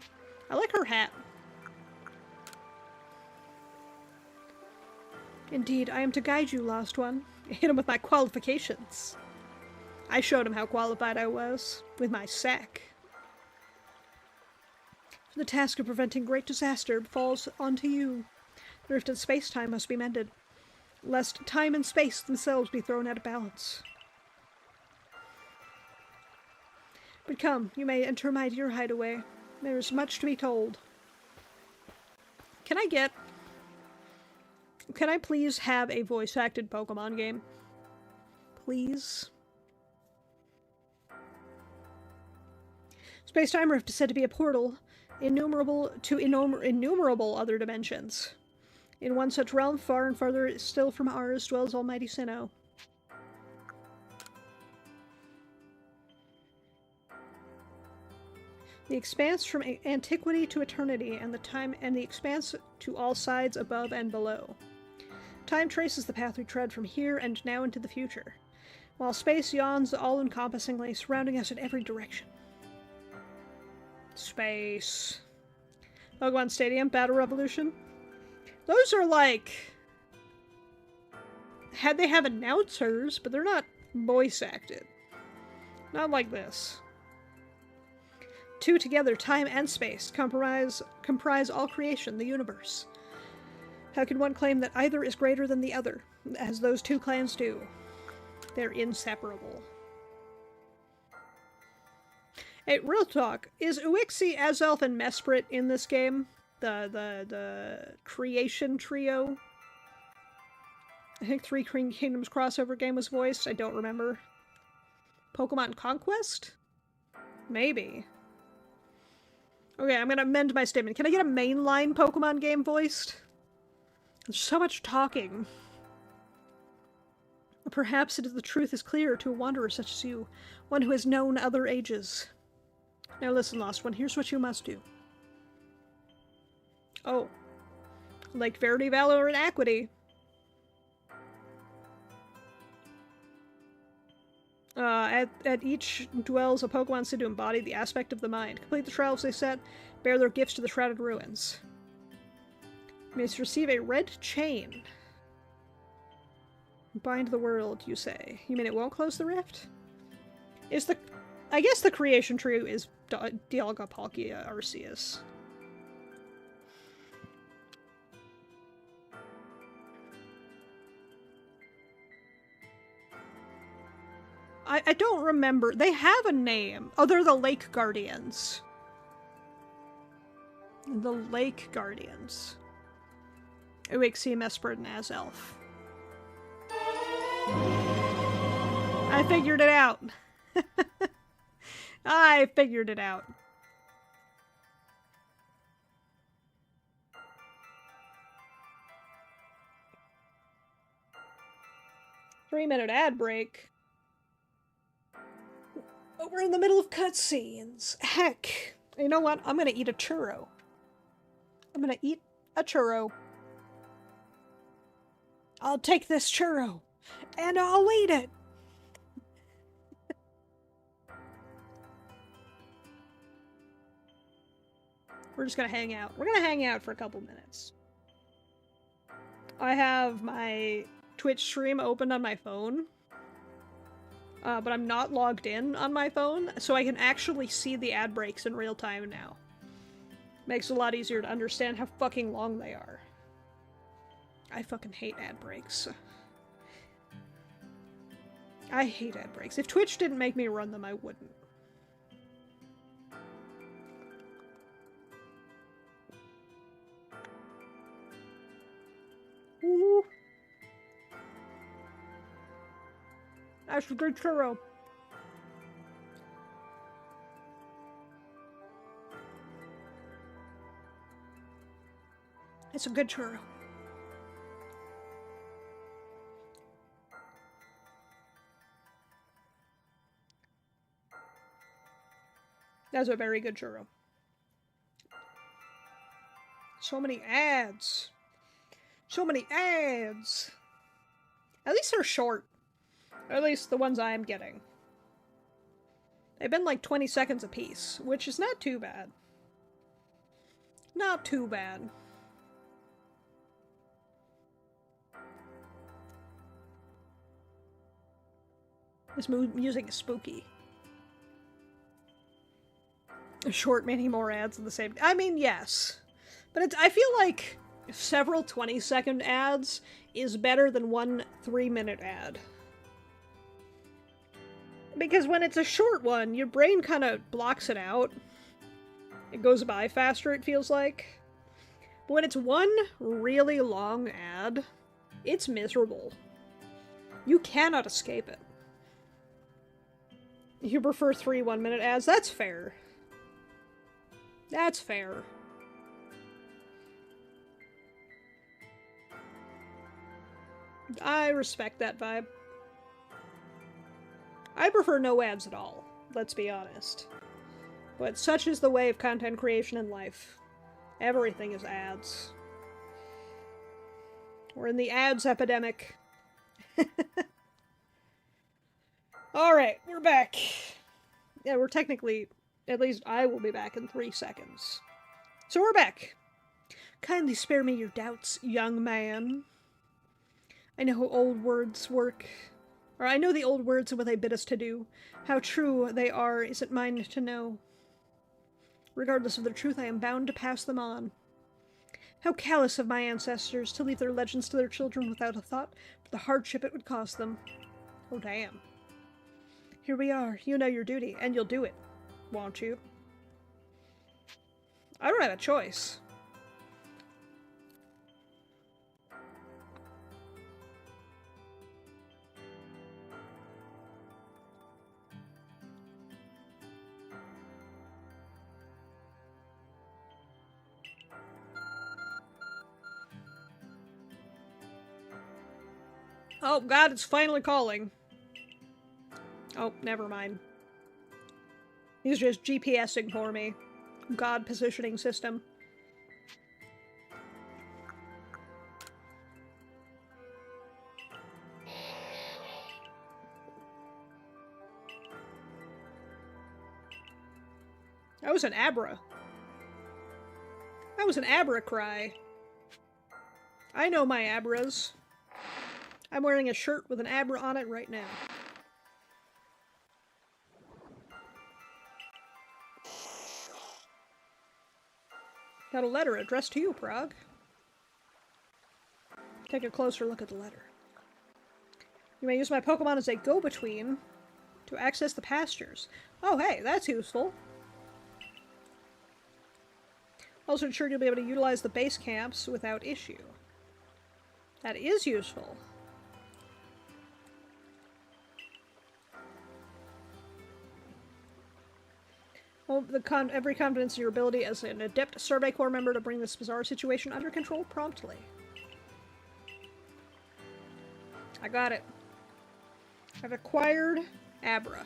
I like her hat. Indeed, I am to guide you, lost one. I hit him with my qualifications. I showed him how qualified I was, with my sack. The task of preventing great disaster falls onto you. The rift in space-time must be mended, lest time and space themselves be thrown out of balance. But come, you may enter my dear hideaway. There is much to be told. Can I please have a voice-acted Pokemon game? Please? Space-time rift is said to be a portal innumerable other dimensions. In one such realm, far and farther still from ours, dwells Almighty Sinnoh. The expanse from antiquity to eternity, and the expanse to all sides above and below. Time traces the path we tread from here and now into the future, while space yawns all-encompassingly, surrounding us in every direction. Space. Pokemon Stadium, Battle Revolution. Those are like... They have announcers, but they're not voice-acted. Not like this. Two together, time and space, comprise all creation, the universe. How can one claim that either is greater than the other, as those two clans do? They're inseparable. Hey, real talk, is Uixie, Azelf, and Mesprit in this game? The creation trio? I think Three Kingdoms crossover game was voiced, I don't remember. Pokemon Conquest? Maybe. Okay, I'm gonna amend my statement. Can I get a mainline Pokemon game voiced? There's so much talking. Perhaps the truth is clear to a wanderer such as you, one who has known other ages. Now listen, Lost One, here's what you must do. Oh. Like verity, valor, and equity. At each dwells a Pokemon said to embody the aspect of the mind. Complete the trials they set, bear their gifts to the Shrouded Ruins. You must receive a red chain. Bind the world, you say. You mean it won't close the rift? I guess the creation tree is Dialga, Palkia, Arceus. I don't remember. They have a name. Oh, they're the Lake Guardians. The Lake Guardians. Uixie, Mesprit, and Azelf. I figured it out. I figured it out. Three-minute ad break. Oh, we're in the middle of cutscenes. Heck. You know what? I'm gonna eat a churro. I'm gonna eat a churro. I'll take this churro. And I'll eat it. We're just gonna hang out. We're gonna hang out for a couple minutes. I have my Twitch stream opened on my phone. But I'm not logged in on my phone, so I can actually see the ad breaks in real time now. Makes it a lot easier to understand how fucking long they are. I fucking hate ad breaks. I hate ad breaks. If Twitch didn't make me run them, I wouldn't. Ooh. That's a good churro. It's a good churro. That's a very good churro. So many ads. So many ads. At least they're short. Or at least the ones I am getting. They've been like 20 seconds apiece, which is not too bad. Not too bad. This music is spooky. Short, many more ads in the same... I mean, yes. But it's, I feel like several 20-second ads is better than one 3-minute ad. Because when it's a short one, your brain kind of blocks it out. It goes by faster, it feels like. But when it's one really long ad, it's miserable. You cannot escape it. You prefer 3 1-minute ads? That's fair. That's fair. I respect that vibe. I prefer no ads at all, let's be honest. But such is the way of content creation in life. Everything is ads. We're in the ads epidemic. Alright, we're back. Yeah, we're technically, at least I will be back in 3 seconds. So we're back. Kindly spare me your doubts, young man. I know how old words work. Or I know the old words and what they bid us to do. How true they are is it mine to know. Regardless of their truth, I am bound to pass them on. How callous of my ancestors to leave their legends to their children without a thought for the hardship it would cause them. Oh, damn. Here we are. You know your duty, and you'll do it, won't you? I don't have a choice. Oh god, it's finally calling. Oh, never mind. He's just GPSing for me. God positioning system. That was an Abra. That was an Abra cry. I know my Abras. I'm wearing a shirt with an Abra on it right now. Got a letter addressed to you, Prog. Take a closer look at the letter. You may use my Pokemon as a go-between to access the pastures. Oh, hey, that's useful. Also ensure you'll be able to utilize the base camps without issue. That is useful. Well, every confidence in your ability as an adept Survey Corps member to bring this bizarre situation under control promptly. I got it. I've acquired Abra.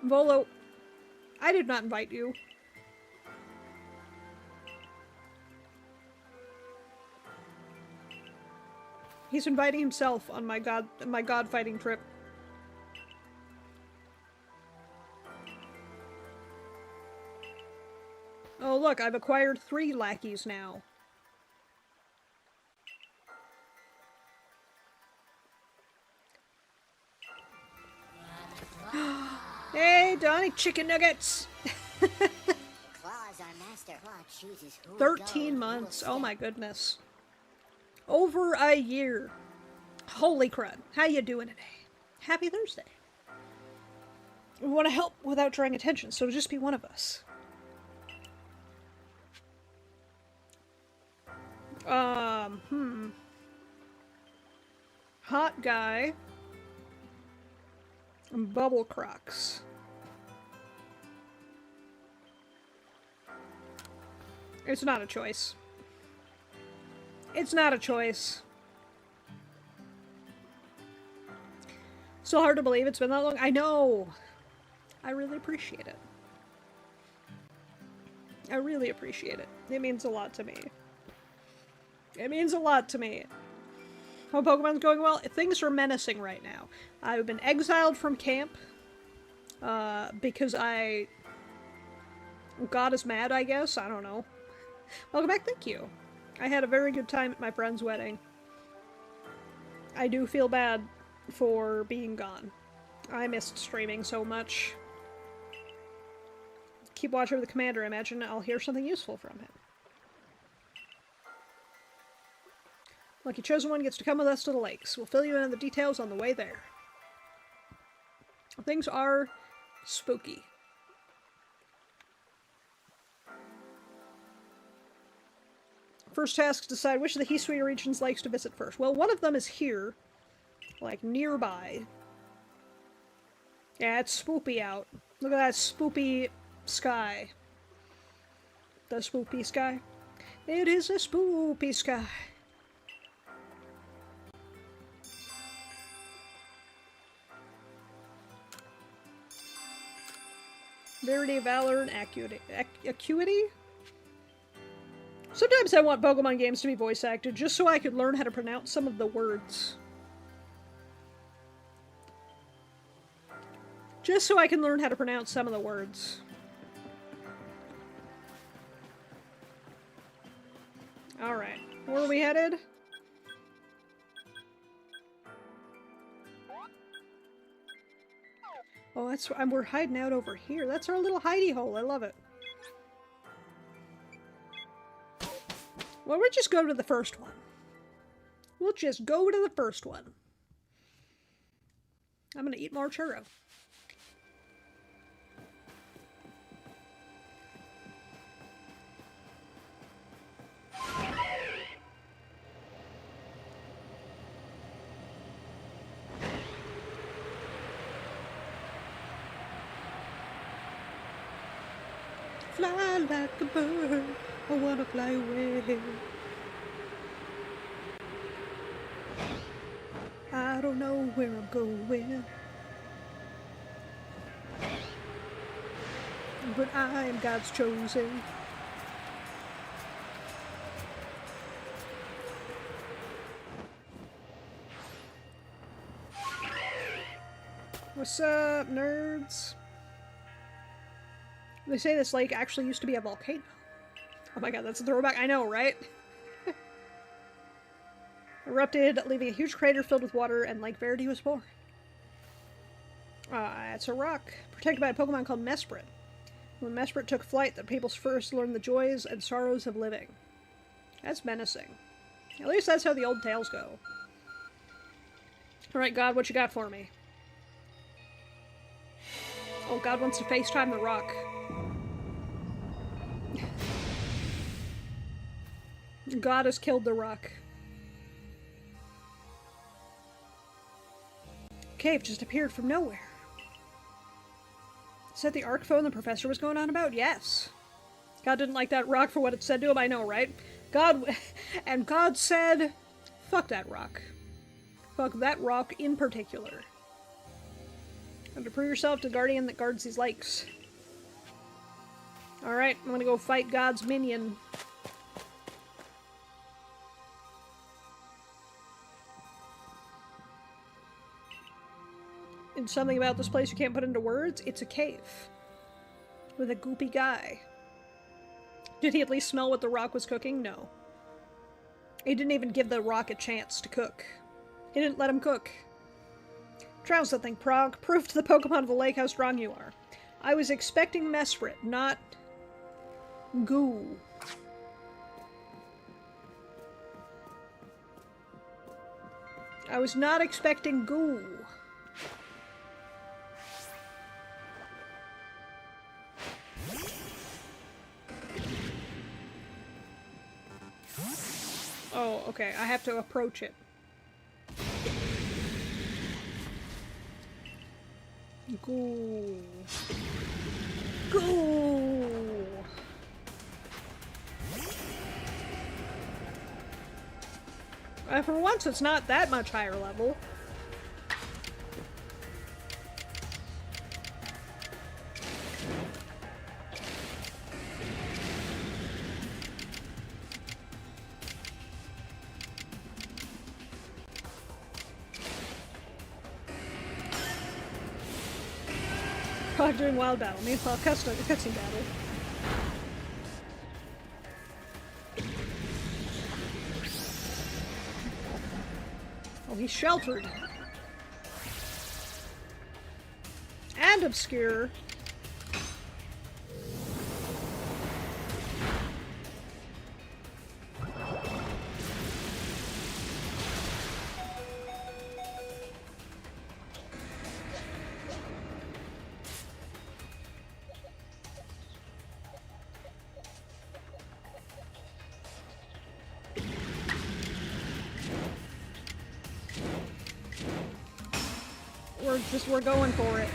Volo, I did not invite you. He's inviting himself on my god fighting trip. Oh look, I've acquired 3 lackeys now. Hey, Donnie, chicken nuggets! 13 months, oh my goodness. Over a year. Holy crud. How you doing today? Happy Thursday. We want to help without drawing attention, so just be one of us. Hot guy. And Bubble Crocs. It's not a choice. It's not a choice. Still hard to believe it's been that long. I know. I really appreciate it. I really appreciate it. It means a lot to me. It means a lot to me. Hope Pokemon's going well. Things are menacing right now. I've been exiled from camp because God is mad, I guess. I don't know. Welcome back. Thank you. I had a very good time at my friend's wedding. I do feel bad for being gone. I missed streaming so much. Keep watch over the commander. I imagine I'll hear something useful from him. Lucky chosen one gets to come with us to the lakes. We'll fill you in on the details on the way there. Things are spooky. First task, decide which of the Hisui region's lakes to visit first. Well, one of them is here. Like, nearby. Yeah, it's spoopy out. Look at that spoopy sky. The spoopy sky. It is a spoopy sky. Verity, Valor, and Acuity? Sometimes I want Pokemon games to be voice acted, just so I could learn how to pronounce some of the words. Just so I can learn how to pronounce some of the words. Alright, where are we headed? Oh, that's we're hiding out over here. That's our little hidey hole. I love it. Well, we'll just go to the first one. We'll just go to the first one. I'm gonna eat more churro. fly like a bird. I wanna fly away. I don't know where I'm going, but I am God's chosen. What's up, nerds? They say this lake actually used to be a volcano. Oh my god, that's a throwback. I know, right? Erupted, leaving a huge crater filled with water, and Lake Verity was born. It's a rock protected by a Pokemon called Mesprit. When Mesprit took flight, the people first learned the joys and sorrows of living. That's menacing. At least that's how the old tales go. Alright, God, what you got for me? Oh, God wants to FaceTime the rock. God has killed the rock. Cave just appeared from nowhere. Is that the arc phone the professor was going on about? Yes. God didn't like that rock for what it said to him, I know, right? And God said, fuck that rock. Fuck that rock in particular. Have to prove yourself to the guardian that guards these lakes. Alright, I'm gonna go fight God's minion. And something about this place you can't put into words? It's a cave. With a goopy guy. Did he at least smell what the rock was cooking? No. He didn't even give the rock a chance to cook. He didn't let him cook. Drown something, Prog. Prove to the Pokemon of the lake how strong you are. I was expecting Mesprit, not goo. I was not expecting goo. Oh, okay. I have to approach it. Go. Go. For once, it's not that much higher level. Prog during wild battle. Meanwhile, cutscene battle. Oh, he's sheltered. And obscure. We're going for it.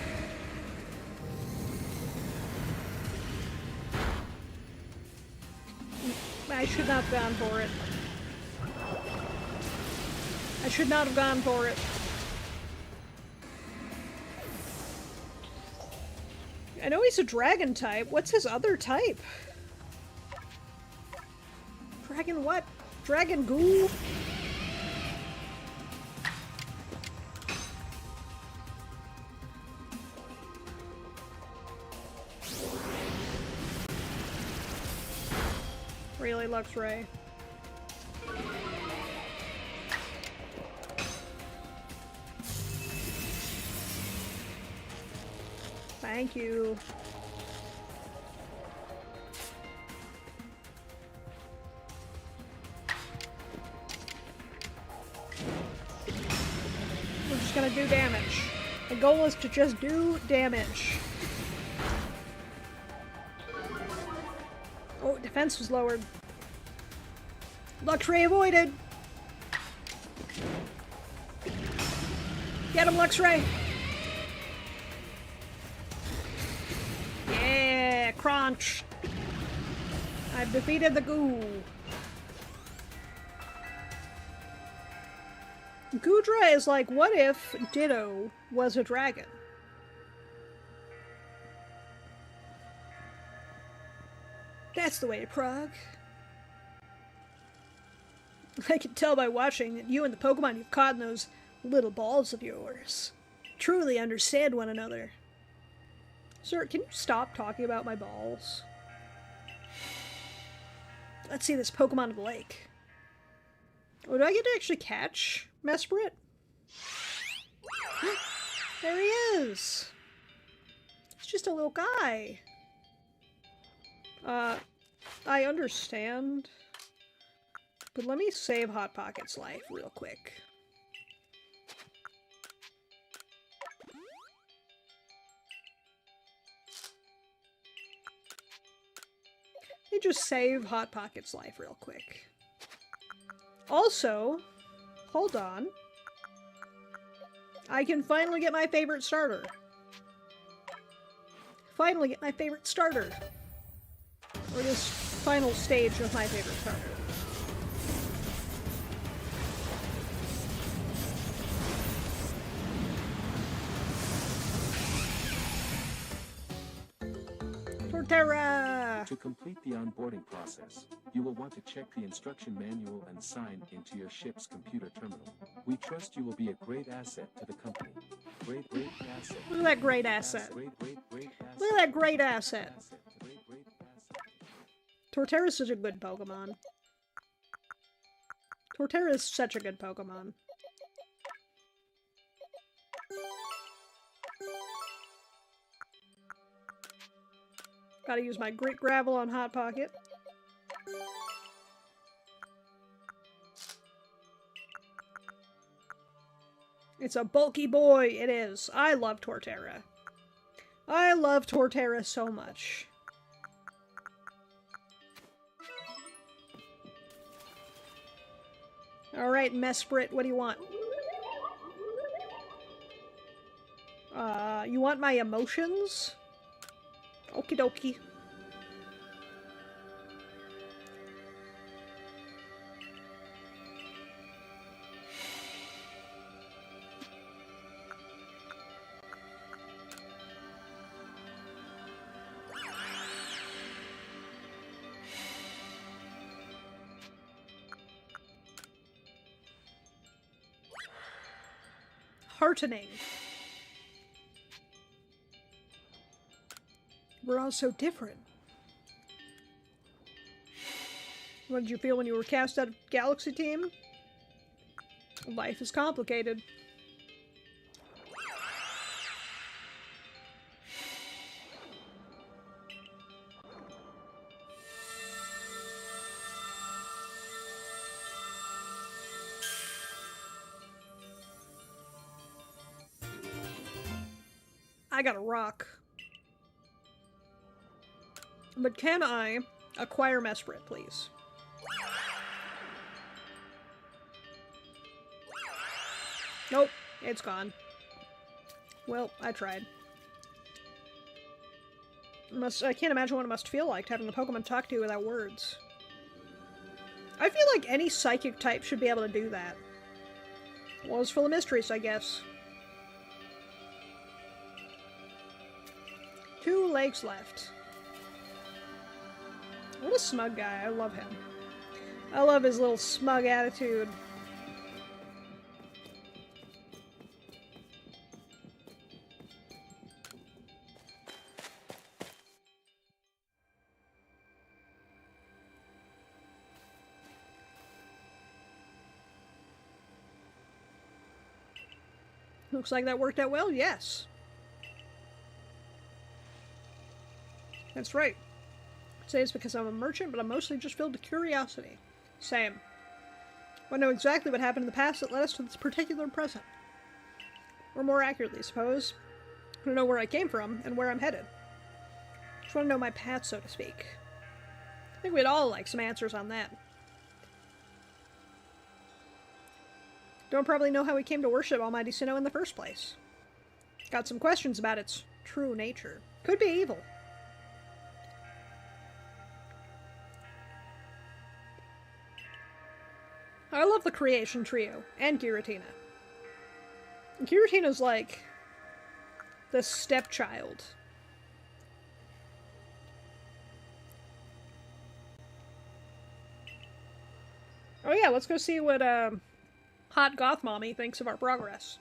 I should not have gone for it. I should not have gone for it. I know he's a dragon type. What's his other type? Dragon what? Dragon goo? Really, Luxray. Thank you. We're just gonna do damage. The goal is to just do damage. Oh, defense was lowered. Luxray avoided! Get him, Luxray! Yeah, crunch! I've defeated the goo. Goodra is like, what if Ditto was a dragon? That's the way to prog. I can tell by watching that you and the Pokemon you've caught in those little balls of yours truly understand one another. Sir, can you stop talking about my balls? Let's see this Pokemon of the lake. Oh, do I get to actually catch Mesprit? There he is! He's just a little guy. I understand. But let me save Hot Pocket's life real quick. Let me just save Hot Pocket's life real quick. Also, hold on. I can finally get my favorite starter. Finally get my favorite starter. Or this final stage of my favorite starter. Torterra! To complete the onboarding process, you will want to check the instruction manual and sign into your ship's computer terminal. We trust you will be a great asset to the company. Great asset. Look at that great asset. Great asset. Look at that great asset. Torterra is such a good Pokemon. Torterra is such a good Pokemon. Gotta use my Grit Gravel on Hot Pocket. It's a bulky boy, it is. I love Torterra. I love Torterra so much. Alright, Mesprit, what do you want? You want my emotions? Okie dokie. Heartening. We're all so different. What did you feel when you were cast out of Galaxy Team? Life is complicated. I got a rock. But can I acquire Mesprit, please? Nope, it's gone. Well, I tried. I can't imagine what it must feel like having a Pokemon talk to you without words. I feel like any psychic type should be able to do that. Well, it's full of mysteries, I guess. 2 legs left. What a smug guy. I love him. I love his little smug attitude. Looks like that worked out well, yes. That's right. I'd say it's because I'm a merchant, but I'm mostly just filled with curiosity. Same. I know exactly what happened in the past that led us to this particular present. Or more accurately, I suppose. I want to know where I came from and where I'm headed. Just want to know my path, so to speak. I think we'd all like some answers on that. Don't probably know how we came to worship Almighty Sinnoh in the first place. Got some questions about its true nature. Could be evil. I love the Creation Trio and Giratina. Giratina's like the stepchild. Oh yeah, let's go see what Hot Goth Mommy thinks of our progress.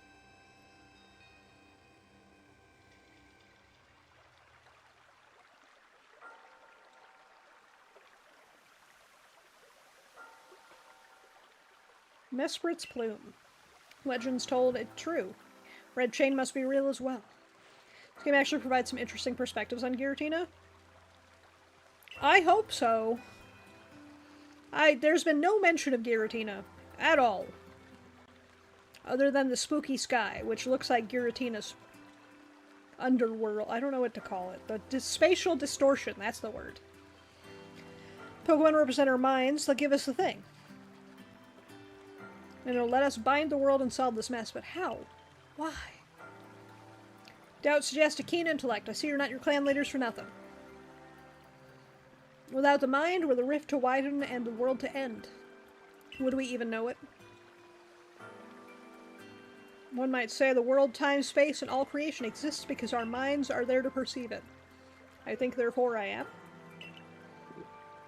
Mesprit's plume. Legends told it true. Red chain must be real as well. This game actually provides some interesting perspectives on Giratina. I hope so. There's been no mention of Giratina at all. Other than the spooky sky, which looks like Giratina's underworld. I don't know what to call it. The spatial distortion, that's the word. Pokemon represent our minds, they'll give us the thing. And it'll let us bind the world and solve this mess, but how? Why? Doubt suggests a keen intellect. I see you're not your clan leaders for nothing. Without the mind, were the rift to widen and the world to end. Would we even know it? One might say the world, time, space, and all creation exists because our minds are there to perceive it. I think, therefore, I am.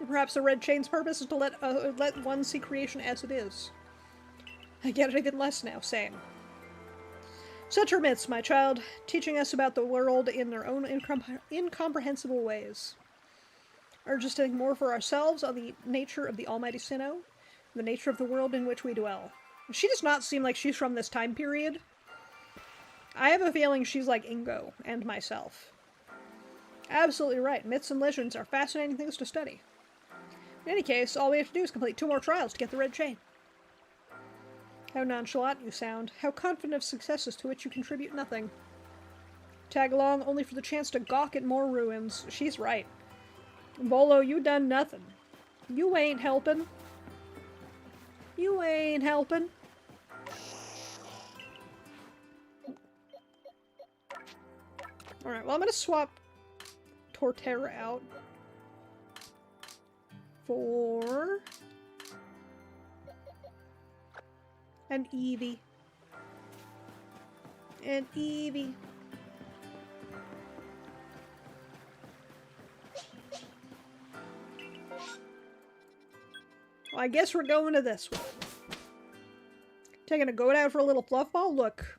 Perhaps the Red Chain's purpose is to let one see creation as it is. I get it even less now, same. Such are myths, my child, teaching us about the world in their own incomprehensible ways. Urge us to think more for ourselves on the nature of the almighty Sinnoh, the nature of the world in which we dwell. She does not seem like she's from this time period. I have a feeling she's like Ingo and myself. Absolutely right. Myths and legends are fascinating things to study. In any case, all we have to do is complete 2 more trials to get the Red Chain. How nonchalant you sound. How confident of successes to which you contribute nothing. Tag along only for the chance to gawk at more ruins. She's right. Bolo, you done nothing. You ain't helping. You ain't helping. Alright, well I'm gonna swap Torterra out for an Eevee. An Eevee. Well, I guess we're going to this one. Taking a goat out for a little fluff ball? Look.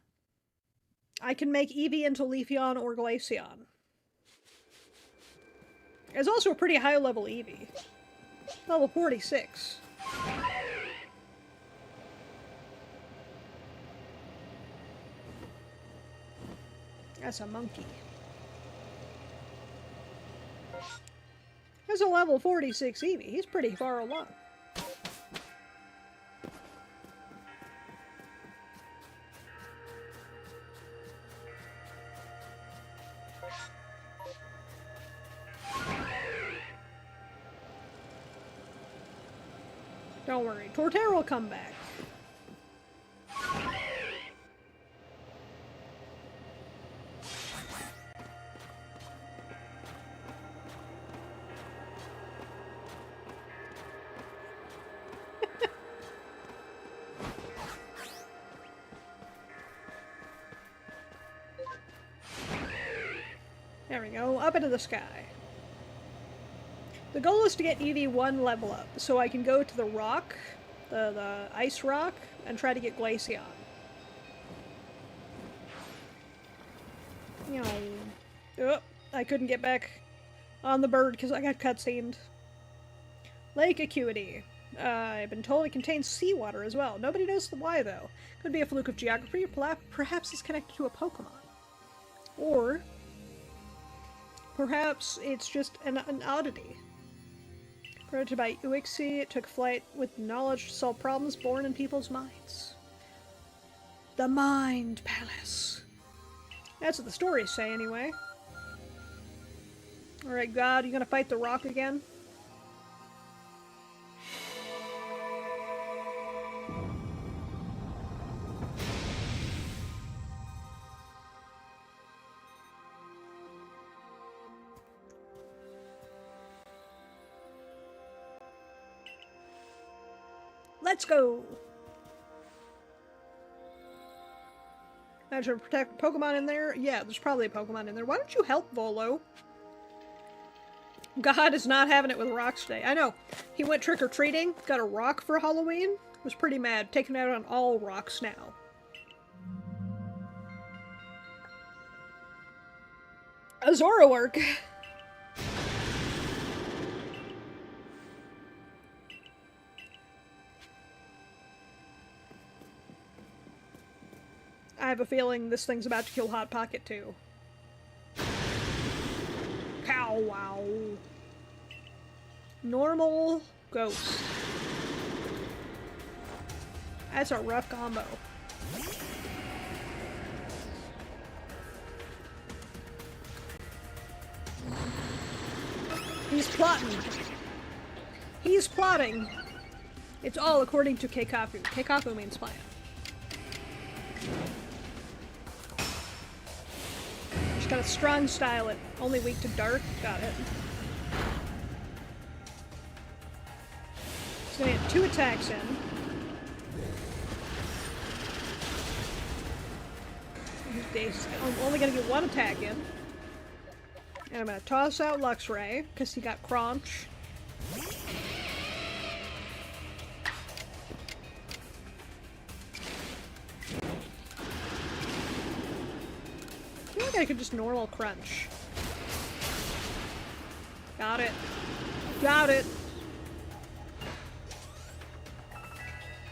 I can make Eevee into Leafeon or Glaceon. It's also a pretty high level Eevee. Level 46. That's a monkey. There's a level 46 Eevee. He's pretty far along. Don't worry, Torterra will come back. There we go, up into the sky. The goal is to get Eevee 1 level up, so I can go to the rock, the ice rock, and try to get Glaceon. Oh, I couldn't get back on the bird because I got cutscened. Lake Acuity. I've been told it contains seawater as well. Nobody knows why, though. Could be a fluke of geography, or perhaps it's connected to a Pokemon. Or perhaps it's just an oddity. Created by Uixie, it took flight with knowledge to solve problems born in people's minds. The Mind Palace. That's what the stories say, anyway. Alright, God, you gonna fight the rock again? Let's go! Imagine protect Pokemon in there? Yeah, there's probably a Pokemon in there. Why don't you help, Volo? God is not having it with rocks today. I know. He went trick-or-treating, got a rock for Halloween, was pretty mad, taking it out on all rocks now. A Zoroark! I have a feeling this thing's about to kill Hot Pocket too. Cow wow. Normal ghost. That's a rough combo. He's plotting. He's plotting. It's all according to Keikaku. Keikaku means plan. She's got a strong style at only weak to dark. Got it. He's gonna get 2 attacks in. He's only gonna get 1 attack in. And I'm gonna toss out Luxray, because he got Crunch. I feel like I could just normal Crunch. Got it. Got it.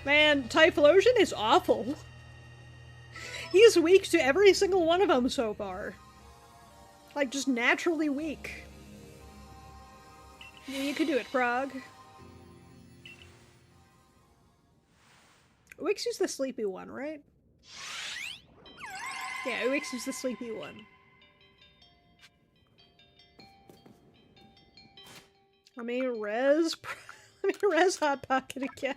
Man, Typhlosion is awful. He's weak to every single one of them so far. Like, just naturally weak. Yeah, you could do it, Prog. Uixie's the sleepy one, right? Yeah, Uixie's the sleepy one. Let me res Hot Pocket again.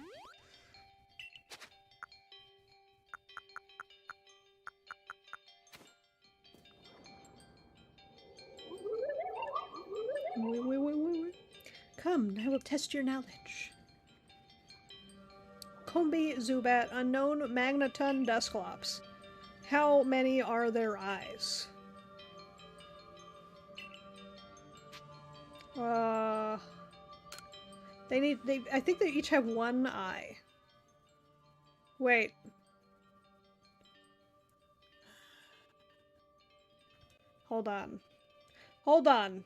Wait. Come, I will test your knowledge. Combi, Zubat, unknown Magneton, Dusclops. How many are their eyes? I think they each have 1 eye. Wait. Hold on. Hold on.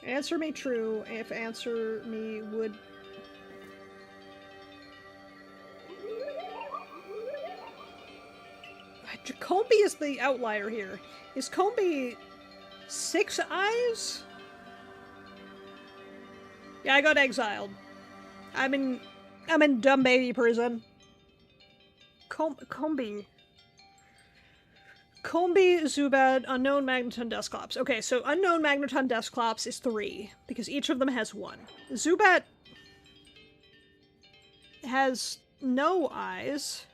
Answer me true if answer me would. Combi is the outlier here. Is Combi 6 eyes? Yeah, I got exiled. I'm in dumb baby prison. Combi, Zubat, unknown Magneton, Dusclops. Okay, so unknown Magneton, Dusclops is 3, because each of them has 1. Zubat has no eyes.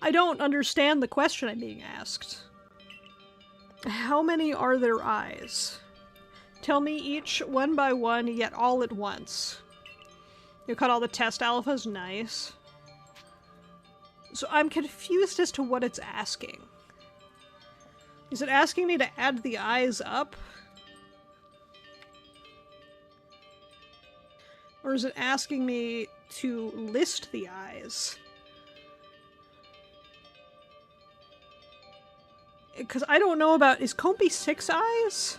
I don't understand the question I'm being asked. How many are their eyes? Tell me each one by one, yet all at once. You caught all the test alphas? Nice. So I'm confused as to what it's asking. Is it asking me to add the eyes up? Or is it asking me to list the eyes? Because I don't know about... Is Combi 6 eyes?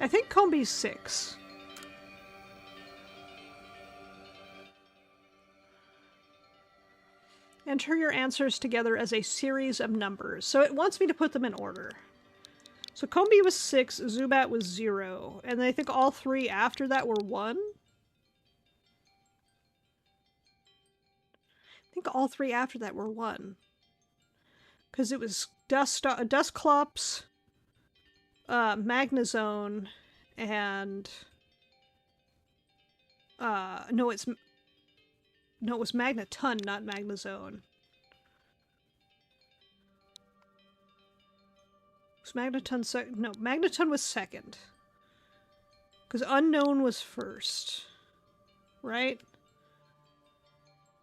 I think Combi's 6. Enter your answers together as a series of numbers. So it wants me to put them in order. So Combi was 6, Zubat was 0, and I think all 3 after that were 1? I think all 3 after that were 1. Because it was Dusclops, Magnezone, and... No, it was Magneton, not Magnezone. Magneton second? No, Magneton was second. Because Unknown was first. Right?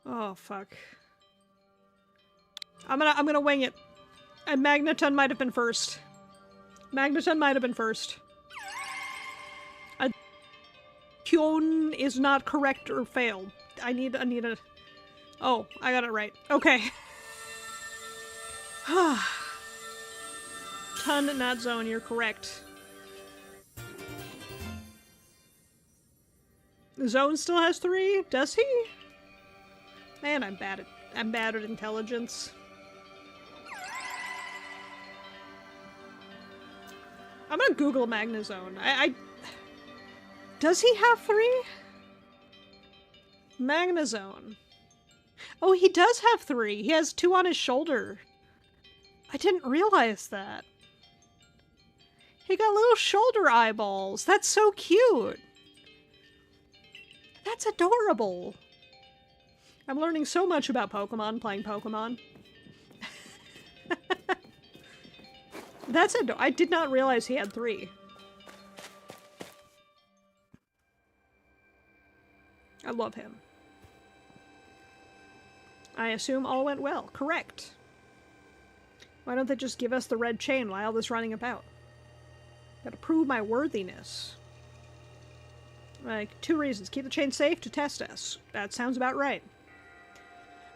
Oh, fuck. I'm gonna wing it. And Magneton might have been first. Magneton might have been first. Kyon is not correct or failed. I need a... Oh, I got it right. Okay. Ton, not zone, you're correct. Zone still has 3? Does he? Man, I'm bad at intelligence. I'm gonna Google Magnezone. Does he have 3? Magnezone. Oh, he does have 3. He has 2 on his shoulder. I didn't realize that. He got little shoulder eyeballs. That's so cute. That's adorable. I'm learning so much about Pokemon playing Pokemon. That's adorable. I did not realize he had 3. I love him. I assume all went well. Correct. Why don't they just give us the red chain while all this running about? Gotta prove my worthiness. Like, 2 reasons. Keep the chain safe to test us. That sounds about right.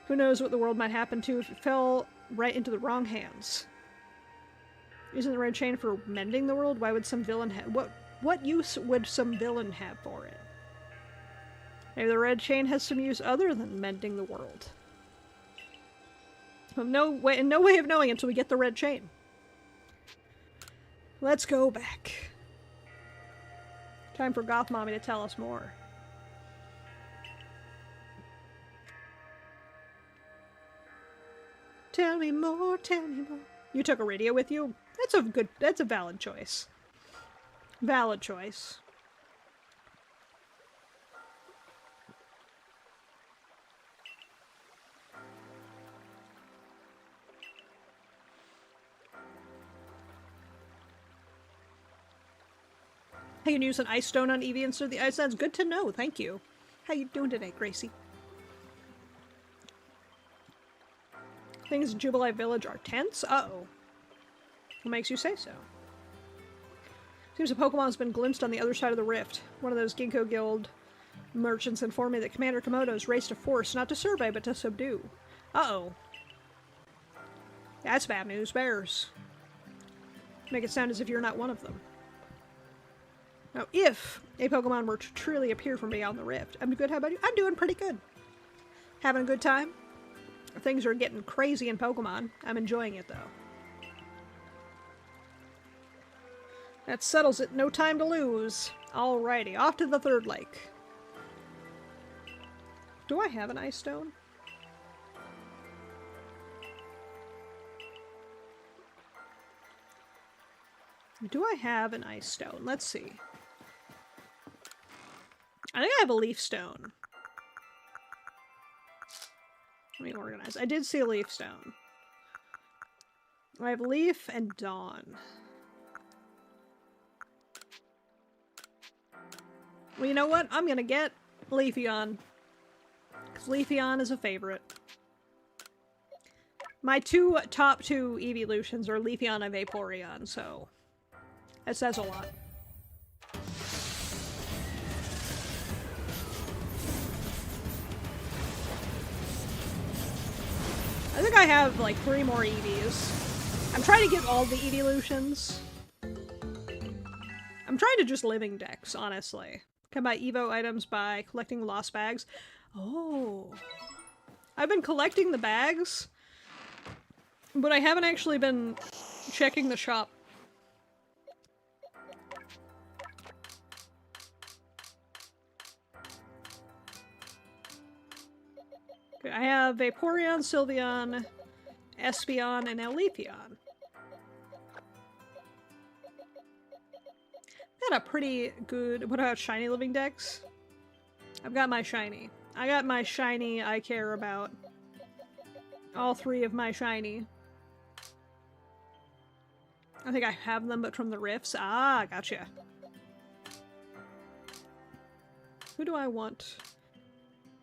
Who knows what the world might happen to if it fell right into the wrong hands. Isn't the red chain for mending the world? Why would some villain have... What use would some villain have for it? Maybe the red chain has some use other than mending the world. No way of knowing until we get the red chain. Let's go back. Time for Goth Mommy to tell us more. Tell me more, tell me more. You took Iridia with you? That's a valid choice. Valid choice. I can use an ice stone on Eevee instead of the ice. That's good to know. Thank you. How you doing today, Gracie? Things in Jubilee Village are tense? Uh-oh. What makes you say so? Seems a Pokemon's been glimpsed on the other side of the rift. One of those Ginkgo Guild merchants informed me that Commander Komodo's raised a force not to survey, but to subdue. Uh-oh. That's bad news. Bears. Make it sound as if you're not one of them. Now, if a Pokemon were to truly appear from beyond the rift, I'm good. How about you? I'm doing pretty good. Having a good time. Things are getting crazy in Pokemon. I'm enjoying it, though. That settles it. No time to lose. Alrighty, off to the third lake. Do I have an ice stone? Do I have an ice stone? Let's see. I think I have a leaf stone. Let me organize. I did see a leaf stone. I have leaf and dawn. Well, you know what? I'm gonna get Leafeon. Because Leafeon is a favorite. My top two evolutions are Leafeon and Vaporeon, so that says a lot. I think I have like 3 more Eevees. I'm trying to get all the evolutions. I'm trying to just living decks, honestly. Can buy Evo items by collecting lost bags. Oh. I've been collecting the bags, but I haven't actually been checking the shop. Okay, I have Vaporeon, Sylveon, Espeon, and now Leafeon. Got a pretty good... What about shiny living decks? I've got my shiny. I got my shiny I care about. All 3 of my shiny. I think I have them, but from the rifts. Ah, gotcha. Who do I want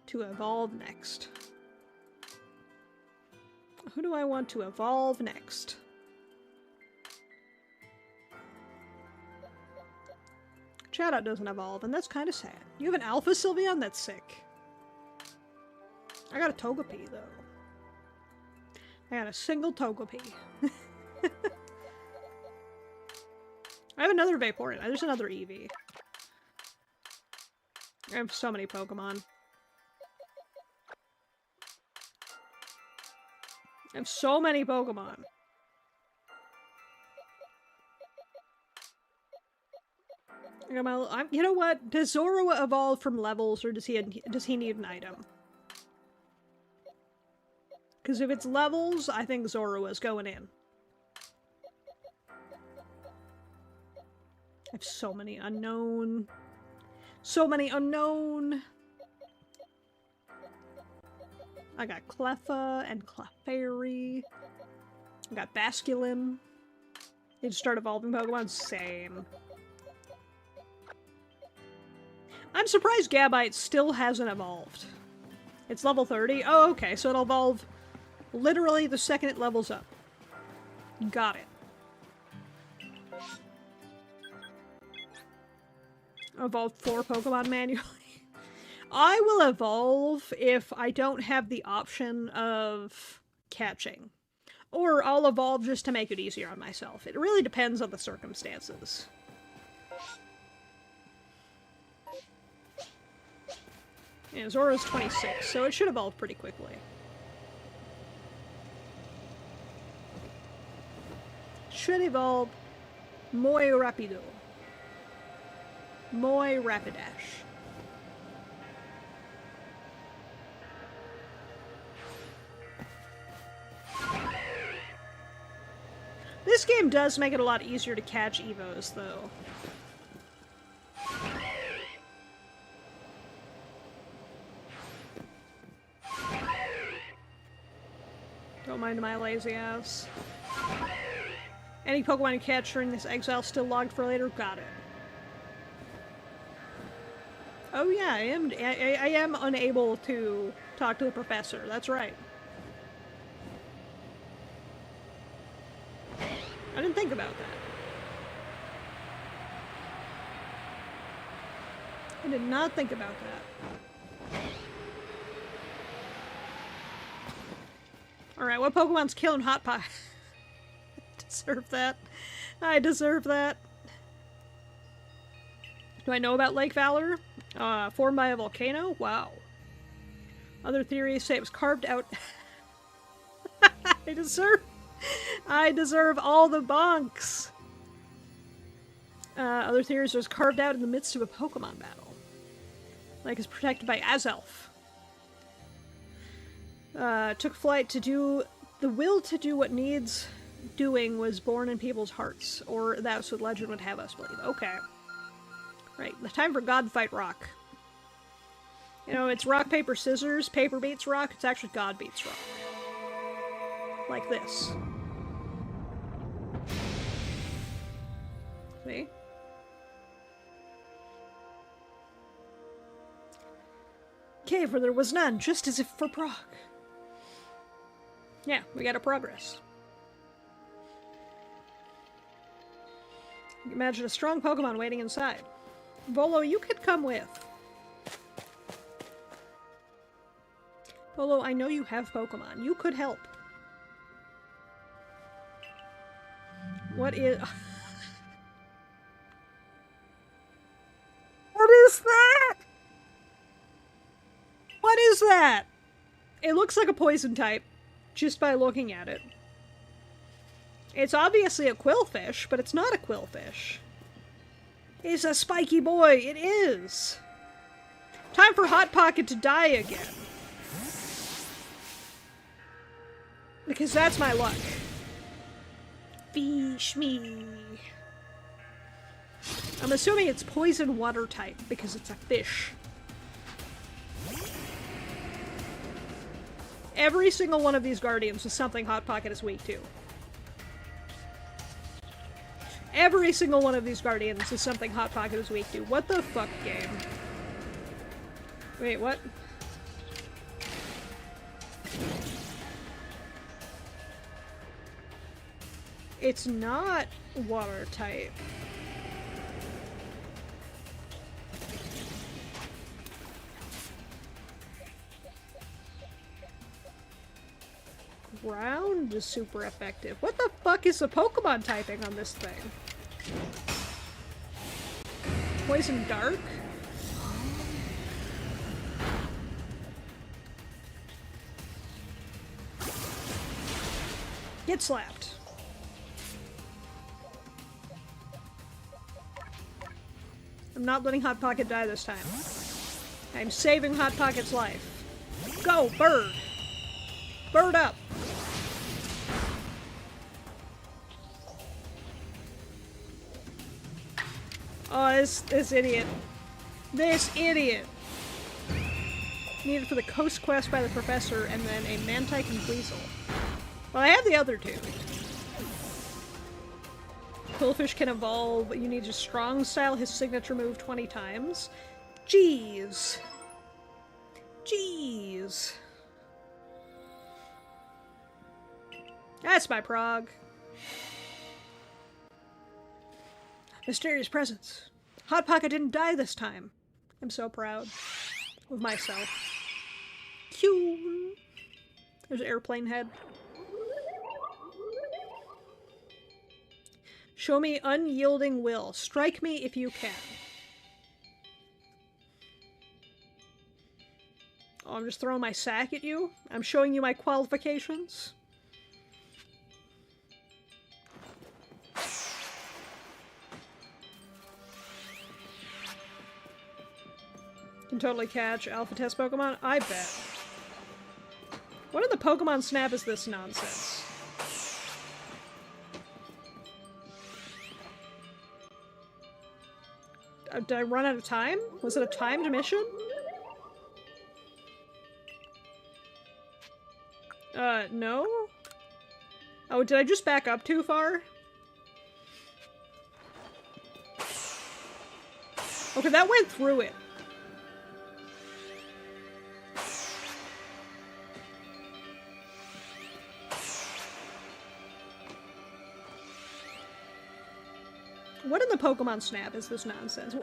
to evolve next? Who do I want to evolve next? Chatot doesn't evolve, and that's kind of sad. You have an Alpha Sylveon? That's sick. I got a Togepi, though. I got a single Togepi. I have another Vaporeon. There's another Eevee. I have so many Pokemon. I have so many Pokemon. You know what? Does Zorua evolve from levels, or does he need an item? Because if it's levels, I think Zorua's going in. I have so many unknown. So many unknown. I got Cleffa and Clefairy. I got Basculin. Need to start evolving Pokemon? Same. I'm surprised Gabite still hasn't evolved. It's level 30? Oh, okay, so it'll evolve literally the second it levels up. Got it. Evolve 4 Pokemon manually. I will evolve if I don't have the option of catching. Or I'll evolve just to make it easier on myself. It really depends on the circumstances. Yeah, Zora's 26, so it should evolve pretty quickly. Should evolve muy rápido. Muy rapidash. This game does make it a lot easier to catch Evos, though. Don't mind my lazy ass. Any Pokemon you catch during this exile still logged for later? Got it. Oh yeah, I am unable to talk to the professor. That's right. I didn't think about that. I did not think about that. Alright, what Pokemon's killing Hot Pie? I deserve that. I deserve that. Do I know about Lake Valor? Formed by a volcano? Wow. Other theories say it was carved out... I deserve all the bonks! Other theories it was carved out in the midst of a Pokemon battle. Lake is protected by Azelf. Took flight to do... The will to do what needs doing was born in people's hearts. Or that's what legend would have us believe. Okay. Right, the time for God fight rock. You know, it's rock, paper, scissors. Paper beats rock. It's actually God beats rock. Like this. See? Okay, for there was none, just as if for Prog. Yeah, we got a progress. Imagine a strong Pokemon waiting inside. Volo, you could come with. Volo, I know you have Pokemon. You could help. What is... What is that? What is that? It looks like a poison type, just by looking at it. It's obviously a quillfish, but it's not a quillfish. It's a spiky boy. It is. Time for Hot Pocket to die again. Because that's my luck. Fish me. I'm assuming it's poison water type because it's a fish. Every single one of these guardians is something Hot Pocket is weak to. every single one of these Guardians is something Hot Pocket is weak to. What the fuck, game? Wait, what? It's not water type. Ground is super effective. What the fuck is the Pokemon typing on this thing? Poison Dark? Get slapped. I'm not letting Hot Pocket die this time. I'm saving Hot Pocket's life. Go, bird! Bird up! Oh, this idiot. This idiot! Needed for the Coast Quest by the Professor, and then a Mantike and Weasel. Well, I have the other two. Quillfish can evolve, but you need to strong style his signature move 20 times. Jeez. Jeez. That's my prog. Mysterious presence. Hot Pocket didn't die this time. I'm so proud of myself. Cute. There's an airplane head. Show me unyielding will. Strike me if you can. Oh, I'm just throwing my sack at you? I'm showing you my qualifications? Can totally catch alpha test Pokemon? I bet. What in the Pokemon Snap is this nonsense? Did I run out of time? Was it a timed mission? No? Oh, did I just back up too far? Okay, that went through it. What in the Pokemon Snap is this nonsense?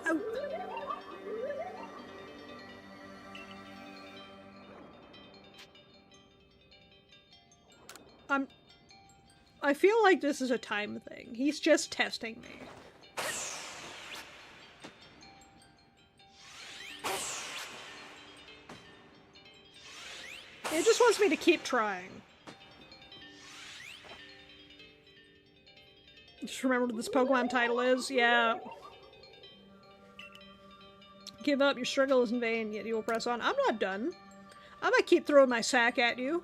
I feel like this is a time thing. He's just testing me. It just wants me to keep trying. Just remember what this Pokemon title is? Yeah. Give up, your struggle is in vain, yet you will press on. I'm not done. I'm gonna keep throwing my sack at you.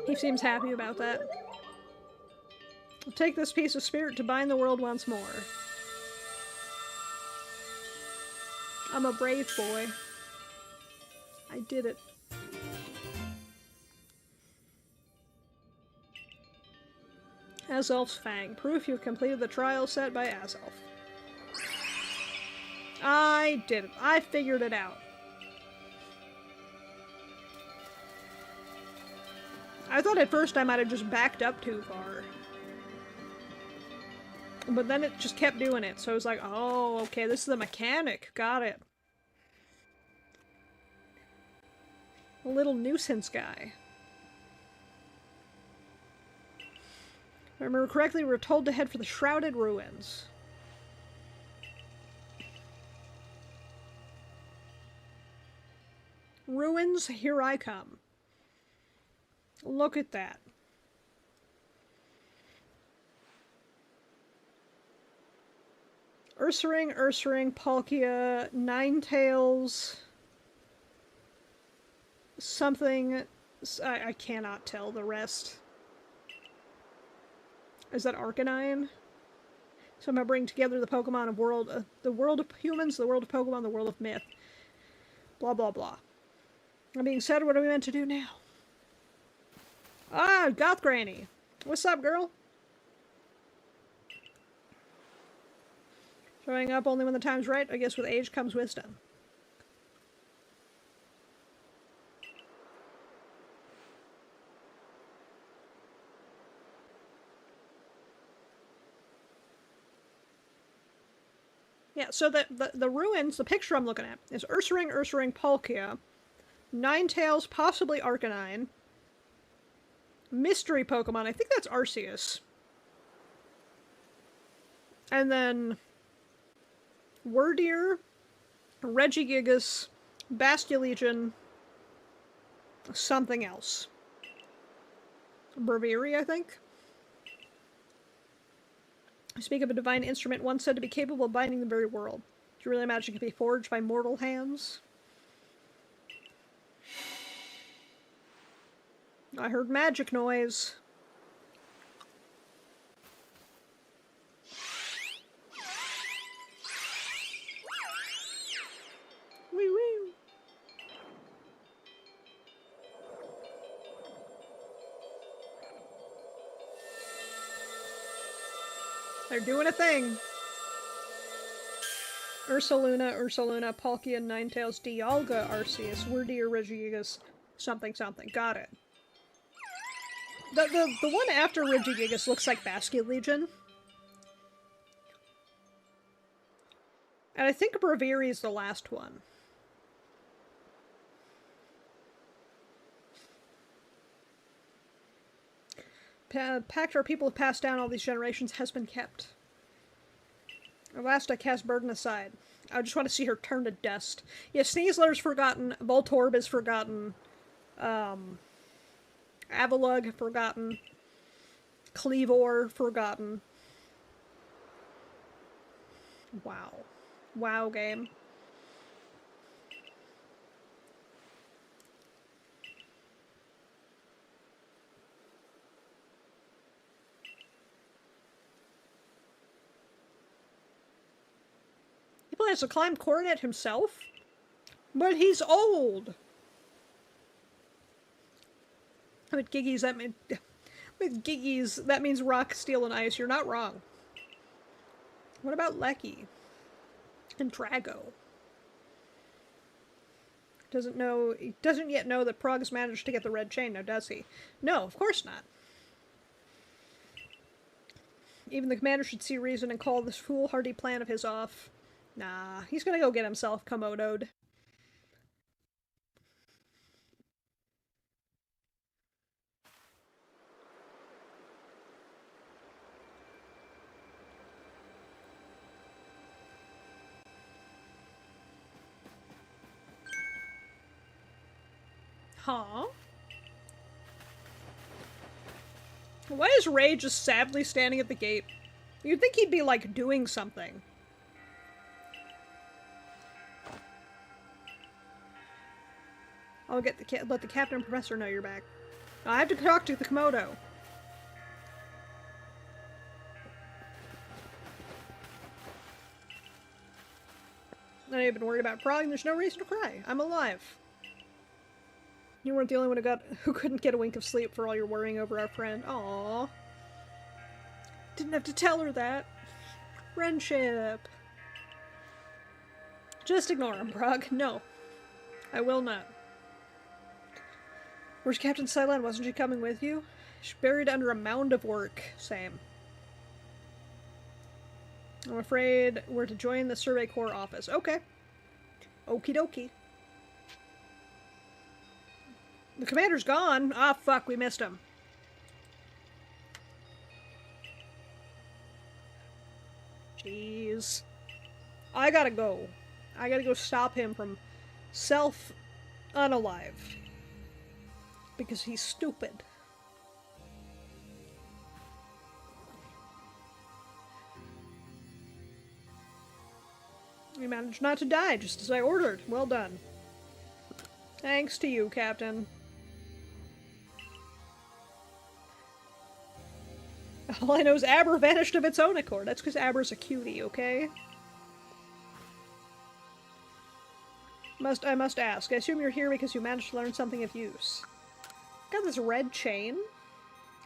He seems happy about that. I'll take this piece of spirit to bind the world once more. I'm a brave boy. I did it. Azelf's Fang. Proof you've completed the trial set by Azelf. I did it. I figured it out. I thought at first I might have just backed up too far. But then it just kept doing it, so I was like, oh, okay, this is the mechanic. Got it. A little nuisance guy. If I remember correctly, we were told to head for the Shrouded Ruins. Ruins, here I come. Look at that. Ursaring, Palkia, Ninetales, something, I cannot tell the rest. Is that Arcanine? So I'm gonna bring together the Pokemon of the world of humans, the world of Pokemon, the world of myth. Blah, blah, blah. That being said, what are we meant to do now? Ah, Goth Granny. What's up, girl? Showing up only when the time's right. I guess with age comes wisdom. Yeah, so the ruins, the picture I'm looking at, is Ursaring, Palkia, Ninetales, possibly Arcanine, Mystery Pokemon, I think that's Arceus, and then Wordeer, Regigigas, Basculegion, something else. Braviary, I think? Speak of a divine instrument once said to be capable of binding the very world. Do you really imagine it could be forged by mortal hands? I heard magic noise. Wee wee. They're doing a thing. Ursaluna, Palkia, Ninetales, Dialga, Arceus, Wordeer, Regigigas, something. Got it. The one after Regigigas looks like Basculegion. And I think Braviary is the last one. Pact our people have passed down all these generations has been kept. At last I cast Burden aside. I just want to see her turn to dust. Yeah, Sneasler's forgotten, Voltorb is forgotten, Avalugg forgotten, Cleavor forgotten. Wow. Wow, game. He plans to climb Coronet himself? But he's old! With Giggies, that means rock, steel, and ice. You're not wrong. What about Lecky? And Drago? He doesn't yet know that Prog's managed to get the red chain, now does he? No, of course not. Even the commander should see reason and call this foolhardy plan of his off. Nah, he's gonna go get himself Komodo'd. Huh? Why is Ray just sadly standing at the gate? You'd think he'd be, like, doing something. I'll let the captain and professor know you're back. I have to talk to the Komodo. I ain't been worried about crying. There's no reason to cry. I'm alive. You weren't the only one who couldn't get a wink of sleep for all your worrying over our friend. Aww. Didn't have to tell her that. Friendship. Just ignore him, Prog. No. I will not. Where's Captain Silent? Wasn't she coming with you? She's buried under a mound of work. Same. I'm afraid we're to join the Survey Corps office. Okay. Okie dokie. The commander's gone. Ah, fuck, we missed him. Jeez. I gotta go. I gotta go stop him from self-unalive. Because he's stupid. You managed not to die, just as I ordered. Well done. Thanks to you, Captain. All I know is Aber vanished of its own accord. That's because Aber's a cutie, okay? I must ask. I assume you're here because you managed to learn something of use. Got this red chain.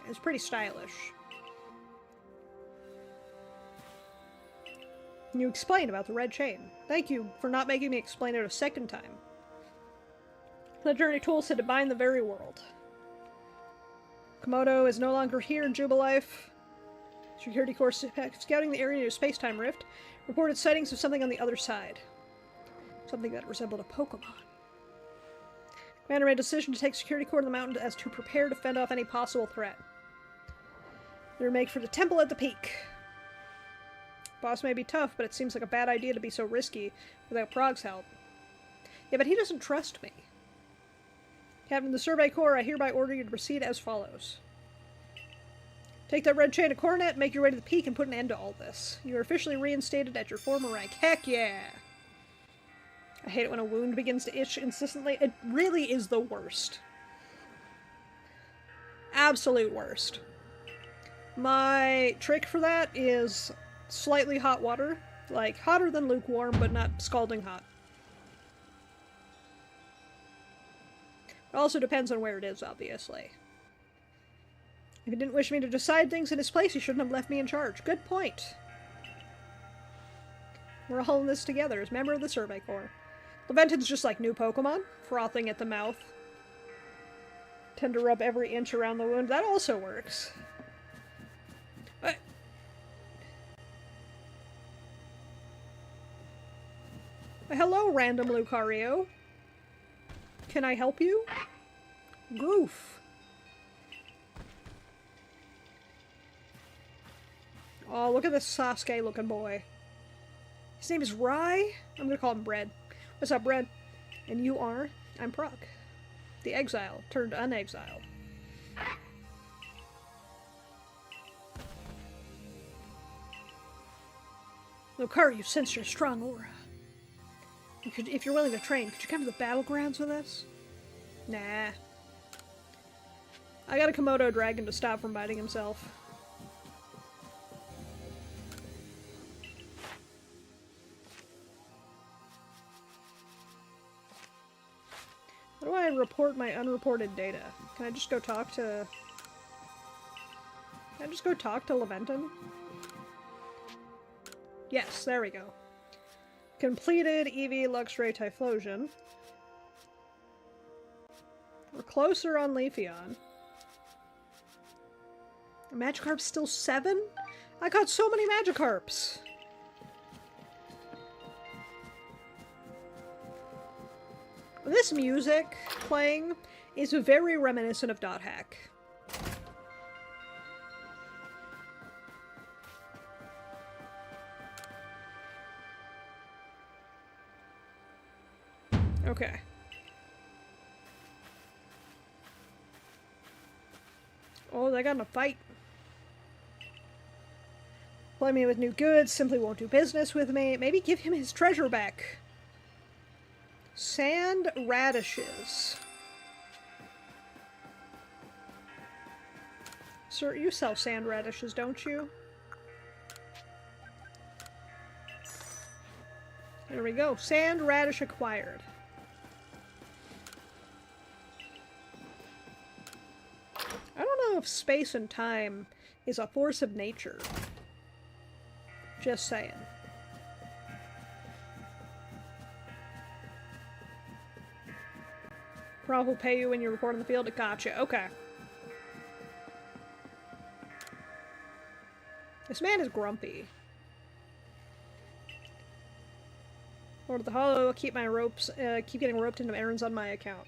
It's pretty stylish. You explained about the red chain. Thank you for not making me explain it a second time. The journey tool said to bind the very world. Komodo is no longer here in Jubilife. Security Corps scouting the area near space-time rift reported sightings of something on the other side. Something that resembled a Pokemon. Commander made a decision to take Security Corps to the mountain as to prepare to fend off any possible threat. They make for the temple at the peak. Boss may be tough, but it seems like a bad idea to be so risky without Prog's help. Yeah, but he doesn't trust me. Captain of the Survey Corps, I hereby order you to proceed as follows. Take that red chain to Coronet, make your way to the peak, and put an end to all this. You are officially reinstated at your former rank. Heck yeah! I hate it when a wound begins to itch insistently. It really is the worst. Absolute worst. My trick for that is slightly hot water. Like, hotter than lukewarm, but not scalding hot. It also depends on where it is, obviously. If you didn't wish me to decide things in his place, you shouldn't have left me in charge. Good point. We're all in this together as member of the Survey Corps. Leventon's just like new Pokemon, frothing at the mouth. Tend to rub every inch around the wound. That also works. Hello, random Lucario. Can I help you? Goof. Oh, look at this Sasuke-looking boy. His name is Rai? I'm gonna call him Bread. What's up, Bread? And you are? I'm Prog. The exile turned unexiled. Lucario, you sense your strong aura. If you're willing to train, could you come to the battlegrounds with us? Nah. I got a Komodo dragon to stop from biting himself. How do I report my unreported data? Can I just go talk to... Can I just go talk to Leventon? Yes, there we go. Completed Eevee Luxray Typhlosion. We're closer on Leafeon. Magikarp's still 7? I caught so many Magikarps! This music playing is very reminiscent of Dot Hack. Okay. Oh, they got in a fight. Play me with new goods, simply won't do business with me. Maybe give him his treasure back. Sand radishes. Sir, you sell sand radishes, don't you? There we go. Sand radish acquired. I don't know if space and time is a force of nature. Just saying. Prof will pay you when you report on the field. Gotcha. Okay. This man is grumpy. Lord of the Hollow, I'll keep my ropes, keep getting roped into errands on my account.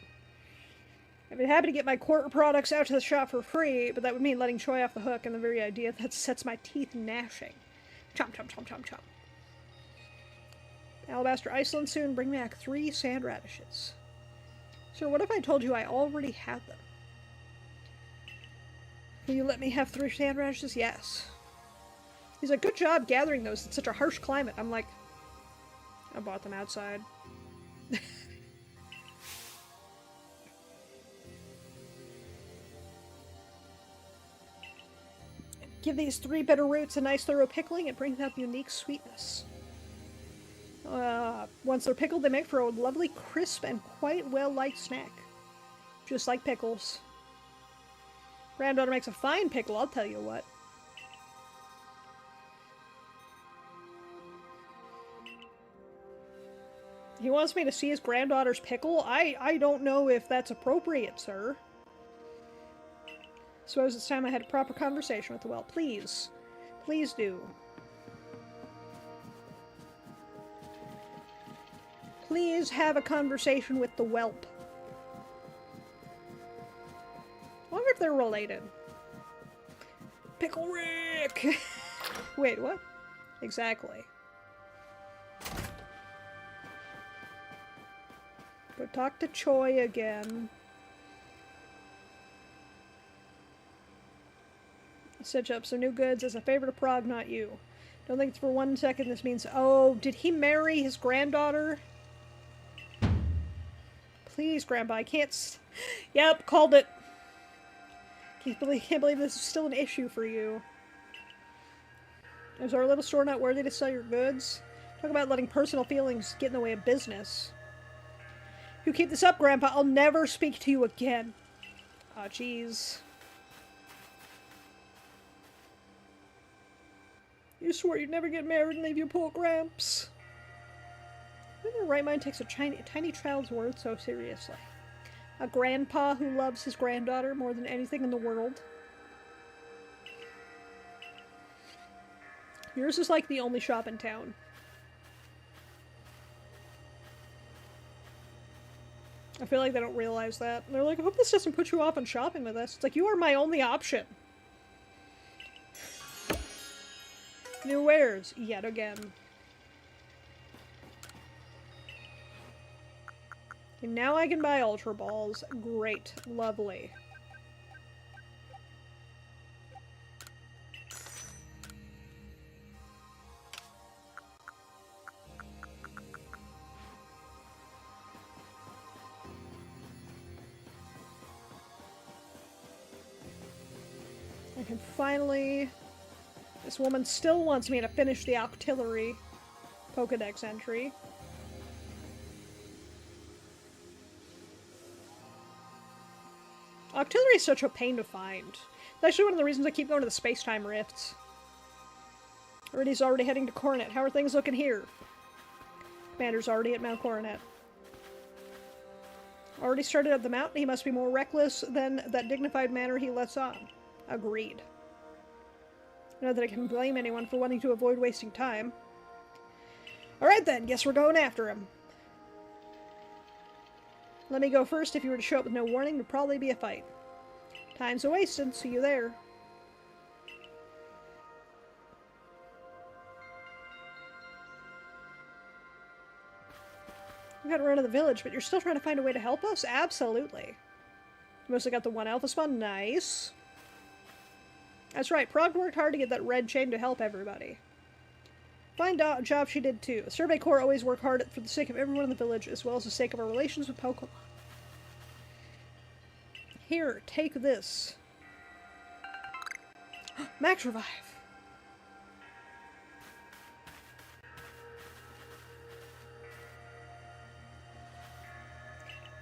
I'd be happy to get my quarter products out to the shop for free, but that would mean letting Choi off the hook, and the very idea that sets my teeth gnashing. Chomp, chomp, chomp, chomp, chomp. Alabaster Iceland soon, bring back 3 sand radishes. Sir, what if I told you I already had them? Will you let me have 3 sand radishes? Yes. He's like, good job gathering those in such a harsh climate. I'm like, I bought them outside. Give these 3 bitter roots a nice thorough pickling, it brings out unique sweetness. Once they're pickled, they make for a lovely, crisp, and quite well-liked snack. Just like pickles. Granddaughter makes a fine pickle, I'll tell you what. He wants me to see his granddaughter's pickle? I don't know if that's appropriate, sir. Suppose it's time I had a proper conversation with the whelp. Please. Please do. Please have a conversation with the whelp. I wonder if they're related. Pickle Rick! Wait, what? Exactly. Go talk to Choi again. Stitch up some new goods as a favor to Prog, not you. Don't think for 1 second this means... Oh, did he marry his granddaughter? Please, Grandpa, I can't... Yep, called it. Can't believe this is still an issue for you. Is our little store not worthy to sell your goods? Talk about letting personal feelings get in the way of business. If you keep this up, Grandpa, I'll never speak to you again. Aw, jeez. You swore you'd never get married and leave your poor Gramps. Who in their right mind takes a tiny child's word so seriously? A grandpa who loves his granddaughter more than anything in the world. Yours is like the only shop in town. I feel like they don't realize that. They're like, I hope this doesn't put you off on shopping with us. It's like, you are my only option. New wares, yet again. And now I can buy Ultra Balls. Great. Lovely. I can finally... This woman still wants me to finish the Octillery Pokedex entry. Octillery is such a pain to find. It's actually one of the reasons I keep going to the space-time rifts. Rudy's already heading to Coronet. How are things looking here? Commander's already at Mount Coronet. Already started up the mountain. He must be more reckless than that dignified manner he lets on. Agreed. Not that I can blame anyone for wanting to avoid wasting time. Alright then, guess we're going after him. Let me go first. If you were to show up with no warning, there'd probably be a fight. Time's a-wasted. See you there. We gotta run to the village, but you're still trying to find a way to help us? Absolutely. Mostly got the one alpha spawn. Nice. That's right, Prog worked hard to get that red chain to help everybody. Fine job she did too. The Survey Corps always work hard for the sake of everyone in the village, as well as the sake of our relations with Pokemon. Here, take this. Max Revive!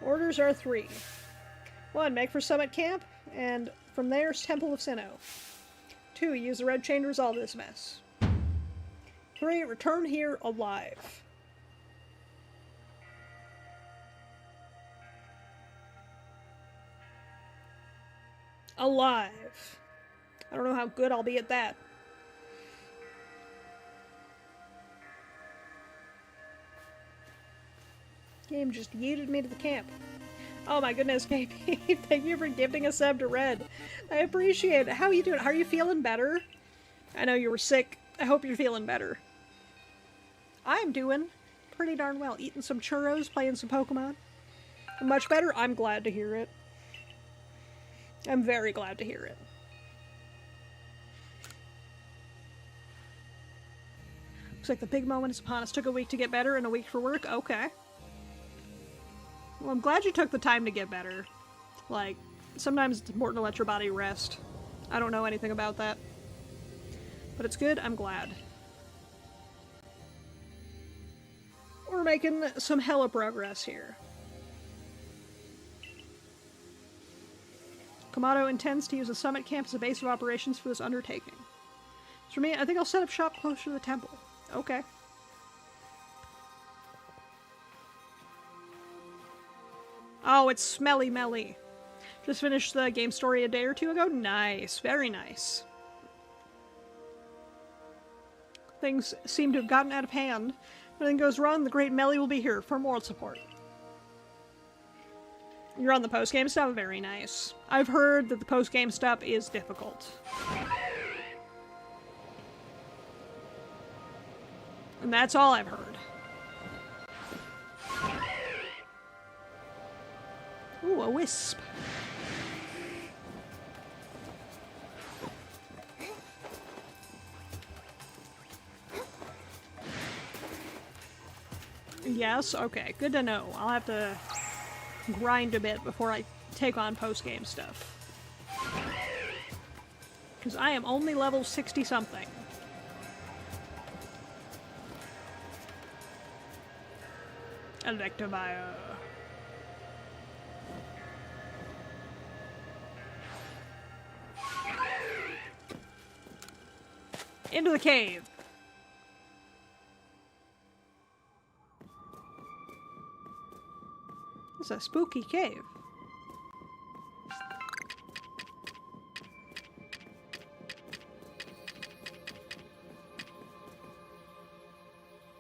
Orders are 3. 1. Make for Summit Camp, and from there's Temple of Sinnoh. 2. Use the red chain to resolve this mess. 3. Return here alive. Alive. I don't know how good I'll be at that. Game just yeeted me to the camp. Oh my goodness, baby. Thank you for gifting a sub to Red. I appreciate it. How are you doing? Are you feeling better? I know you were sick. I hope you're feeling better. I'm doing pretty darn well. Eating some churros, playing some Pokemon. Much better? I'm glad to hear it. I'm very glad to hear it. Looks like the big moment is upon us. Took a week to get better and a week for work? Okay. Well, I'm glad you took the time to get better. Like, sometimes it's important to let your body rest. I don't know anything about that. But it's good, I'm glad. We're making some hella progress here. Kamado intends to use the summit camp as a base of operations for this undertaking. As for me, I think I'll set up shop closer to the temple. Okay. Oh, it's Smelly Melly. Just finished the game story a day or two ago. Nice. Very nice. Things seem to have gotten out of hand. If anything goes wrong, the great Melly will be here for moral support. You're on the post-game stuff? Very nice. I've heard that the post-game stuff is difficult. And that's all I've heard. Ooh, a wisp. Yes? Okay, good to know. I'll have to grind a bit before I take on post-game stuff. Because I am only level 60-something. Electivire. Into the cave. It's a spooky cave.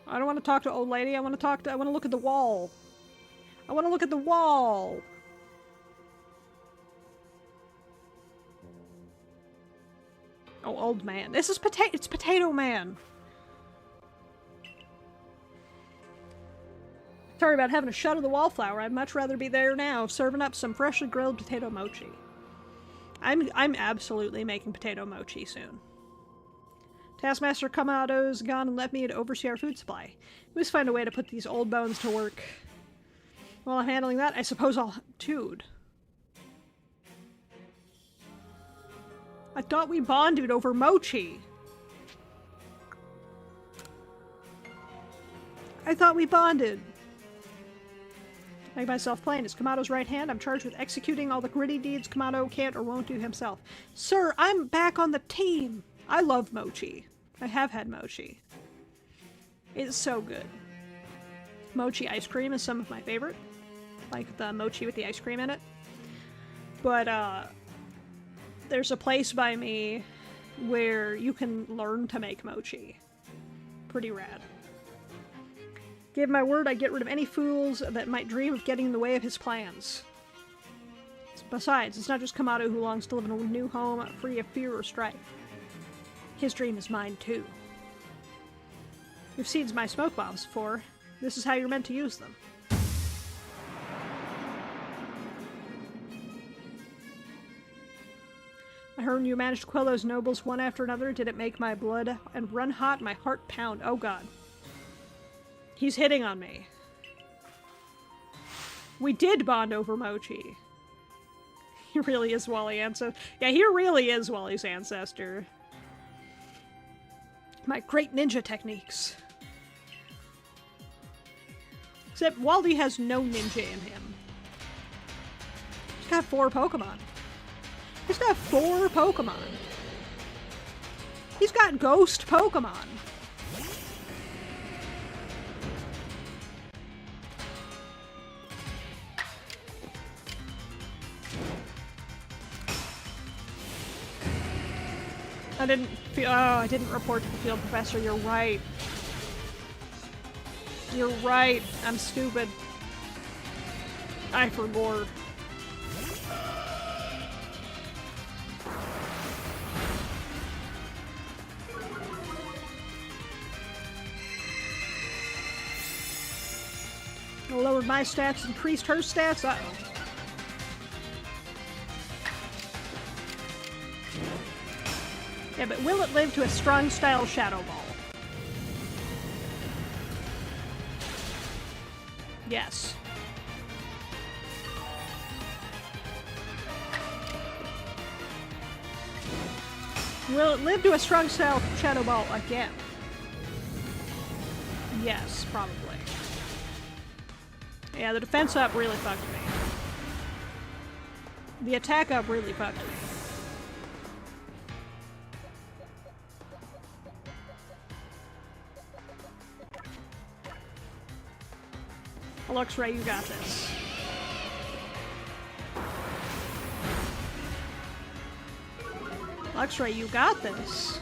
I don't want to talk to old lady. I want to look at the wall. I want to look at the wall. Oh, old man. This is it's Potato Man. Sorry about having to shudder the wallflower. I'd much rather be there now, serving up some freshly grilled potato mochi. I'm absolutely making potato mochi soon. Taskmaster Kamado's gone and left me to oversee our food supply. We must find a way to put these old bones to work. While I'm handling that, I suppose I'll... Dude. I thought we bonded over mochi. I thought we bonded. Make myself plain. As Kamado's right hand, I'm charged with executing all the gritty deeds Kamado can't or won't do himself. Sir, I'm back on the team. I love mochi. I have had mochi. It's so good. Mochi ice cream is some of my favorite. Like the mochi with the ice cream in it. But, there's a place by me where you can learn to make mochi. Pretty rad. Gave my word I'd get rid of any fools that might dream of getting in the way of his plans. Besides, it's not just Kamado who longs to live in a new home free of fear or strife. His dream is mine too. You've seen my smoke bombs before. This is how you're meant to use them. I heard you managed to quell those nobles one after another. Did it make my blood and run hot, my heart pound? Oh god. He's hitting on me. We did bond over mochi. He really is Wally ancestor. Yeah, he really is Wally's ancestor. My great ninja techniques. Except Wally has no ninja in him. He's got 4 Pokemon. He's got 4 Pokemon. He's got ghost Pokemon. I didn't report to the field professor. You're right. You're right. I'm stupid. I forgot. I lowered my stats, increased her stats. Uh-oh. Yeah, but will it live to a strong style Shadow Ball? Yes. Will it live to a strong style Shadow Ball again? Yes, probably. Yeah, the defense up really fucked me. The attack up really fucked me. Luxray, you got this. Luxray, you got this.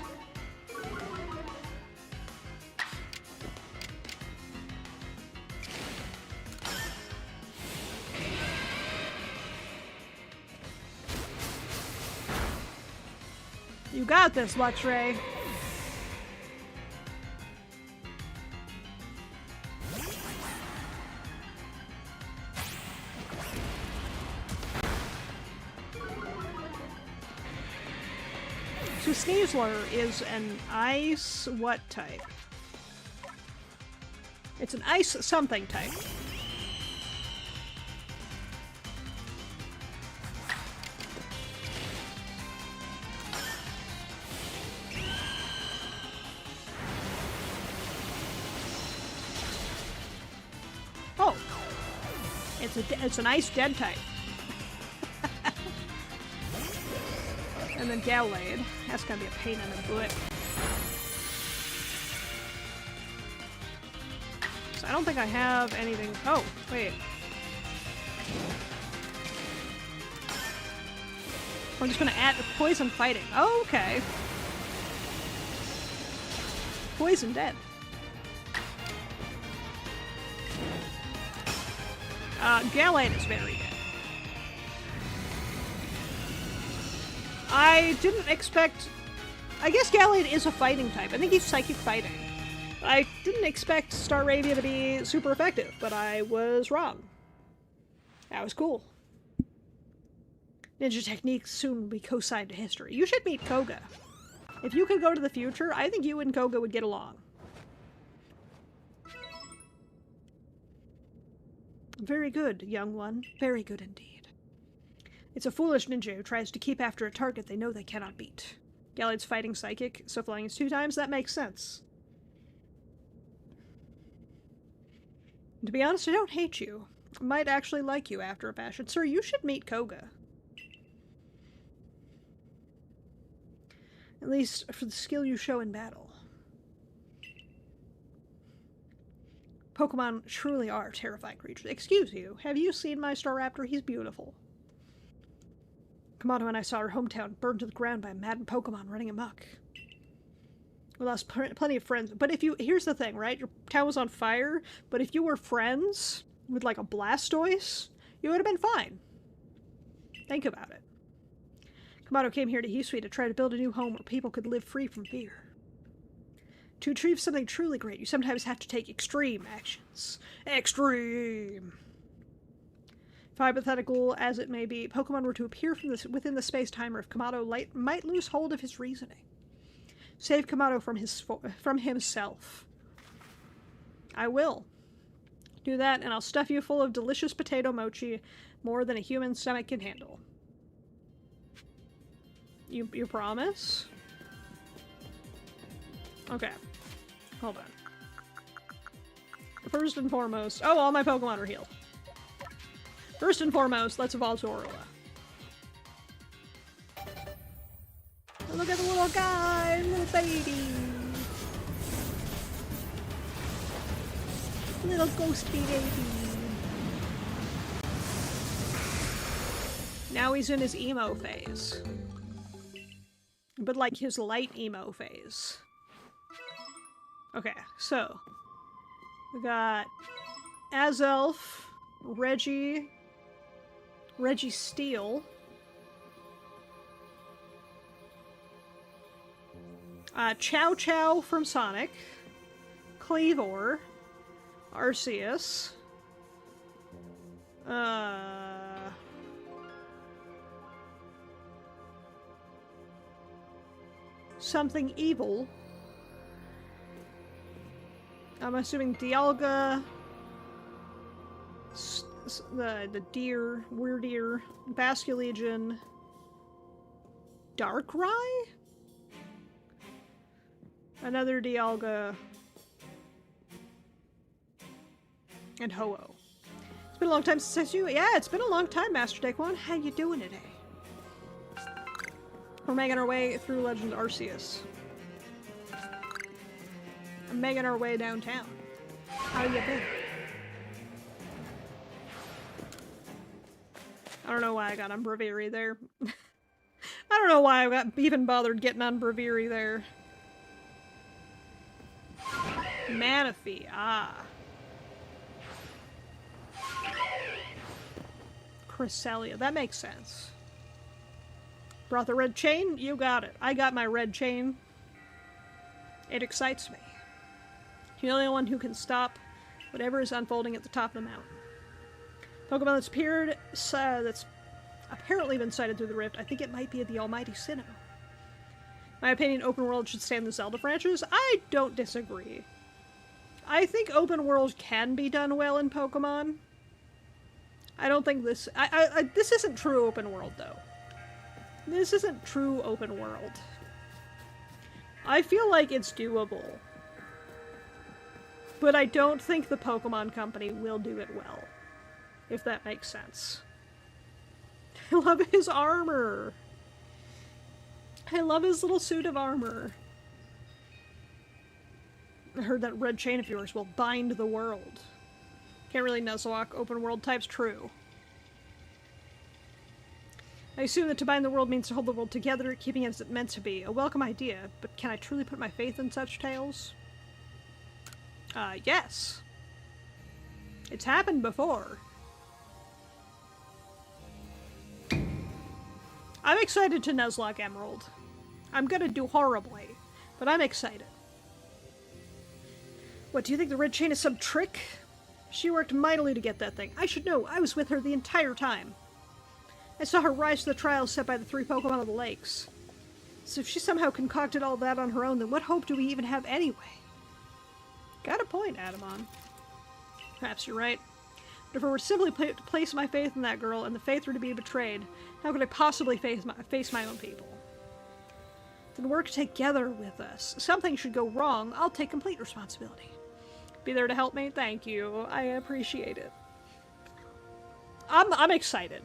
You got this, Luxray. So Sneasler is an ice what type? It's an ice something type. Oh, it's an ice dead type. And then Gallade. That's gonna be a pain in the butt. So I don't think I have anything. Oh, wait. We're just gonna add poison fighting. Oh, okay. Poison dead. Gallade is very dead. I didn't expect... I guess Gallade is a fighting type. I think he's psychic fighting. I didn't expect Staravia to be super effective, but I was wrong. That was cool. Ninja techniques soon will be co-signed to history. You should meet Koga. If you could go to the future, I think you and Koga would get along. Very good, young one. Very good indeed. It's a foolish ninja who tries to keep after a target they know they cannot beat. Gallade's fighting psychic, so flying is 2 times, that makes sense. And to be honest, I don't hate you. I might actually like you after a fashion. Sir, you should meet Koga. At least for the skill you show in battle. Pokemon truly are terrifying creatures. Excuse you, have you seen my Staraptor? He's beautiful. Kamado and I saw our hometown burned to the ground by a maddened Pokemon running amok. We lost plenty of friends, but if you... Here's the thing, right? Your town was on fire, but if you were friends with, like, a Blastoise, you would have been fine. Think about it. Kamado came here to Hisui to try to build a new home where people could live free from fear. To achieve something truly great, you sometimes have to take extreme actions. Extreme! Hypothetical as it may be, Pokemon were to appear from within the space-timer if Kamado might lose hold of his reasoning. Save Kamado from himself. I will. Do that, and I'll stuff you full of delicious potato mochi, more than a human stomach can handle. You promise? Okay. Hold on. First and foremost... Oh, all my Pokemon are healed. First and foremost, let's evolve to Orla. Look at the little guy, little baby. Little ghosty baby. Now he's in his emo phase. But like his light emo phase. Okay, so. We got Azelf, Reggie Steele. Chow Chow from Sonic. Cleavor. Arceus. Something evil. I'm assuming Dialga. The deer, Weirdeer, Basculegion, Darkrai? Another Dialga, and Ho-Oh. It's been a long time since I saw you. Yeah, it's been a long time, Master Daquan. How you doing today? We're making our way through Legend of Arceus. I'm making our way downtown. How you been? I don't know why I got on Braviary there. I don't know why I got even bothered getting on Braviary there. Manaphy, ah. Cresselia, that makes sense. Brought the red chain? You got it. I got my red chain. It excites me. You're the only one who can stop whatever is unfolding at the top of the mountain. Pokemon that's appeared, that's apparently been sighted through the rift. I think it might be the almighty Sinnoh. My opinion, open world should stay in the Zelda franchise. I don't disagree. I think open world can be done well in Pokemon. I don't think this... this isn't true open world, though. This isn't true open world. I feel like it's doable. But I don't think the Pokemon Company will do it well. If that makes sense. I love his armor! I love his little suit of armor. I heard that red chain of yours will bind the world. Can't really Nuzlocke open world types, true. I assume that to bind the world means to hold the world together, keeping it as it's meant to be. A welcome idea, but can I truly put my faith in such tales? Yes. It's happened before. I'm excited to Nuzlocke Emerald. I'm gonna do horribly, but I'm excited. What, do you think the red chain is some trick? She worked mightily to get that thing. I should know, I was with her the entire time. I saw her rise to the trials set by the 3 Pokemon of the lakes. So if she somehow concocted all that on her own, then what hope do we even have anyway? Got a point, Adamon. Perhaps you're right. But if I were simply to place my faith in that girl, and the faith were to be betrayed, how could I possibly face my own people? Then work together with us. Something should go wrong, I'll take complete responsibility. Be there to help me? Thank you. I appreciate it. I'm excited.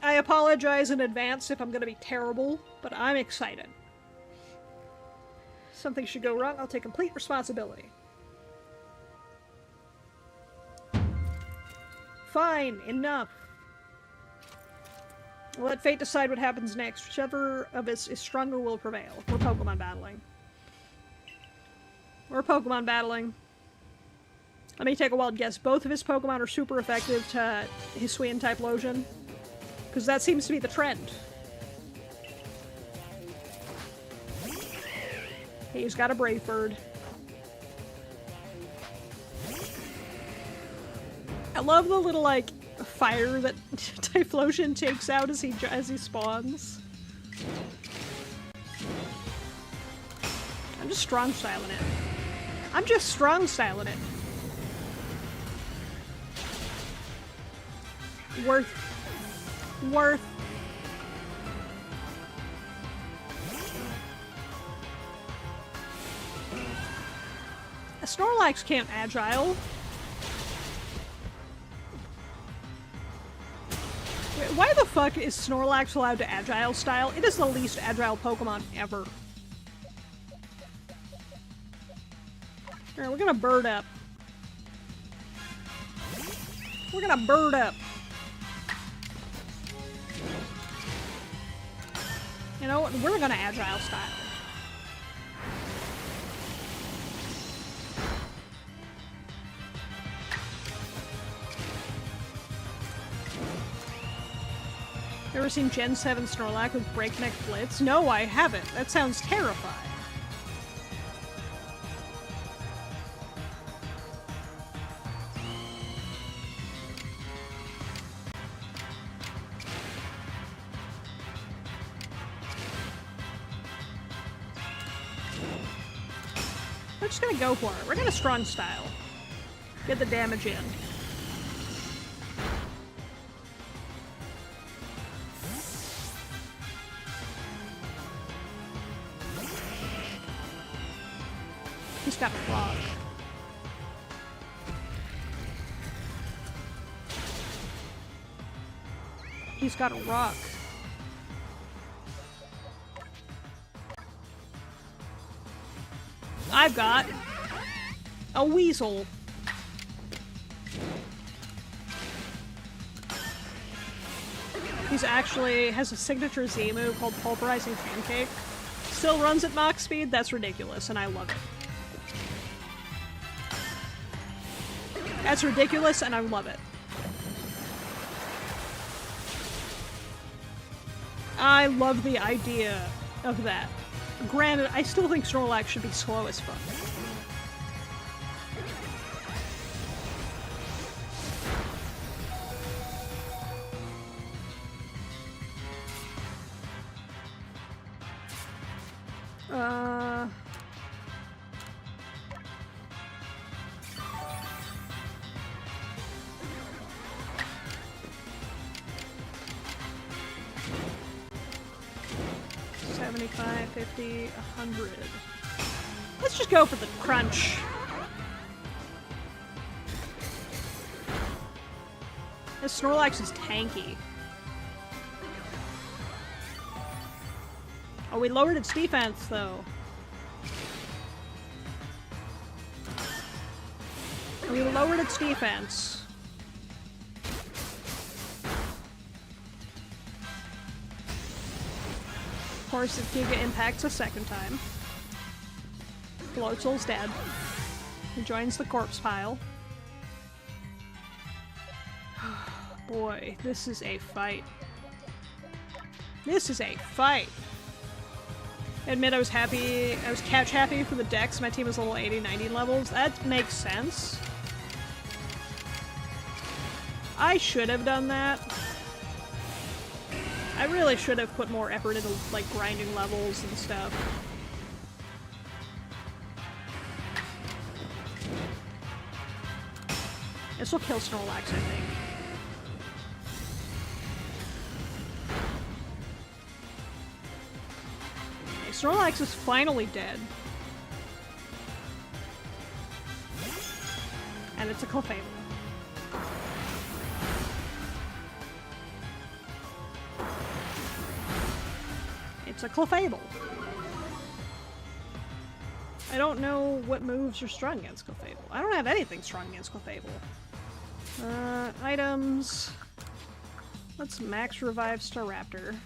I apologize in advance if I'm gonna be terrible, but I'm excited. Something should go wrong, I'll take complete responsibility. Fine, enough. We'll let fate decide what happens next. Whichever of us is stronger will prevail. We're Pokemon battling. We're Pokemon battling. Let me take a wild guess. Both of his Pokemon are super effective to Hisuian type Lotion. Because that seems to be the trend. He's got a Brave Bird. I love the little, like, fire that Typhlosion takes out as he spawns. I'm just strong styling it. I'm just strong styling it. Worth. A Snorlax can't agile. Wait, why the fuck is Snorlax allowed to agile style? It is the least agile Pokemon ever. Alright, we're gonna bird up. We're gonna bird up. You know what? We're gonna agile style. Ever seen Gen 7 Snorlax with breakneck blitz? No, I haven't. That sounds terrifying. We're just gonna go for it. We're gonna strong style. Get the damage in. He's got a block. He's got a rock. I've got a weasel. He's actually has a signature Z move called Pulverizing Pancake. Still runs at max speed. That's ridiculous, and I love it. That's ridiculous, and I love it. I love the idea of that. Granted, I still think Snorlax should be slow as fuck. $75, $50, $100. Let's just go for the crunch. This Snorlax is tanky. Oh, we lowered its defense, though. We lowered its defense. Of course, if Giga impacts a second time. Floatzel's dead. He joins the corpse pile. Boy, this is a fight. This is a fight! I admit I was happy, I was catch happy for the dex. My team is level 80, 90 levels. That makes sense. I should have done that. I really should have put more effort into, like, grinding levels and stuff. This will kill Snorlax, I think. Okay, Snorlax is finally dead. And it's a Clefable. It's a Clefable. I don't know what moves are strong against Clefable. I don't have anything strong against Clefable. Items. Let's max revive Staraptor.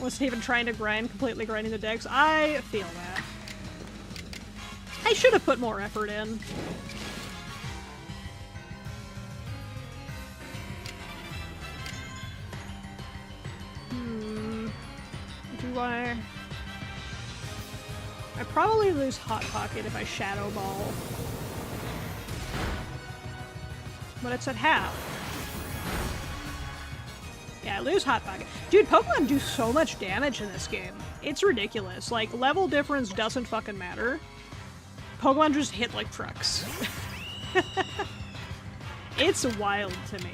Wasn't even trying to grind, completely grinding the decks. I feel that. I should have put more effort in. Do I probably lose Hot Pocket if I Shadow Ball. But it's at half. Yeah, I lose Hot Pocket. Dude, Pokemon do so much damage in this game. It's ridiculous. Like, level difference doesn't fucking matter. Pokemon just hit like trucks. It's wild to me.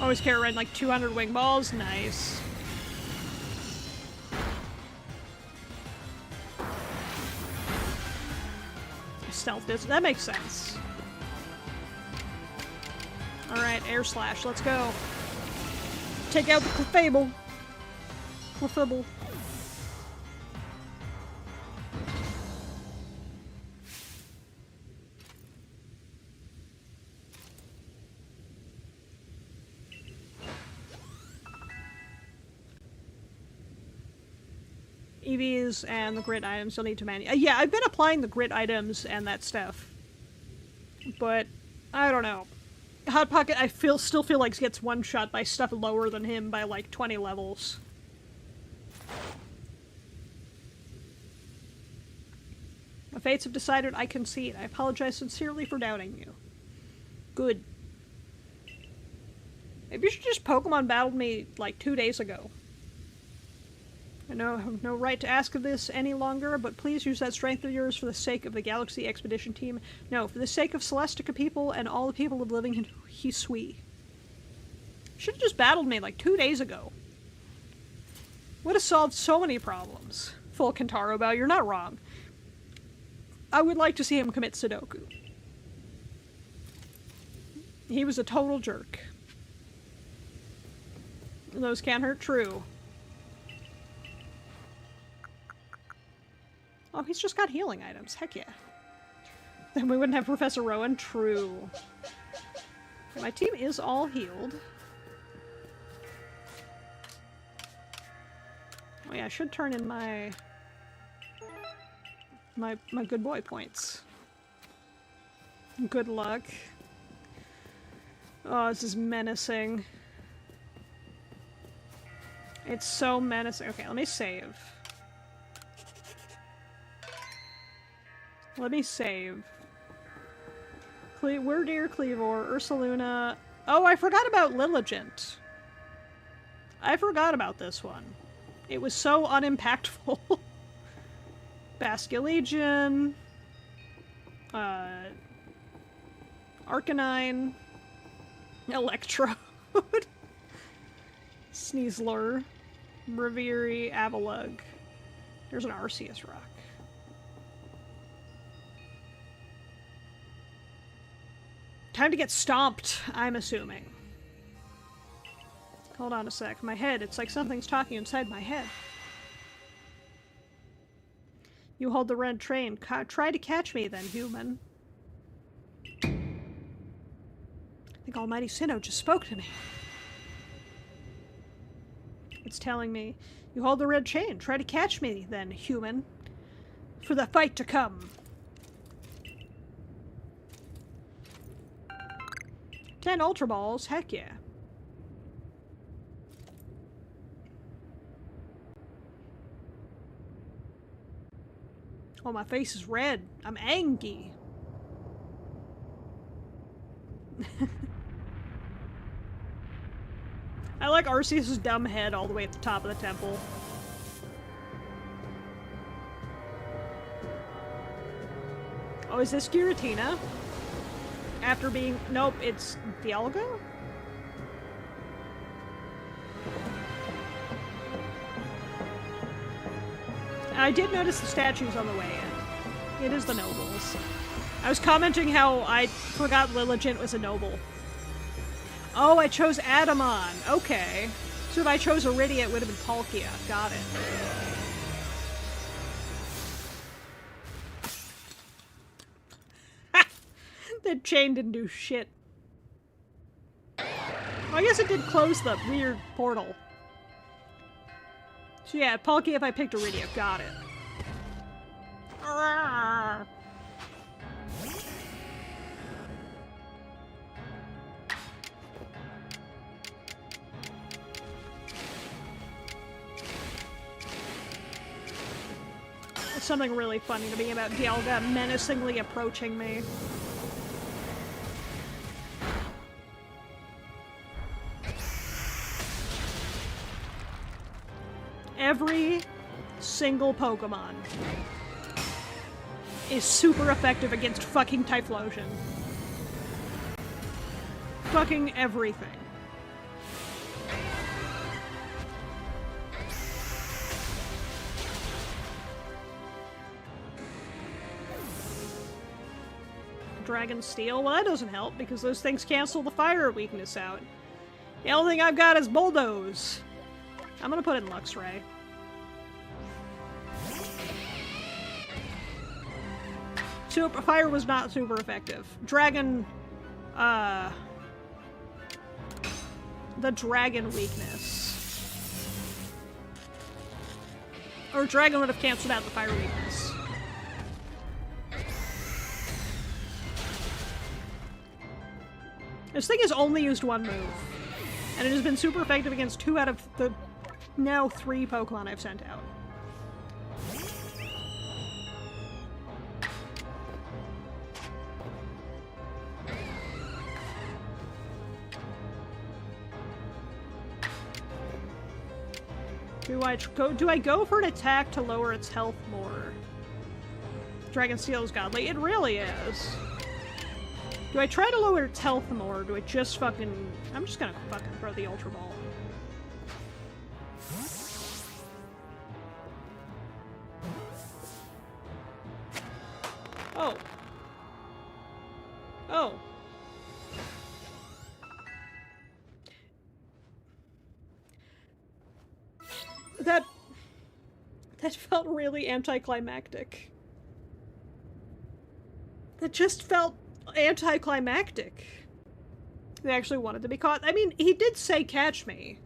Always carry around like 200 wing balls. Nice. Stealth this. That makes sense. Alright, Air Slash. Let's go. Take out the Clefable. Clefable. EVs and the grid items you'll need to manage. Yeah, I've been applying the grid items and that stuff. But, I don't know. Hot Pocket, I still feel like gets one shot by stuff lower than him by like 20 levels. The fates have decided I concede. I apologize sincerely for doubting you. Good. Maybe you should just Pokemon battled me like 2 days ago. I have no right to ask of this any longer, but please use that strength of yours for the sake of the Galaxy Expedition team. No, for the sake of Celestica people and all the people living in Hisui. Should have just battled me like 2 days ago. Would have solved so many problems. Full Kentaro bow, you're not wrong. I would like to see him commit Sudoku. He was a total jerk. Those can't hurt, true. Oh, he's just got healing items. Heck yeah. Then we wouldn't have Professor Rowan. True. My team is all healed. Oh yeah, I should turn in my good boy points. Good luck. Oh, this is menacing. It's so menacing. Okay, let me save. Let me save. Werdir, Cleavor, Ursaluna. Oh, I forgot about Lilligant. I forgot about this one. It was so unimpactful. Basculegion. Arcanine. Electrode. Sneasler. Braviary, Avalugg. There's an Arceus rock. Time to get stomped, I'm assuming. Hold on a sec. My head, it's like something's talking inside my head. You hold the red train. Try to catch me then, human. I think Almighty Sinnoh just spoke to me. It's telling me, you hold the red chain. Try to catch me then, human. For the fight to come. 10 Ultra Balls, heck yeah. Oh, my face is red. I'm angry. I like Arceus' dumb head all the way at the top of the temple. Oh, is this Giratina? After being... Nope, it's Dialga? I did notice the statues on the way in. It is the nobles. I was commenting how I forgot Lilligant was a noble. Oh, I chose Adamon. Okay. So if I chose Iridia, it would have been Palkia. Got it. The chain didn't do shit. Well, I guess it did close the weird portal. So yeah, Palkia if I picked Iridia. Got it. Arrgh. There's something really funny to me about Dialga menacingly approaching me. Every single Pokemon is super effective against fucking Typhlosion. Fucking everything. Dragon Steel? Well, that doesn't help because those things cancel the fire weakness out. The only thing I've got is Bulldoze. I'm gonna put in Luxray. Fire was not super effective. Dragon, the dragon weakness. Or dragon would have canceled out the fire weakness. This thing has only used one move. And it has been super effective against 2 out of the now 3 Pokemon I've sent out. Do I go for an attack to lower its health more? Dragon Steel is godly. It really is. Do I try to lower its health more, or do I just fucking... I'm just gonna fucking throw the Ultra Ball. Oh. Oh. That felt really anticlimactic. That just felt anticlimactic. They actually wanted to be caught. I mean, he did say catch me.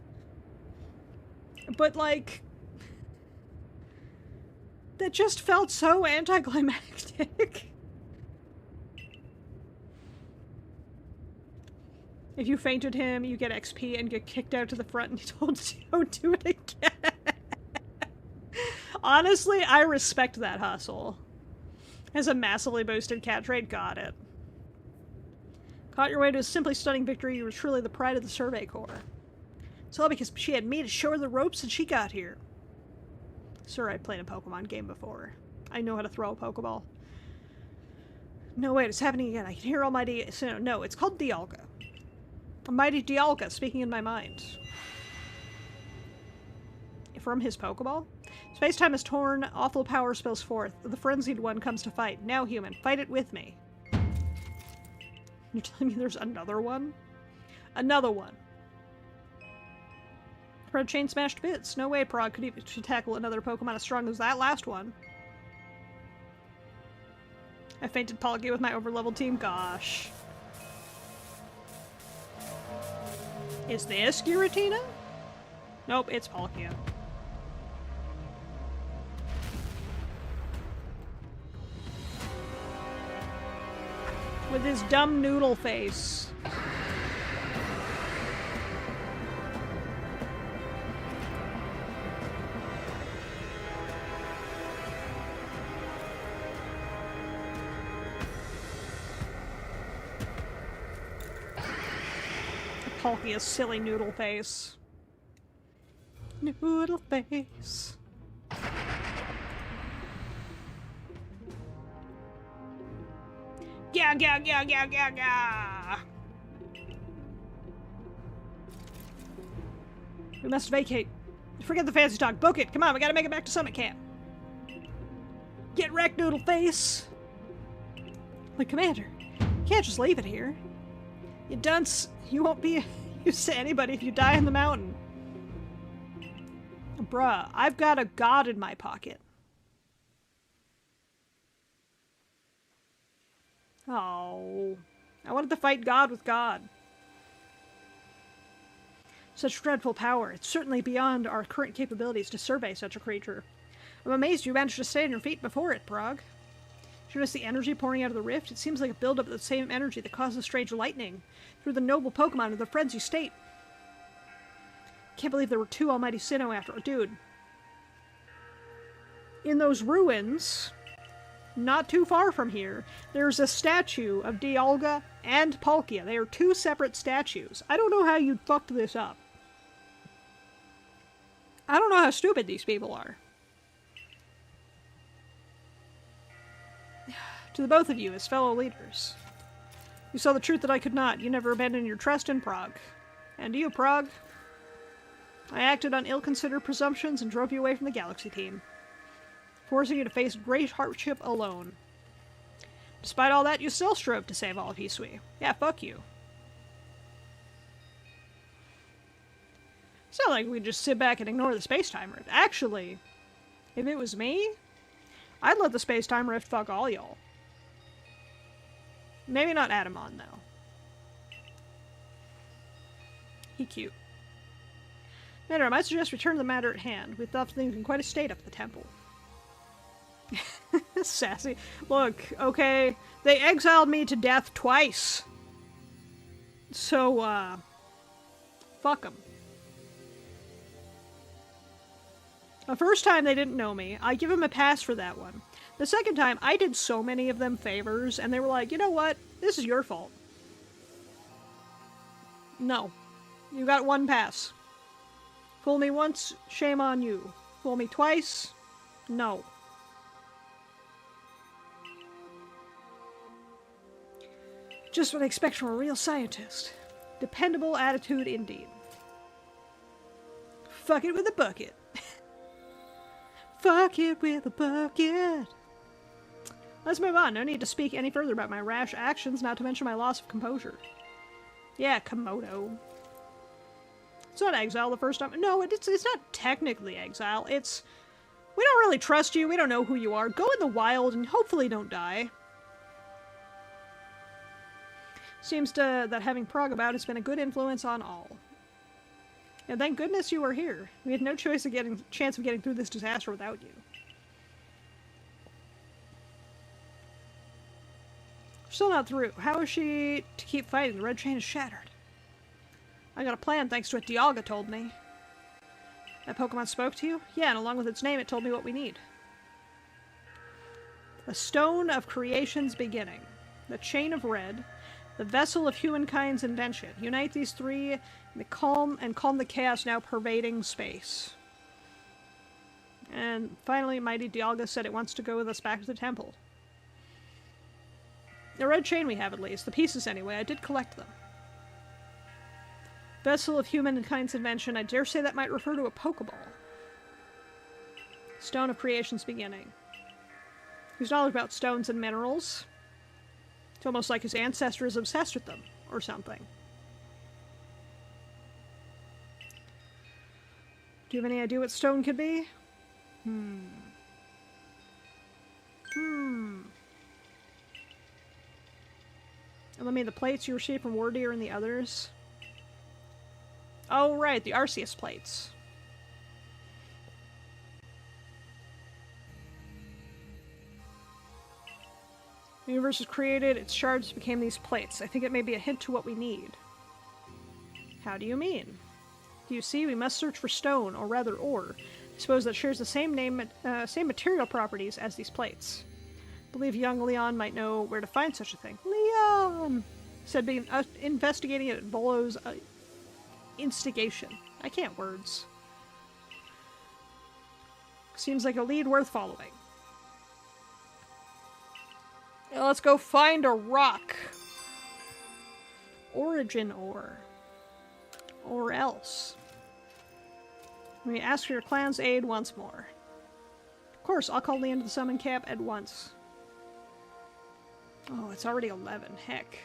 But, like... that just felt so anticlimactic. If you fainted him, you get XP and get kicked out to the front and he told you don't do it again. Honestly, I respect that hustle. As a massively boosted catch rate, got it. Caught your way to a simply stunning victory. You were truly the pride of the Survey Corps. It's all because she had me to show her the ropes and she got here. Sir, I played a Pokemon game before. I know how to throw a Pokeball. No, wait, it's happening again. I can hear Almighty... No, it's called Dialga. Almighty Dialga speaking in my mind. From his Pokeball? Space-time is torn, awful power spills forth. The frenzied one comes to fight. Now, human, fight it with me. You're telling me there's another one? Another one. Red chain smashed bits. No way Prog could even tackle another Pokemon as strong as that last one. I fainted Palkia with my overleveled team. Gosh. Is this Giratina? Nope, it's Palkia. With his dumb noodle face. Palkia's silly noodle face. Noodle face. Gah, gah, gah, gah, gah, gah. We must vacate. Forget the fancy talk. Book it. Come on, we gotta make it back to Summit Camp. Get wrecked, noodle face. But Commander, you can't just leave it here. You dunce. You won't be use to anybody if you die in the mountain. Bruh, I've got a god in my pocket. Oh, I wanted to fight God with God. Such dreadful power. It's certainly beyond our current capabilities to survey such a creature. I'm amazed you managed to stay on your feet before it, Prog. Did you notice the energy pouring out of the rift? It seems like a buildup of the same energy that causes strange lightning through the noble Pokemon of the frenzy state. Can't believe there were two Almighty Sinnoh after... Dude. In those ruins, not too far from here, there's a statue of Dialga and Palkia. They are two separate statues. I don't know how you fucked this up. I don't know how stupid these people are. To the both of you, as fellow leaders. You saw the truth that I could not. You never abandoned your trust in Prog. And to you, Prog. I acted on ill-considered presumptions and drove you away from the Galaxy team, forcing you to face great hardship alone. Despite all that, you still strove to save all of Hisui. Yeah, fuck you. It's not like we just sit back and ignore the space-time rift. Actually, if it was me, I'd let the space-time rift fuck all y'all. Maybe not Adamon, though. He cute. Matter, I might suggest we turn to the matter at hand. We've left things in quite a state up at the temple. Sassy. Look, okay, they exiled me to death twice. So, fuck them. The first time they didn't know me, I give them a pass for that one. The second time, I did so many of them favors, and they were like, you know what? This is your fault. No. You got one pass. Fool me once, shame on you. Fool me twice, no. Just what I expect from a real scientist. Dependable attitude indeed. Fuck it with a bucket. Fuck it with a bucket. Let's move on. No need to speak any further about my rash actions, not to mention my loss of composure. Yeah, Komodo. It's not exile the first time. No, it's not technically exile. It's, we don't really trust you. We don't know who you are. Go in the wild and hopefully don't die. Seems that having Prog about has been a good influence on all. And thank goodness you were here. We had no chance of getting through this disaster without you. Still not through. How is she to keep fighting? The red chain is shattered. I got a plan thanks to what Dialga told me. That Pokemon spoke to you? Yeah, and along with its name, it told me what we need. The Stone of Creation's Beginning. The Chain of Red. The Vessel of Humankind's Invention. Unite these three and calm the chaos now pervading space. And finally, Mighty Dialga said it wants to go with us back to the temple. The red chain we have, at least. The pieces, anyway. I did collect them. Vessel of Humankind's Invention. I dare say that might refer to a Pokeball. Stone of Creation's Beginning. Whose knowledge about stones and minerals. It's almost like his ancestor is obsessed with them, or something. Do you have any idea what stone could be? And let me the plates you received from Wardeer and the others. Oh, right, the Arceus plates. The universe was created, its shards became these plates. I think it may be a hint to what we need. How do you mean? You see, we must search for stone, or rather ore. I suppose that shares the same material properties as these plates. I believe young Leon might know where to find such a thing. Leon! Said being investigating it at Volo's instigation. I can't words. Seems like a lead worth following. Now let's go find a rock. Origin ore. Or else. We ask for your clan's aid once more. Of course, I'll call the end of the summon camp at once. Oh, it's already 11. Heck.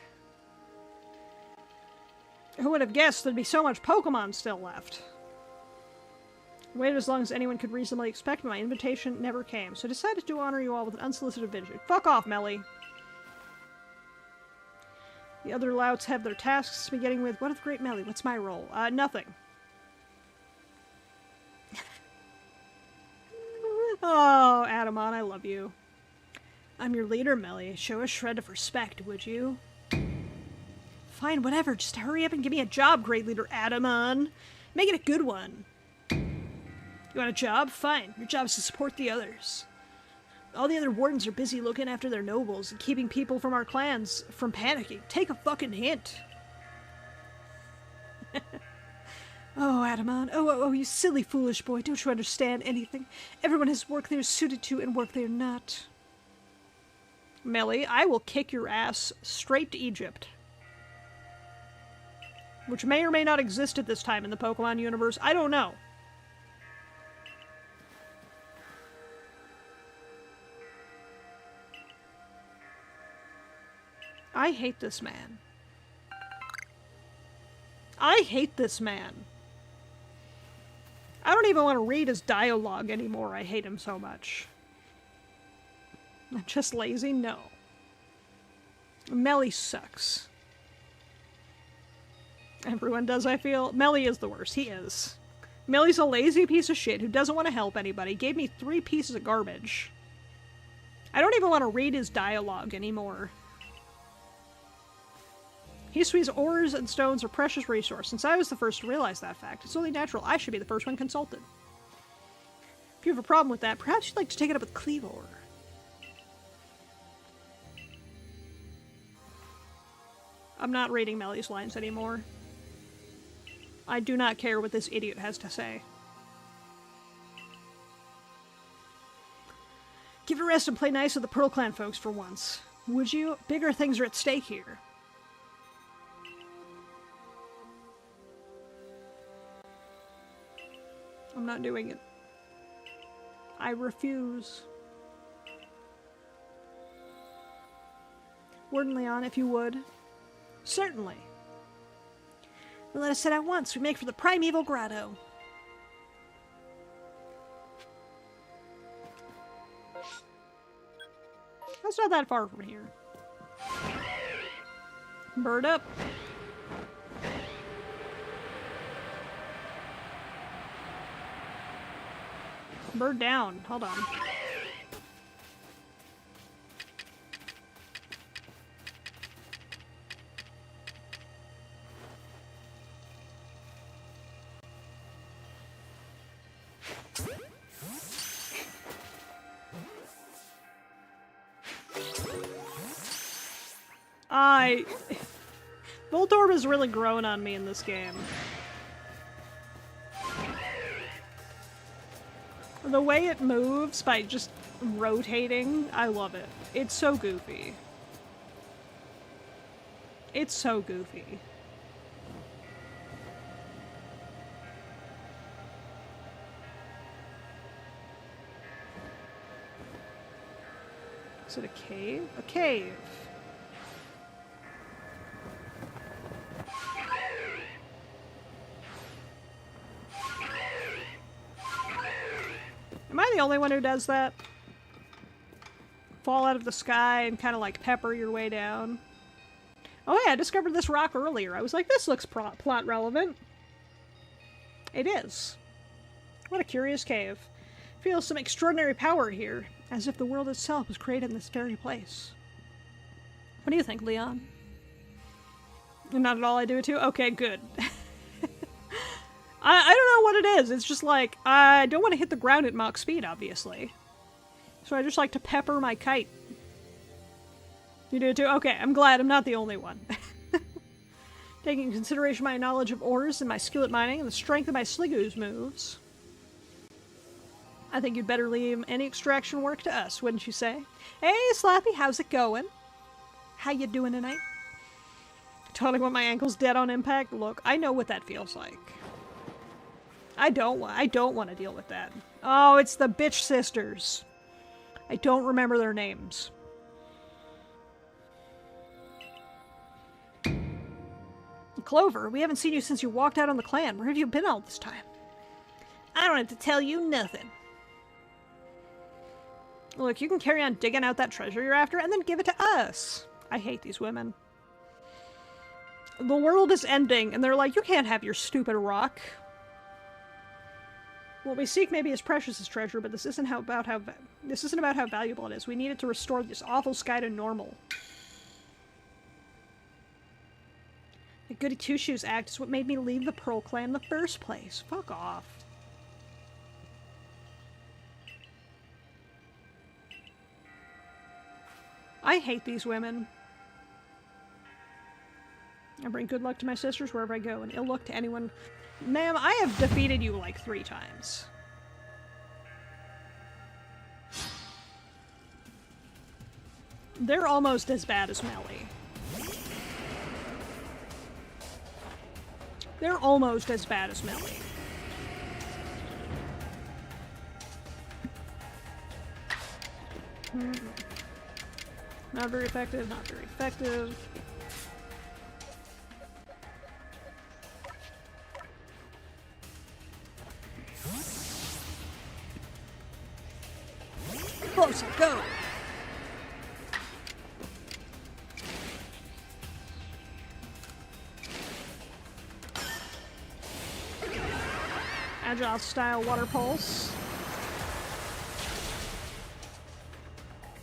Who would have guessed there'd be so much Pokemon still left? I waited as long as anyone could reasonably expect, but my invitation never came, so I decided to honor you all with an unsolicited visit. Fuck off, Melly! The other louts have their tasks, beginning with, what of Great Melly? What's my role? Nothing. Oh, Adamon, I love you. I'm your leader, Melly. Show a shred of respect, would you? Fine, whatever. Just hurry up and give me a job, Great Leader Adamon. Make it a good one. You want a job? Fine. Your job is to support the others. All the other wardens are busy looking after their nobles and keeping people from our clans from panicking. Take a fucking hint. Oh, Adamon. Oh, you silly, foolish boy. Don't you understand anything? Everyone has work they're suited to and work they're not. Melly, I will kick your ass straight to Egypt. Which may or may not exist at this time in the Pokemon universe. I don't know. I hate this man. I hate this man. I don't even want to read his dialogue anymore. I hate him so much. I'm just lazy? No. Melly sucks. Everyone does, I feel. Melly is the worst. He is. Melly's a lazy piece of shit who doesn't want to help anybody. Gave me 3 pieces of garbage. I don't even want to read his dialogue anymore. Hiswee's ores and stones are a precious resource. Since I was the first to realize that fact, it's only natural I should be the first one consulted. If you have a problem with that, perhaps you'd like to take it up with Cleavor. I'm not reading Melly's lines anymore. I do not care what this idiot has to say. Give a rest and play nice with the Pearl Clan folks for once. Would you? Bigger things are at stake here. I'm not doing it. I refuse. Warden Leon, if you would. Certainly. Then let us set out once. We make for the primeval grotto. That's not that far from here. Bird up. Bird down. Hold on. Voltorb has really grown on me in this game. The way it moves by just rotating, I love it. It's so goofy. It's so goofy. Is it a cave? A cave. Am I the only one who does that? Fall out of the sky and kind of like pepper your way down. Oh yeah, I discovered this rock earlier. I was like, this looks plot relevant. It is. What a curious cave. Feels some extraordinary power here, as if the world itself was created in this very place. What do you think, Leon? Not at all, I do it too? Okay, good. I don't know what it is. It's just like, I don't want to hit the ground at Mach speed, obviously. So I just like to pepper my kite. You do it too? Okay, I'm glad I'm not the only one. Taking into consideration my knowledge of ores and my skill at mining and the strength of my Sligoo's moves, I think you'd better leave any extraction work to us, wouldn't you say? Hey, Slappy, how's it going? How you doing tonight? Totally want my ankles dead on impact? Look, I know what that feels like. I don't want to deal with that. Oh, it's the bitch sisters. I don't remember their names. Clover, we haven't seen you since you walked out on the clan. Where have you been all this time? I don't have to tell you nothing. Look, you can carry on digging out that treasure you're after and then give it to us. I hate these women. The world is ending and they're like, you can't have your stupid rock. What we seek may be as precious as treasure, but this isn't about how valuable it is. We need it to restore this awful sky to normal. The Goody Two-Shoes act is what made me leave the Pearl Clan in the first place. Fuck off. I hate these women. I bring good luck to my sisters wherever I go, and ill luck to anyone. Ma'am, I have defeated you like 3 times. They're almost as bad as Melly. They're almost as bad as Melly. Not very effective, not very effective. Closer, go! Agile style water pulse.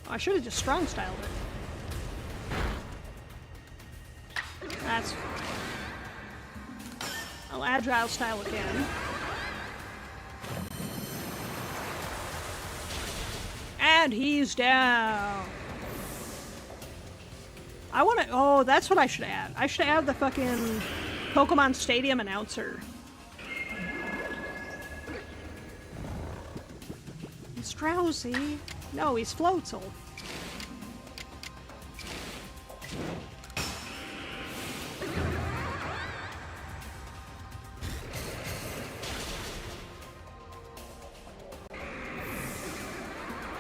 Oh, I should have just strong styled it. That's fine. I'll agile style again. And he's down. I want to. Oh, that's what I should add. I should add the fucking Pokemon Stadium announcer. He's drowsy. No, he's Floatzel.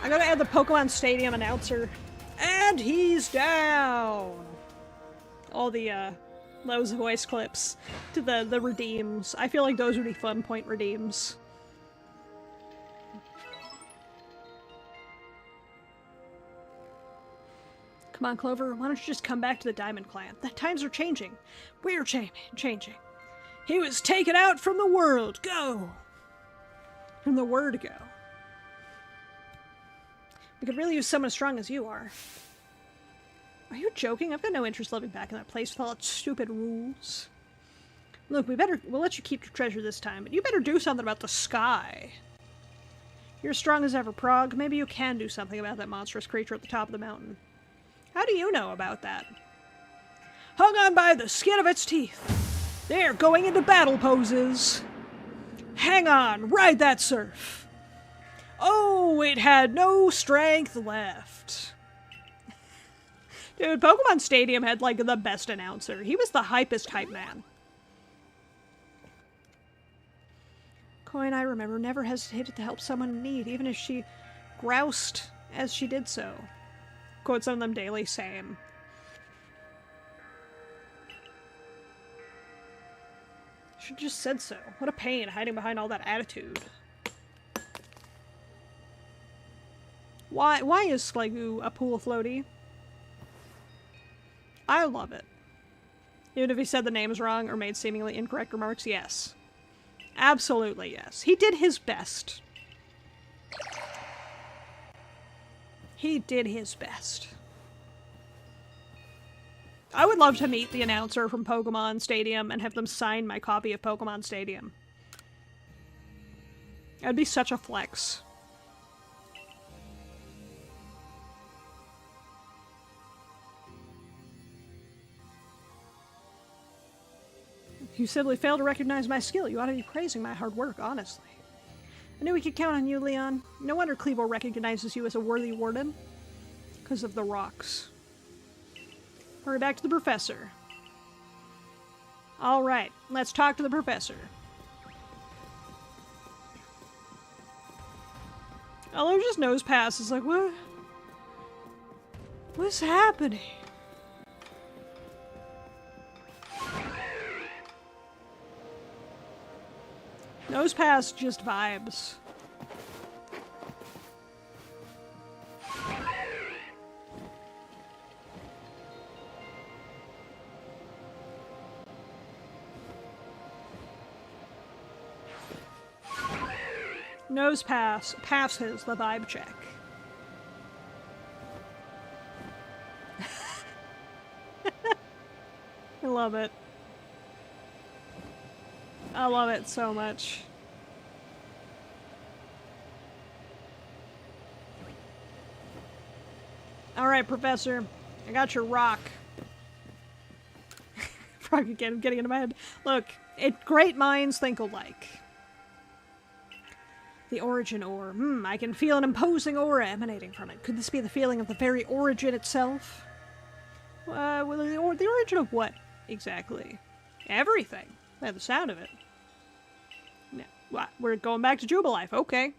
I gotta add the Pokemon Stadium announcer. And he's down! All the those voice clips to the redeems. I feel like those would be fun point redeems. Come on, Clover, why don't you just come back to the Diamond Clan? The times are changing. We're changing. He was taken out from the world. Go! From the word go. We could really use someone as strong as you are. Are you joking? I've got no interest living back in that place with all its stupid rules. Look, we'll let you keep your treasure this time, but you better do something about the sky. You're as strong as ever, Prog. Maybe you can do something about that monstrous creature at the top of the mountain. How do you know about that? Hung on by the skin of its teeth. They're going into battle poses. Hang on, ride that surf. Oh, it had no strength left. Dude, Pokemon Stadium had, like, the best announcer. He was the hypest hype man. Coin, I remember, never hesitated to help someone in need, even if she groused as she did so. Quote some of them daily, same. Should've just said so. What a pain, hiding behind all that attitude. Why is Sliggoo a pool floaty? I love it. Even if he said the names wrong or made seemingly incorrect remarks, yes. Absolutely yes. He did his best. He did his best. I would love to meet the announcer from Pokemon Stadium and have them sign my copy of Pokemon Stadium. That'd be such a flex. You simply failed to recognize my skill. You ought to be praising my hard work, honestly. I knew we could count on you, Leon. No wonder Clevo recognizes you as a worthy warden. Because of the rocks. Hurry back to the professor. Alright, let's talk to the professor. Oh, there's just nose pass. It's like, what? What's happening? Nose pass just vibes. Nose pass passes the vibe check. I love it. I love it so much. Alright, Professor. I got your rock. Frog again, getting into my head. Look, great minds think alike. The origin ore. I can feel an imposing aura emanating from it. Could this be the feeling of the very origin itself? Well, the origin of what, exactly? Everything. By the sound of it. No, what? We're going back to Jubilife. Okay.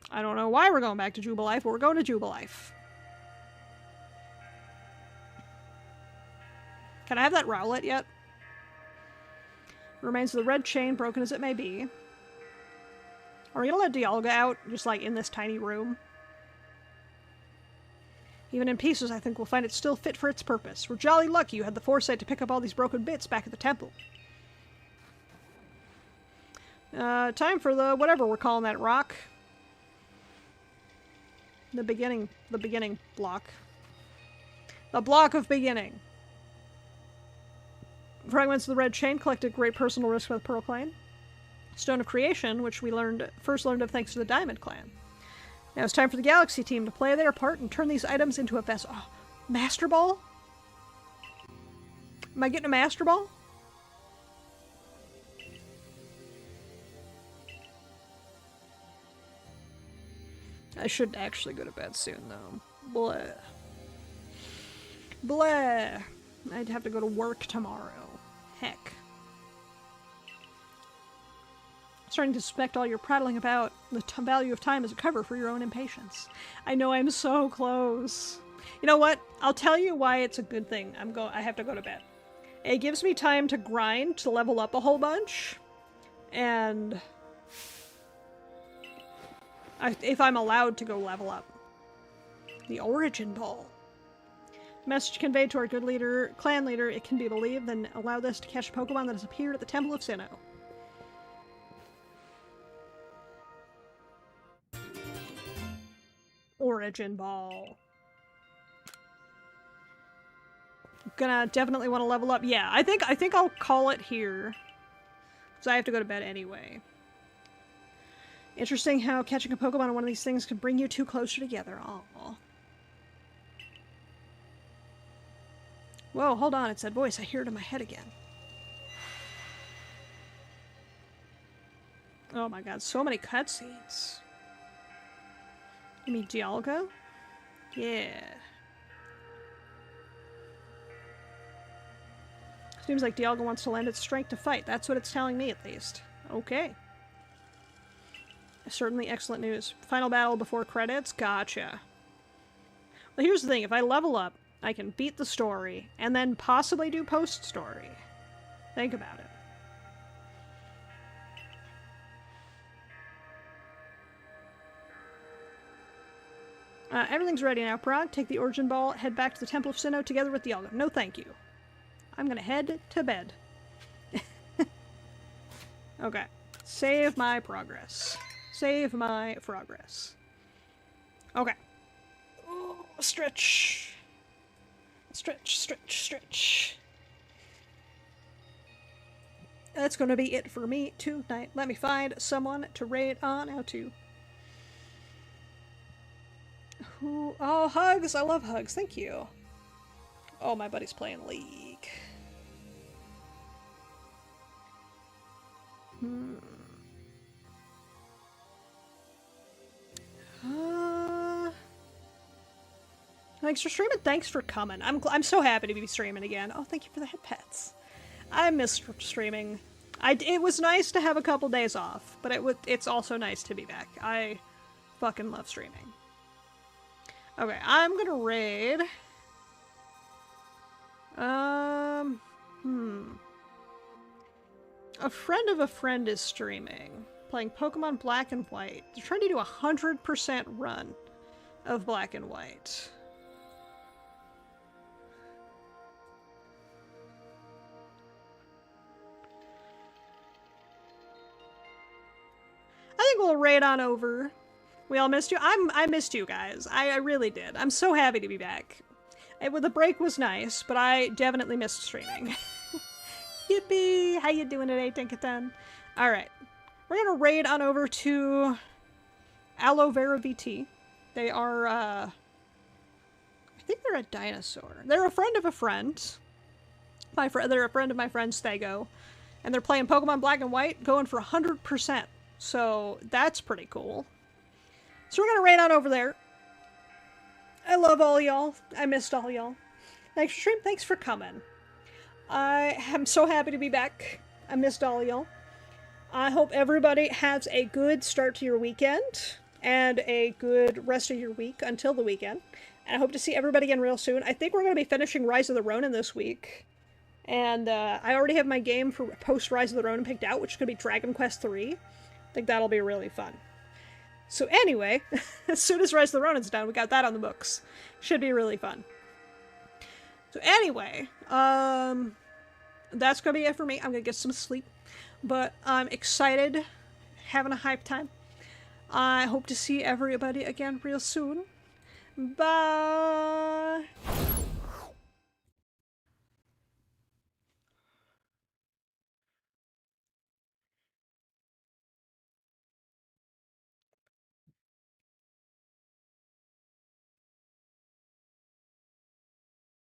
I don't know why we're going back to Jubilife, but we're going to Jubilife. Can I have that Rowlet yet? Remains of the red chain, broken as it may be. Are we gonna let Dialga out, just like in this tiny room? Even in pieces, I think we'll find it still fit for its purpose. We're jolly lucky you had the foresight to pick up all these broken bits back at the temple. Time for the whatever we're calling that rock. The beginning block. The block of beginning. Fragments of the red chain collected great personal risk for the Pearl Clan. Stone of Creation, which we first learned of thanks to the Diamond Clan. Now it's time for the Galaxy team to play their part and turn these items into a vessel. Oh, Master Ball? Am I getting a Master Ball? I should actually go to bed soon, though. Bleh. Bleh. I'd have to go to work tomorrow. Heck. Starting to suspect all your prattling about the value of time as a cover for your own impatience. I know I'm so close. You know what? I'll tell you why it's a good thing. I have to go to bed. It gives me time to grind to level up a whole bunch. And if I'm allowed to go level up. The Origin Ball. Message conveyed to our good leader, clan leader, it can be believed, then allow this to catch a Pokemon that has appeared at the Temple of Sinnoh. Origin Ball. Gonna definitely want to level up. Yeah, I think I'll call it here. Because I have to go to bed anyway. Interesting how catching a Pokemon on one of these things could bring you two closer together. Aww. Whoa, hold on, it's that voice. I hear it in my head again. Oh my god, so many cutscenes. You mean Dialga? Yeah. Seems like Dialga wants to lend its strength to fight. That's what it's telling me, at least. Okay. Certainly excellent news. Final battle before credits? Gotcha. Well, here's the thing. If I level up, I can beat the story, and then possibly do post-story. Think about it. Everything's ready now, Prog. Take the Origin Ball, head back to the Temple of Sinnoh together with Dialga. No thank you. I'm gonna head to bed. Okay. Save my progress. Save my progress. Okay. Ooh, stretch. Stretch, stretch, stretch. That's gonna be it for me tonight. Let me find someone to raid on out to. Ooh, oh, Hugs! I love Hugs. Thank you. Oh, my buddy's playing League. Thanks for streaming. Thanks for coming. I'm so happy to be streaming again. Oh, thank you for the head pets. I missed streaming. It was nice to have a couple days off, but it's also nice to be back. I fucking love streaming. Okay, I'm gonna raid. A friend of a friend is streaming, playing Pokemon Black and White. They're trying to do a 100% run of Black and White. I think we'll raid on over. We all missed you. I missed you guys. I really did. I'm so happy to be back. The break was nice, but I definitely missed streaming. Yippee! How you doing today, Tinkaton? Alright. We're gonna raid on over to Aloe Vera VT. They are, I think they're a dinosaur. They're a friend of a friend. They're a friend of my friend Stego. And they're playing Pokemon Black and White, going for 100%. So, that's pretty cool. So we're gonna raid on over there. I love all y'all. I missed all y'all. Thanks for stream. Thanks for coming. I am so happy to be back. I missed all y'all. I hope everybody has a good start to your weekend and a good rest of your week until the weekend. And I hope to see everybody again real soon. I think we're going to be finishing Rise of the Ronin this week. And I already have my game for post Rise of the Ronin picked out, which is going to be Dragon Quest III. I think that'll be really fun. So anyway, as soon as Rise of the Ronin's done, we got that on the books. Should be really fun. So anyway, that's gonna be it for me. I'm gonna get some sleep, but I'm excited, having a hype time. I hope to see everybody again real soon. Bye!